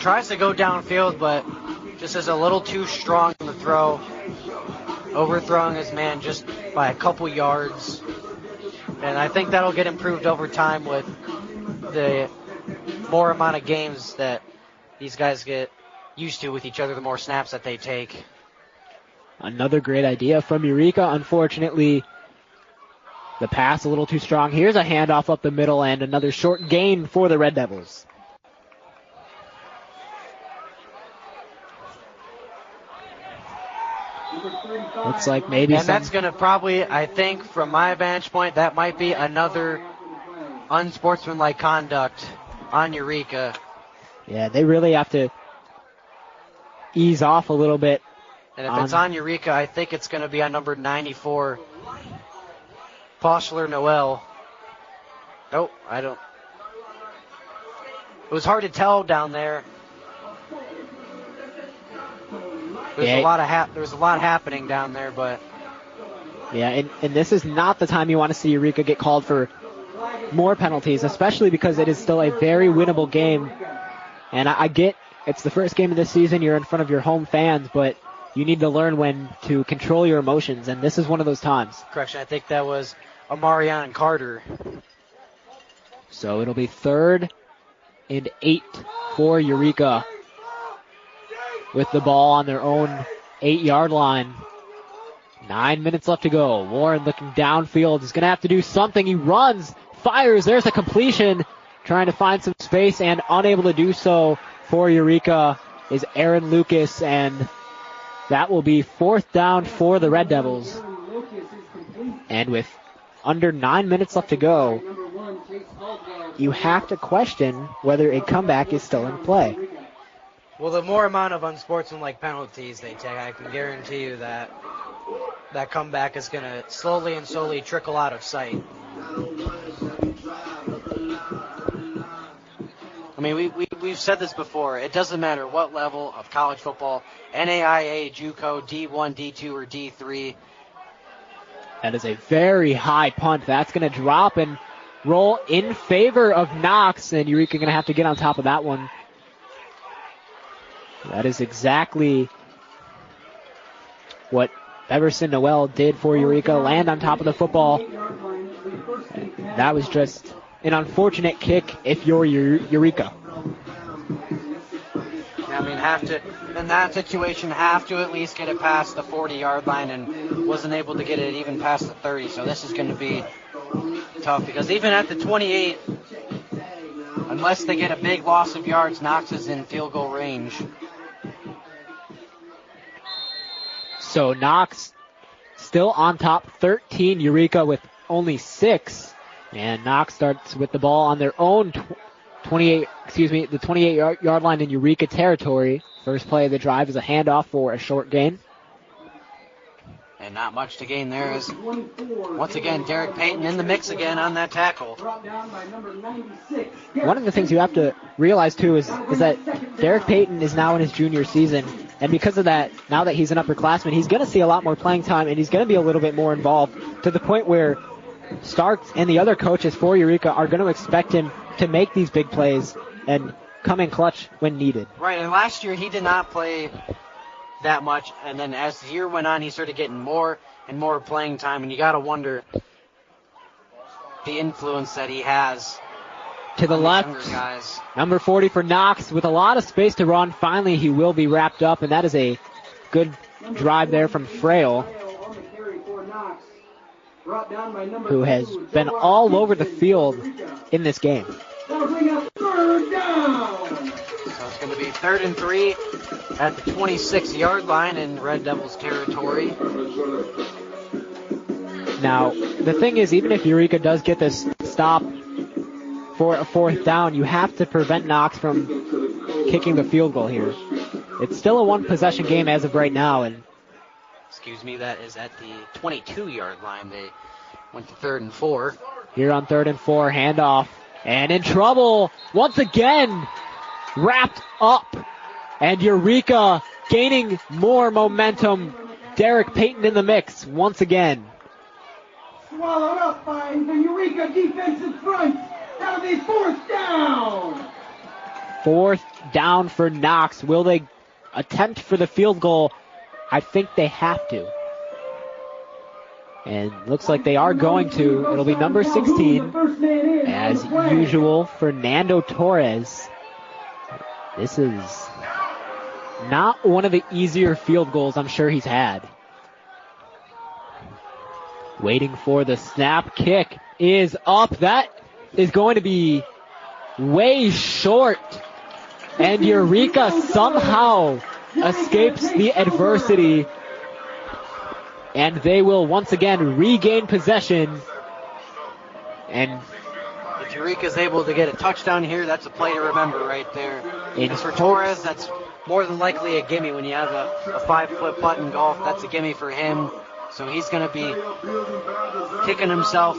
tries to go downfield, but just is a little too strong in the throw, overthrowing his man just by a couple yards. And I think that'll get improved over time with the more amount of games that these guys get used to with each other, the more snaps that they take. Another great idea from Eureka. Unfortunately, the pass a little too strong. Here's a handoff up the middle and another short gain for the Red Devils. Looks like maybe and that's going to probably, I think, from my vantage point, that might be another unsportsmanlike conduct on Eureka. Yeah, they really have to ease off a little bit. And if it's on Eureka, I think it's going to be on number 94, Postler Noel. Nope, I don't. It was hard to tell down there. There was a lot happening down there, but yeah, and this is not the time you want to see Eureka get called for more penalties, especially because it is still a very winnable game. And I get it's the first game of the season, you're in front of your home fans, but you need to learn when to control your emotions, and this is one of those times. Correction, I think that was Amarion Carter. So it'll be 3rd and 8 for Eureka with the ball on their own 8-yard line. 9 minutes left to go. Warren looking downfield. He's going to have to do something. He runs, fires. There's a completion. Trying to find some space and unable to do so for Eureka is Aaron Lucas, and that will be 4th down for the Red Devils. And with under 9 minutes left to go, you have to question whether a comeback is still in play. Well, the more amount of unsportsmanlike penalties they take, I can guarantee you that that comeback is going to slowly and slowly trickle out of sight. I mean, we've said this before. It doesn't matter what level of college football, NAIA, JUCO, D1, D2, or D3. That is a very high punt. That's going to drop and roll in favor of Knox, and Eureka going to have to get on top of that one. That is exactly what Everson Noel did for Eureka, land on top of the football. That was just an unfortunate kick if you're Eureka. I mean, in that situation, have to at least get it past the 40-yard line, and wasn't able to get it even past the 30. So this is going to be tough, because even at the 28, unless they get a big loss of yards, Knox is in field goal range. So Knox still on top, 13, Eureka with only 6. And Knox starts with the ball on their own the 28-yard line in Eureka territory. First play of the drive is a handoff for a short gain. And not much to gain there as, once again, Derek Payton in the mix again on that tackle. One of the things you have to realize, too, is that Derek Payton is now in his junior season. And because of that, now that he's an upperclassman, he's going to see a lot more playing time, and he's going to be a little bit more involved, to the point where Starks and the other coaches for Eureka are going to expect him to make these big plays and come in clutch when needed. Right, and last year he did not play that much. And then as the year went on, he started getting more and more playing time. And you got to wonder the influence that he has. To the left, guys. Number 40 for Knox with a lot of space to run. Finally, he will be wrapped up, and that is a good drive there from Frail, who has been all over the field in this game. So it's going to be 3rd and 3 at the 26-yard line in Red Devils territory. Now, the thing is, even if Eureka does get this stop for a 4th down, you have to prevent Knox from kicking the field goal here. It's still a one-possession game as of right now, and excuse me, that is at the 22-yard line. They went to 3rd and 4. Here on 3rd and 4, handoff, and in trouble once again, wrapped up, and Eureka gaining more momentum. Derek Payton in the mix once again. Swallowed up by the Eureka defensive front. That'll be 4th down. 4th down for Knox. Will they attempt for the field goal? I think they have to. And looks like they are going to. It'll be number 16. As usual, Fernando Torres. This is not one of the easier field goals I'm sure he's had. Waiting for the snap. Kick is up. That is going to be way short. And Eureka somehow escapes the adversity. And they will once again regain possession. And if Eureka's able to get a touchdown here, that's a play to remember right there. And for Torres, that's more than likely a gimme. When you have a 5-foot putt in golf, that's a gimme for him. So he's going to be kicking himself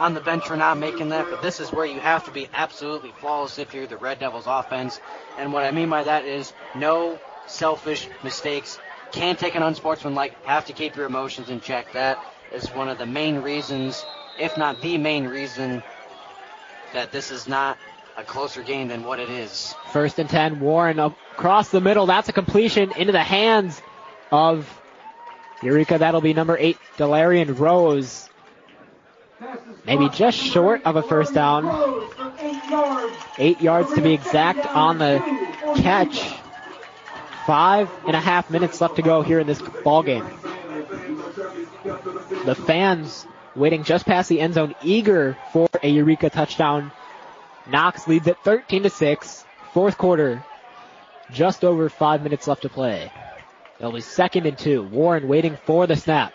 on the bench for not making that. But this is where you have to be absolutely flawless if you're the Red Devils offense. And what I mean by that is no selfish mistakes. Can't take an unsportsmanlike. Have to keep your emotions in check. That is one of the main reasons, if not the main reason, that this is not a closer game than what it is. 1st and 10, Warren across the middle. That's a completion into the hands of Eureka. That'll be number 8, Delarian Rose. Maybe just short of a 1st down. 8 yards to be exact on the catch. 5.5 minutes left to go here in this ball game. The fans waiting just past the end zone, eager for a Eureka touchdown. Knox leads at 13-6. 4th quarter, just over 5 minutes left to play. It'll be 2nd and 2. Warren waiting for the snap.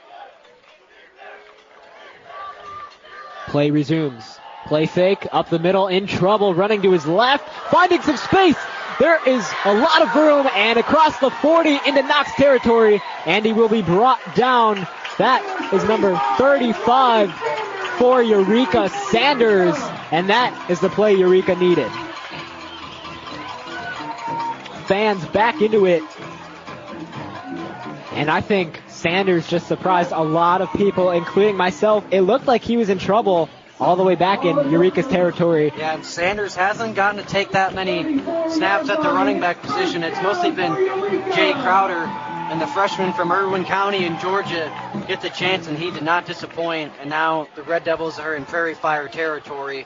Play resumes. Play fake, up the middle, in trouble, running to his left, finding some space. There is a lot of room, and across the 40 into Knox territory, and he will be brought down. That is number 35 for Eureka, Sanders, and that is the play Eureka needed. Fans back into it, and I think Sanders just surprised a lot of people, including myself. It looked like he was in trouble all the way back in Eureka's territory. Yeah, and Sanders hasn't gotten to take that many snaps at the running back position. It's mostly been Jay Crowder, and the freshman from Irwin County in Georgia get the chance, and he did not disappoint. And now the Red Devils are in Prairie Fire territory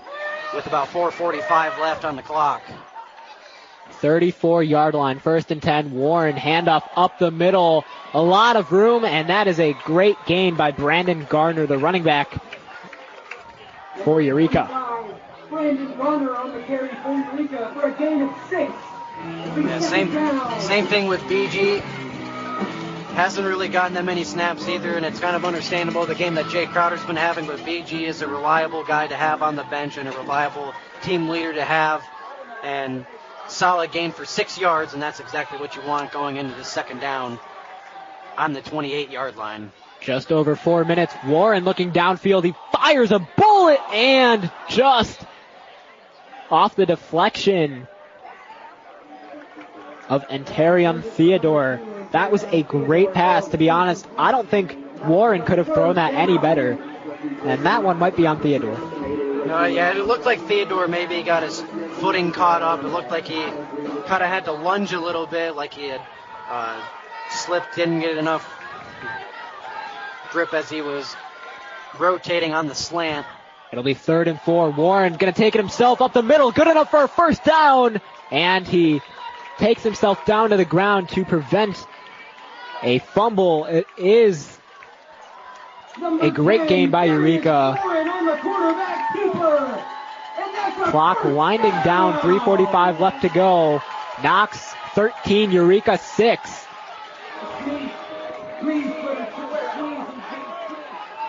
with about 4:45 left on the clock. 34-yard line, 1st and 10. Warren, handoff up the middle. A lot of room, and that is a great gain by Brandon Garner, the running back for Eureka. Brandon Garner on the carry for Eureka for a gain of 6. Yeah, same thing with BG. Hasn't really gotten that many snaps either, and it's kind of understandable the game that Jay Crowder's been having, but BG is a reliable guy to have on the bench and a reliable team leader to have. And solid gain for 6 yards, and that's exactly what you want going into the 2nd down on the 28-yard line. Just over 4 minutes. Warren looking downfield. He fires a bullet and just off the deflection of Antarium Theodore. That was a great pass, to be honest. I don't think Warren could have thrown that any better. And that one might be on Theodore. Yeah, it looked like Theodore maybe got his footing caught up. It looked like he kind of had to lunge a little bit, like he had slipped, didn't get enough grip as he was rotating on the slant. It'll be 3rd and 4. Warren going to take it himself up the middle. Good enough for a first down. And he takes himself down to the ground to prevent a fumble. It is a great gain by Eureka. Clock winding down, 3:45 left to go. Knox 13, Eureka 6.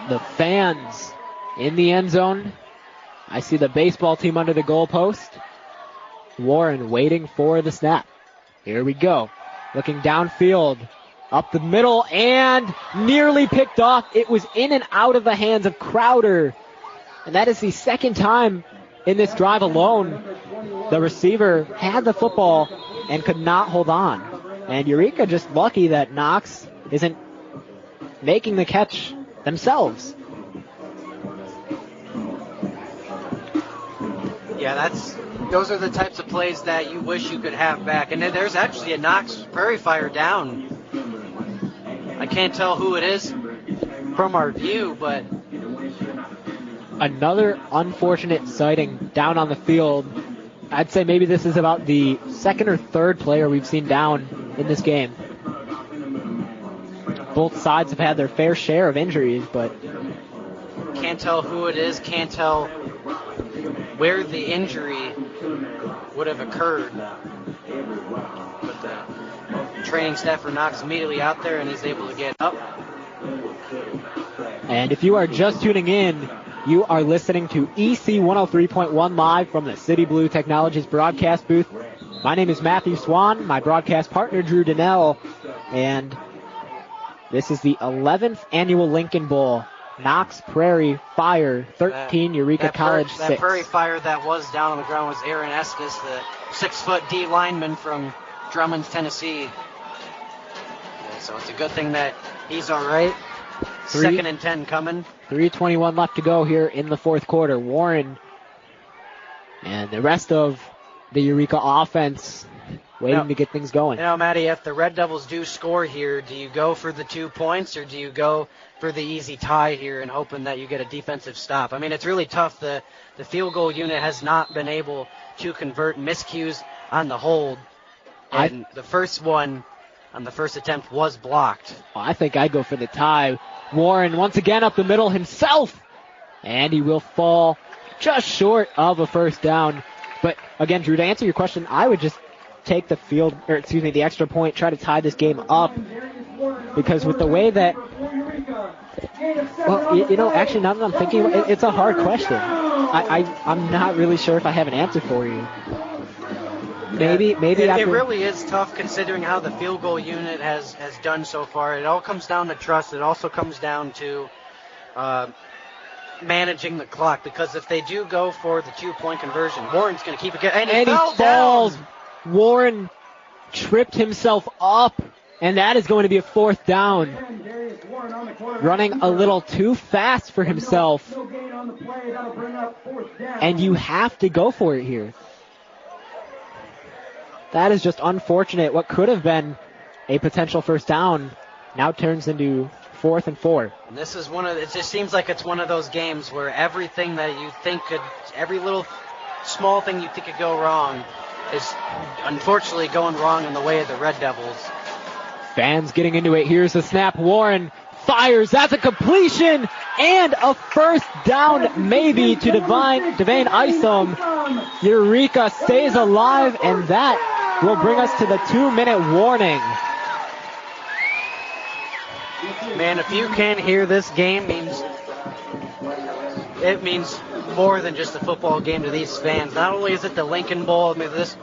The fans in the end zone. I see the baseball team under the goalpost. Warren waiting for the snap. Here we go. Looking downfield. Up the middle and nearly picked off. It was in and out of the hands of Crowder. And that is the second time in this drive alone the receiver had the football and could not hold on. And Eureka just lucky that Knox isn't making the catch themselves. Yeah, those are the types of plays that you wish you could have back. And then there's actually a Knox Prairie Fire down. I can't tell who it is from our view, but another unfortunate sighting down on the field. I'd say maybe this is about the second or third player we've seen down in this game. Both sides have had their fair share of injuries, but can't tell who it is, can't tell where the injury would have occurred. But the training staff for Knox immediately out there and is able to get up. And if you are just tuning in, you are listening to EC 103.1 live from the City Blue Technologies broadcast booth. My name is Matthew Swan, my broadcast partner Drew Donnell, and this is the 11th annual Lincoln Bowl. Knox Prairie Fire 13, Eureka College 6. That Prairie Fire that was down on the ground was Aaron Estes, the 6-foot D lineman from Drummond, Tennessee. So it's a good thing that he's all right. 2nd and 10 coming. 3:21 left to go here in the fourth quarter. Warren and the rest of the Eureka offense waiting to get things going. You know, Matty, if the Red Devils do score here, do you go for the 2 points or do you go for the easy tie here and hoping that you get a defensive stop? I mean, it's really tough. The field goal unit has not been able to convert miscues on the hold. And the first one on the first attempt was blocked. I think I'd go for the tie. Warren once again up the middle himself. And he will fall just short of a first down. But again, Drew, to answer your question, I would just take the extra point, try to tie this game up. Because with the way that, actually now that I'm thinking, it's a hard question. I'm not really sure if I have an answer for you. Maybe it really is tough considering how the field goal unit has done so far. It all comes down to trust. It also comes down to managing the clock, because if they do go for the 2-point conversion, Warren's going to keep it going. And he falls. Warren tripped himself up, and that is going to be a fourth down. Running a little too fast for himself. And you have to go for it here. That is just unfortunate. What could have been a potential first down now turns into 4th and 4. And this is it just seems like it's one of those games where everything that you think every little small thing you think could go wrong is unfortunately going wrong in the way of the Red Devils. Fans getting into it. Here's the snap. Warren fires. That's a completion and a first down maybe to Devane Isom. Eureka stays alive, and that will bring us to the 2-minute warning. Man, if you can't hear this game, it means more than just a football game to these fans. Not only is it the Lincoln Bowl, if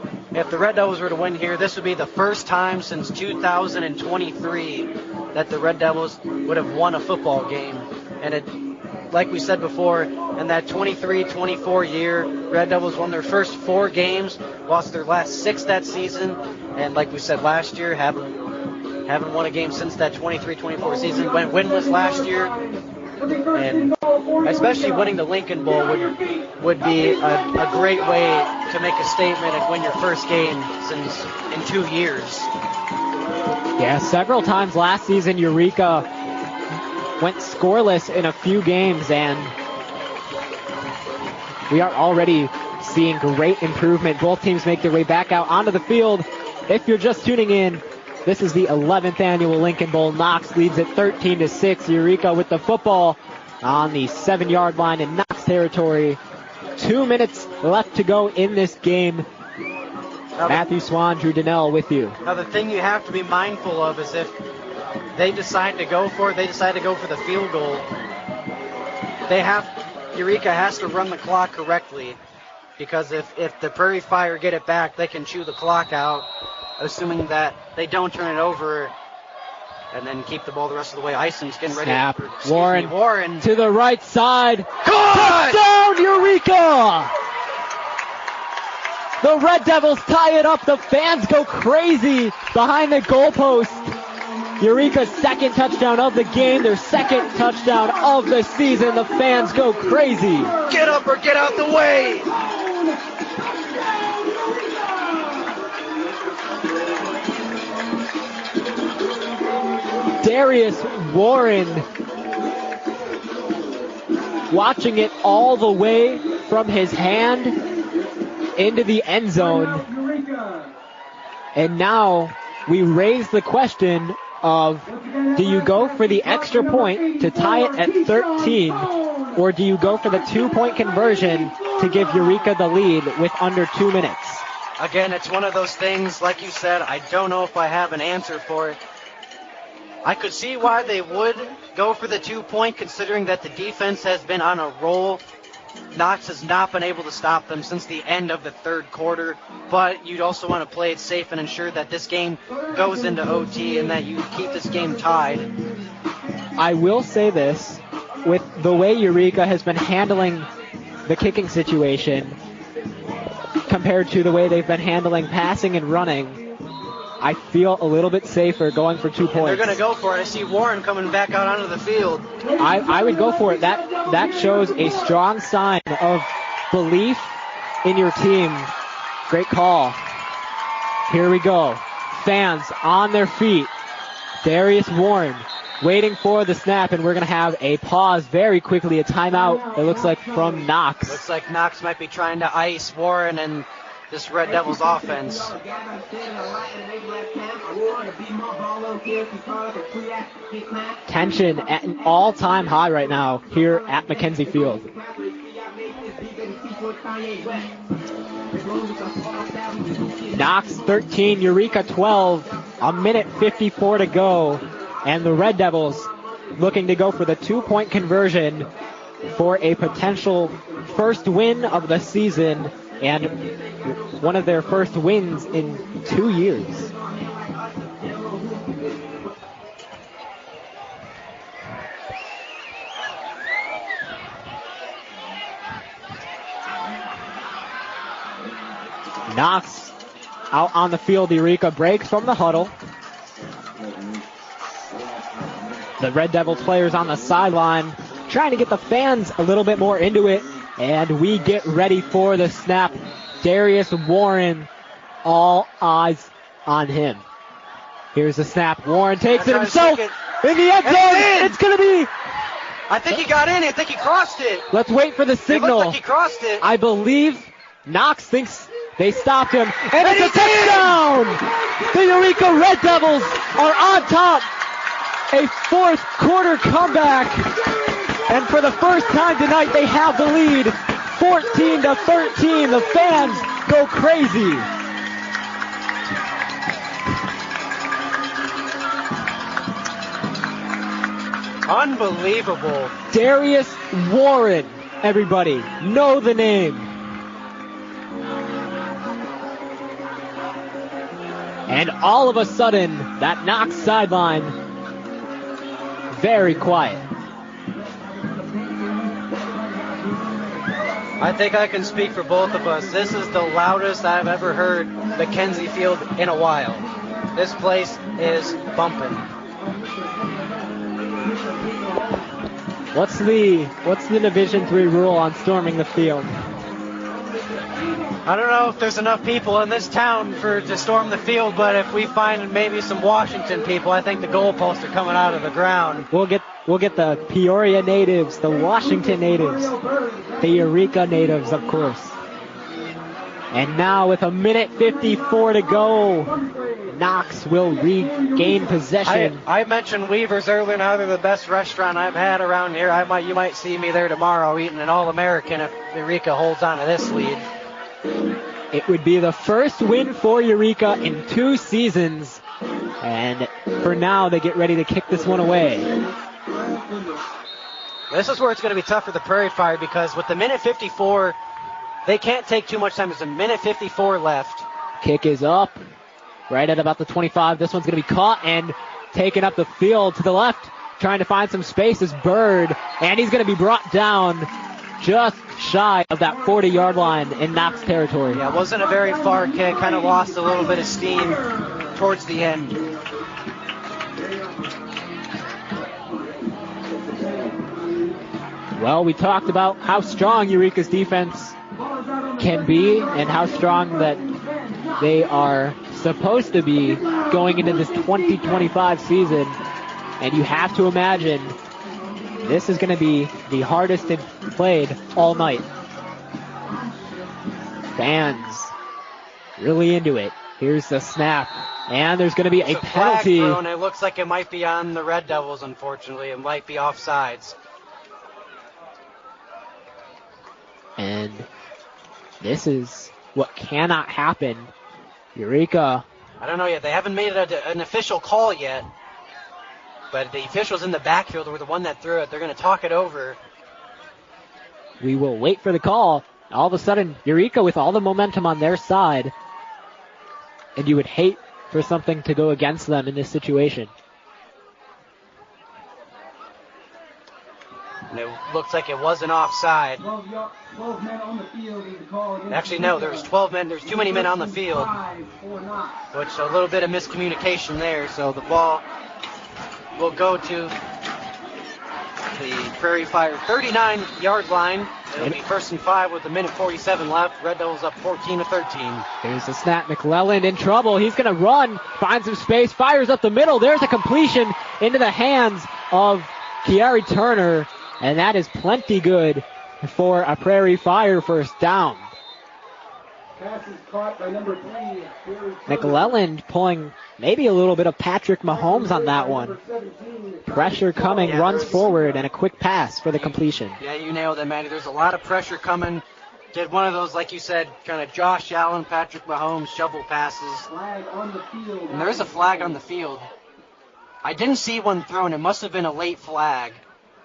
the Red Devils were to win here, this would be the first time since 2023 that the Red Devils would have won a football game. And like we said before, in that 23-24 year, Red Devils won their first 4 games, lost their last 6 that season, and like we said last year, haven't won a game since that 23-24 season. Went winless last year, and especially winning the Lincoln Bowl would be a great way to make a statement and win your first game in 2 years. Yeah, several times last season, Eureka went scoreless in a few games, and we are already seeing great improvement. Both teams make their way back out onto the field. If you're just tuning in, this is the 11th annual Lincoln Bowl. Knox leads at 13-6. Eureka with the football on the 7-yard line in Knox territory. 2 minutes left to go in this game. Matthew Swan, Drew Donnell with you. Now the thing you have to be mindful of is if they decide to go for it, they decide to go for the field goal, Eureka has to run the clock correctly, because if the Prairie Fire get it back, they can chew the clock out, assuming that they don't turn it over and then keep the ball the rest of the way. Ison's getting ready. Snap. Warren to the right side. Touchdown, Eureka! The Red Devils tie it up. The fans go crazy behind the goalpost. Eureka's second touchdown of the game, their second touchdown of the season. The fans go crazy. Get up or get out the way! Darius Warren watching it all the way from his hand into the end zone. And now we raise the question of, do you go for the extra point to tie it at 13, or do you go for the 2-point conversion to give Eureka the lead with under 2 minutes? Again, it's one of those things, like you said, I don't know if I have an answer for it. I could see why they would go for the 2-point, considering that the defense has been on a roll. Knox has not been able to stop them since the end of the third quarter, but you'd also want to play it safe and ensure that this game goes into OT and that you keep this game tied. I will say this, with the way Eureka has been handling the kicking situation compared to the way they've been handling passing and running, I feel a little bit safer going for 2 points. They're going to go for it. I see Warren coming back out onto the field. I would go for it. That shows a strong sign of belief in your team. Great call. Here we go. Fans on their feet. Darius Warren waiting for the snap, and we're going to have a pause very quickly, a timeout, it looks like, from Knox. Looks like Knox might be trying to ice Warren and this Red Devils offense. Tension at an all-time high right now here at McKenzie Field. Knox 13, Eureka 12, a minute 54 to go, and the Red Devils looking to go for the 2-point conversion for a potential first win of the season and one of their first wins in 2 years. Knox out on the field. Eureka breaks from the huddle. The Red Devils players on the sideline trying to get the fans a little bit more into it. And we get ready for the snap. Darius Warren, all eyes on him. Here's the snap. Warren takes it himself in the end zone. It's going to be. I think he got in. I think he crossed it. Let's wait for the signal. It looked like he crossed it. I believe Knox thinks they stopped him. And it's a touchdown! The Eureka Red Devils are on top. A fourth quarter comeback. And for the first time tonight, they have the lead. 14-13. The fans go crazy. Unbelievable. Darius Warren, everybody. Know the name. And all of a sudden, that Knox sideline, very quiet. I think I can speak for both of us. This is the loudest I've ever heard McKenzie Field in a while. This place is bumping. What's the Division III rule on storming the field? I don't know if there's enough people in this town to storm the field, but if we find maybe some Washington people, I think the goalposts are coming out of the ground. We'll get the Peoria natives, the Washington natives, the Eureka natives, of course. And now with 1:54 to go, Knox will regain possession. I mentioned Weaver's earlier. Now they're the best restaurant I've had around here. You might see me there tomorrow eating an All-American if Eureka holds on to this lead. It would be the first win for Eureka in 2 seasons. And for now, they get ready to kick this one away. This is where it's going to be tough for the Prairie Fire because with the 1:54, they can't take too much time. There's a 1:54 left. Kick is up right at about the 25. This one's going to be caught and taken up the field to the left. Trying to find some space is Bird. And he's going to be brought down just shy of that 40-yard line in Knox territory. Yeah, it wasn't a very far kick. Kind of lost a little bit of steam towards the end. Well, we talked about how strong Eureka's defense can be and how strong that they are supposed to be going into this 2025 season. And you have to imagine this is going to be the hardest they've played all night. Fans really into it. Here's the snap. And there's going to be a penalty. Flag thrown. It looks like it might be on the Red Devils, unfortunately. It might be offsides. And this is what cannot happen. Eureka. I don't know yet. They haven't made an official call yet. But the officials in the backfield were the one that threw it. They're going to talk it over. We will wait for the call. All of a sudden, Eureka with all the momentum on their side. And you would hate for something to go against them in this situation. And it looks like it wasn't offside. 12 men on the field is the call. Actually, no, there's 12 men. There's too many men on the field. Which a little bit of miscommunication there. So the ball will go to the Prairie Fire 39-yard line. It'll be 1st and 5 with 1:47 left. Red Devils up 14-13. Here's the snap. McClelland in trouble. He's going to run, find some space, fires up the middle. There's a completion into the hands of Kiari Turner, and that is plenty good for a Prairie Fire first down. Pass is caught by number 3. McClelland pulling maybe a little bit of Patrick Mahomes on that one. Pressure coming, runs forward, and a quick pass for the completion. Yeah, you nailed it, Matty. There's a lot of pressure coming. Did one of those, like you said, kind of Josh Allen, Patrick Mahomes shovel passes. Flag on the field. And there is a flag on the field. I didn't see one thrown. It must have been a late flag.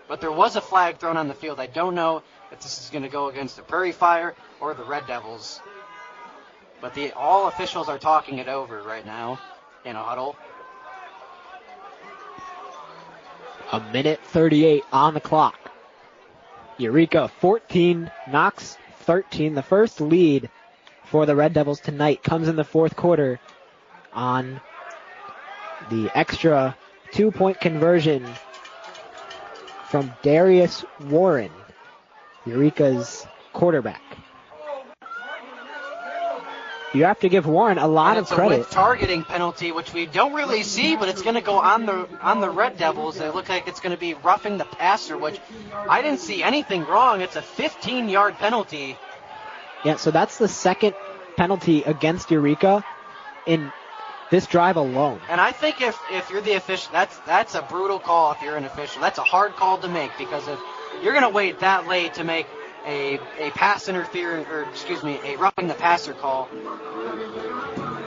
But there was a flag thrown on the field. I don't know if this is going to go against the Prairie Fire or the Red Devils. But all officials are talking it over right now in a huddle. 1:38 on the clock. Eureka 14, Knox 13. The first lead for the Red Devils tonight comes in the fourth quarter on the extra 2-point conversion from Darius Warren, Eureka's quarterback. You have to give Warren a lot of credit. It's a targeting penalty, which we don't really see, but it's going to go on the Red Devils. It looks like it's going to be roughing the passer, which I didn't see anything wrong. It's a 15-yard penalty. Yeah, so that's the second penalty against Eureka in this drive alone. And I think if you're the official, that's a brutal call if you're an official. That's a hard call to make, because if you're going to wait that late to make a pass interference, or a roughing the passer call,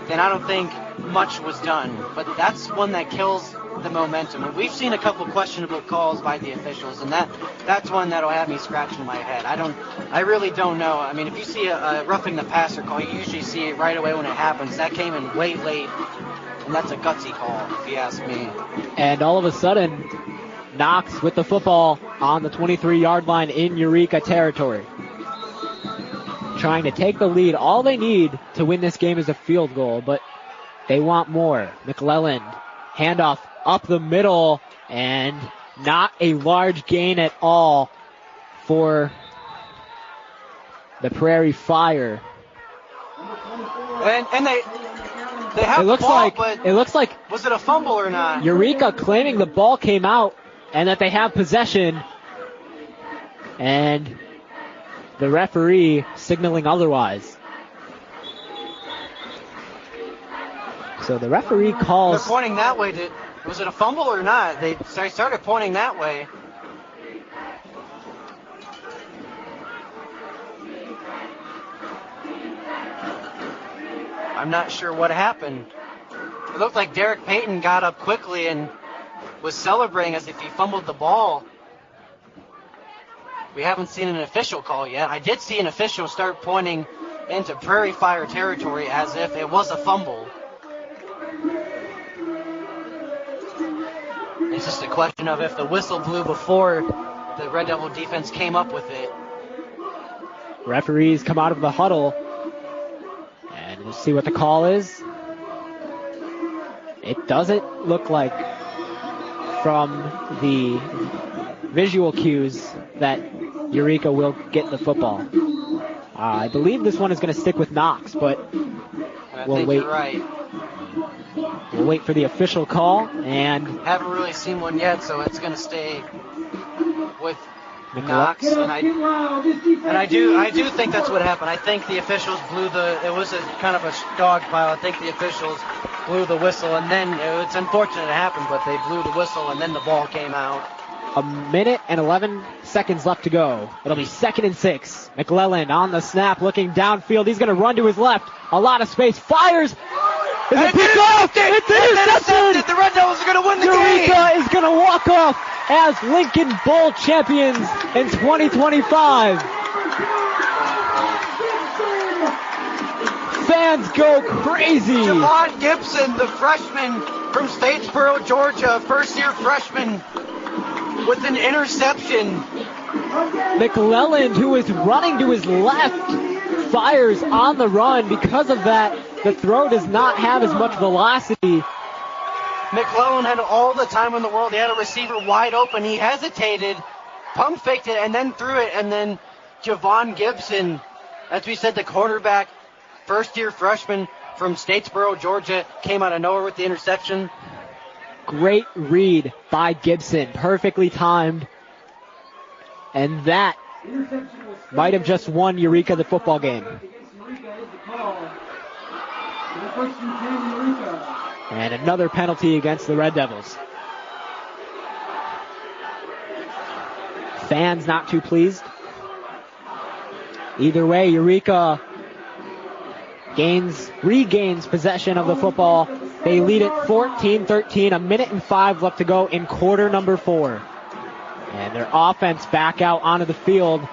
then I don't think much was done. But that's one that kills the momentum. And we've seen a couple questionable calls by the officials, and that's one that'll have me scratching my head. I really don't know. I mean, if you see a roughing the passer call, you usually see it right away when it happens. That came in way late, and that's a gutsy call, if you ask me. And all of a sudden, Knox with the football on the 23-yard line in Eureka territory. Trying to take the lead. All they need to win this game is a field goal, but they want more. McClelland, handoff up the middle, and not a large gain at all for the Prairie Fire. And they have the ball, but it looks like was it a fumble or not? Eureka claiming the ball came out and that they have possession, and the referee signaling otherwise. So the referee calls. They're pointing that way. Was it a fumble or not? They started pointing that way. I'm not sure what happened. It looked like Derek Payton got up quickly and was celebrating as if he fumbled the ball. We haven't seen an official call yet. I did see an official start pointing into Prairie Fire territory as if it was a fumble. It's just a question of if the whistle blew before the Red Devil defense came up with it. Referees come out of the huddle, and we'll see what the call is. It doesn't look like from the visual cues that Eureka will get the football. I believe this one is going to stick with Knox, but we'll wait. You're right. We'll wait for the official call, and haven't really seen one yet, so it's going to stay with Knox. And I do think that's what happened. I think the officials it was a kind of a dog pile. I think the officials blew the whistle, and then it's unfortunate it happened, but they blew the whistle, and then the ball came out. A minute and 11 seconds left to go. It'll be 2nd and 6. McClellan on the snap, looking downfield. He's going to run to his left. A lot of space. Fires. Is it picked off? It's intercepted. The Red Devils are going to win the game. Eureka is going to walk off as Lincoln Bowl champions in 2025. Fans go crazy. Javon Gibson, the freshman from Statesboro, Georgia, first-year freshman, with an interception. McClellan, who is running to his left, fires on the run. Because of that, the throw does not have as much velocity. McClellan had all the time in the world. He had a receiver wide open. He hesitated, pump faked it, and then threw it. And then Javon Gibson, as we said, the quarterback, first-year freshman from Statesboro, Georgia, came out of nowhere with the interception. Great read by Gibson, perfectly timed. And that might have just won Eureka the football game. And another penalty against the Red Devils. Fans not too pleased. Either way, Eureka regains possession of the football. They lead it 14-13, a minute and 5 left to go in quarter number 4. And their offense back out onto the field.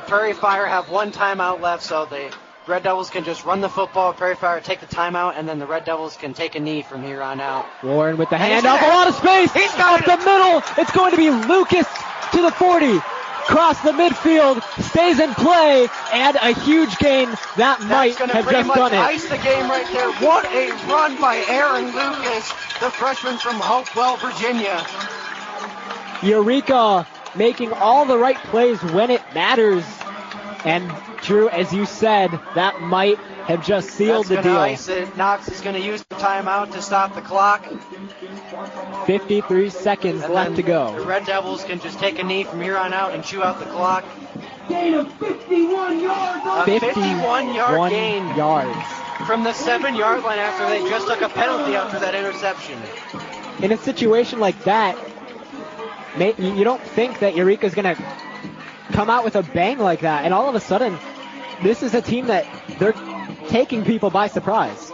Prairie Fire have one timeout left, so the Red Devils can just run the football. Prairie Fire take the timeout, and then the Red Devils can take a knee from here on out. Warren with the handoff, a lot of space. He's got up the middle. It's going to be Lucas to the 40. Cross the midfield, stays in play, and a huge gain. That might have just done it. Ice the game right there. What a run by Aaron Lucas, the freshman from Hopewell, Virginia. Eureka making all the right plays when it matters. And Drew, as you said, that might have just sealed the deal. Ice it. Knox is going to use the timeout to stop the clock. 53 seconds left to go. The Red Devils can just take a knee from here on out and chew out the clock. Gain of 51 yards. 51-yard gain yards from the 7-yard line after they just took a penalty after that interception. In a situation like that, you don't think that Eureka's going to come out with a bang like that, and all of a sudden, this is a team that they're taking people by surprise.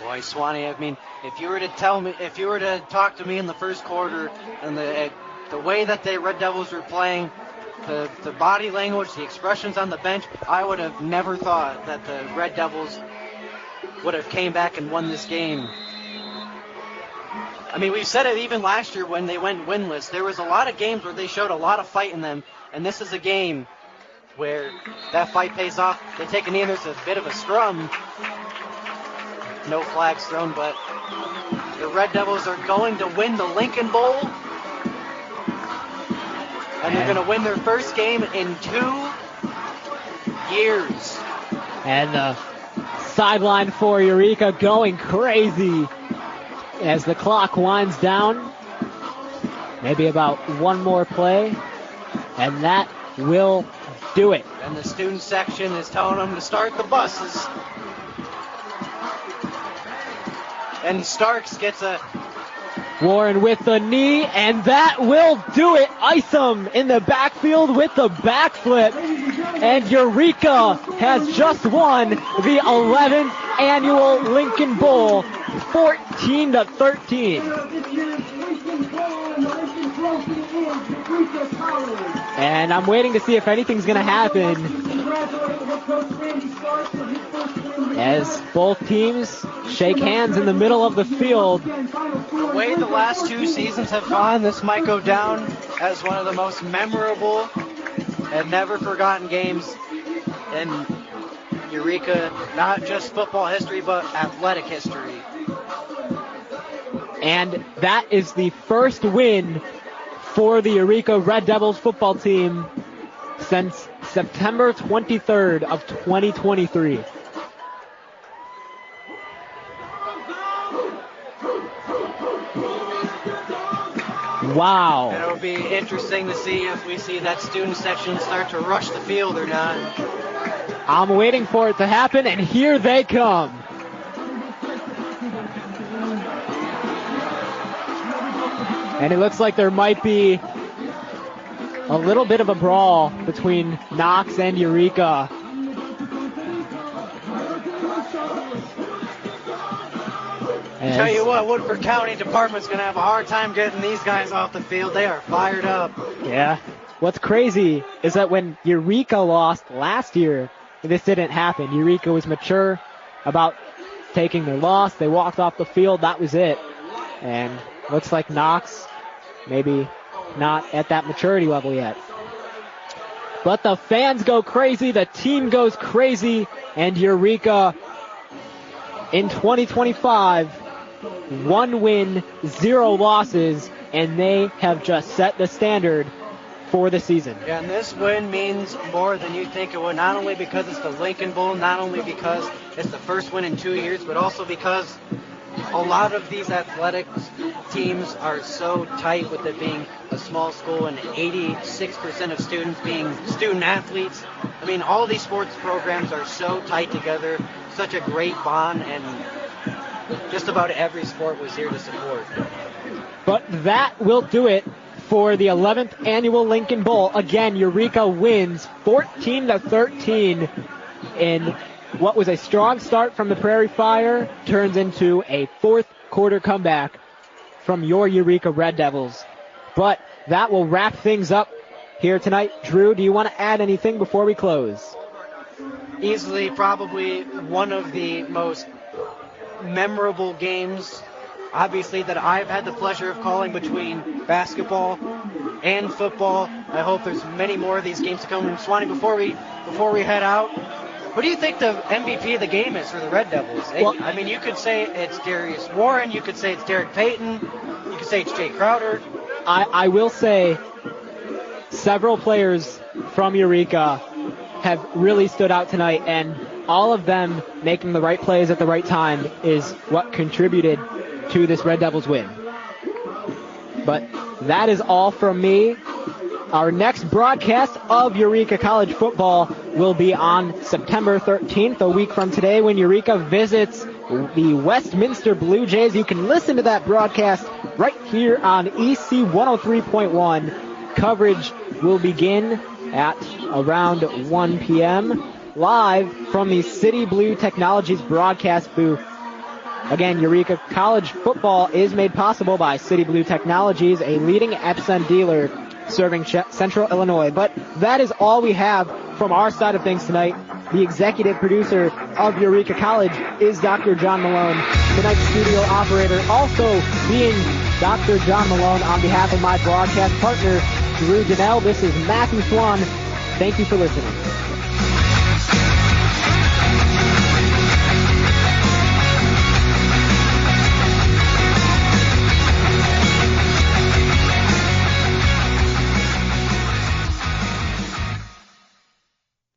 Boy, Swanee, I mean, if you were to talk to me in the first quarter and the way that the Red Devils were playing, the body language, the expressions on the bench, I would have never thought that the Red Devils would have came back and won this game. I mean, we've said it even last year when they went winless. There was a lot of games where they showed a lot of fight in them, and this is a game where that fight pays off. They take a knee, and there's a bit of a scrum. No flags thrown, but The Red Devils are going to win the Lincoln Bowl. And they're going to win their first game in 2 years. And the sideline for Eureka going crazy as the clock winds down. Maybe about one more play, and that will do it. And the student section is telling them to start the buses. And Starks gets a... Warren with the knee, and that will do it. Isom in the backfield with the backflip. And Eureka has just won the 11th annual Lincoln Bowl, 14-13. And I'm waiting to see if anything's going to happen as both teams shake hands in the middle of the field. The way the last 2 seasons have gone, this might go down as one of the most memorable and never forgotten games in Eureka, not just football history, but athletic history. And that is the first win for the Eureka Red Devils football team since September 23rd of 2023. Wow. And it'll be interesting to see if we see that student section start to rush the field or not. I'm waiting for it to happen, and here they come. And it looks like there might be a little bit of a brawl between Knox and Eureka. Tell you what, Woodford County Department's going to have a hard time getting these guys off the field. They are fired up. Yeah. What's crazy is that when Eureka lost last year, this didn't happen. Eureka was mature about taking their loss. They walked off the field. That was it. And looks like Knox maybe not at that maturity level yet. But the fans go crazy. The team goes crazy. And Eureka in 2025, 1 win, 0 losses, and they have just set the standard for the season. Yeah, and this win means more than you think it would, not only because it's the Lincoln Bowl, not only because it's the first win in 2 years, but also because a lot of these athletics teams are so tight with it being a small school and 86% of students being student athletes. I mean, all these sports programs are so tight together, such a great bond, and just about every sport was here to support. But that will do it for the 11th annual Lincoln Bowl. Again, Eureka wins 14-13 in what was a strong start from the Prairie Fire, turns into a 4th quarter comeback from your Eureka Red Devils. But that will wrap things up here tonight. Drew, do you want to add anything before we close? Easily probably one of the most memorable games, obviously, that I've had the pleasure of calling between basketball and football. I hope there's many more of these games to come. Swanee, before we head out, what do you think the MVP of the game is for the Red Devils? Well, I mean, you could say it's Darius Warren, you could say it's Derek Payton, you could say it's Jay Crowder. I will say several players from Eureka have really stood out tonight, and all of them making the right plays at the right time is what contributed to this Red Devils win. But that is all from me. Our next broadcast of Eureka College football will be on September 13th, a week from today, when Eureka visits the Westminster Blue Jays. You can listen to that broadcast right here on EC 103.1. Coverage will begin at around 1 p.m. live from the City Blue Technologies broadcast booth. Again, Eureka College football is made possible by City Blue Technologies, a leading Epson dealer serving Central Illinois. But that is all we have from our side of things tonight. The executive producer of Eureka College is Dr. John Malone. Tonight's studio operator also being Dr. John Malone on behalf of my broadcast partner, Drew Donnell. This is Matthew Swan. Thank you for listening.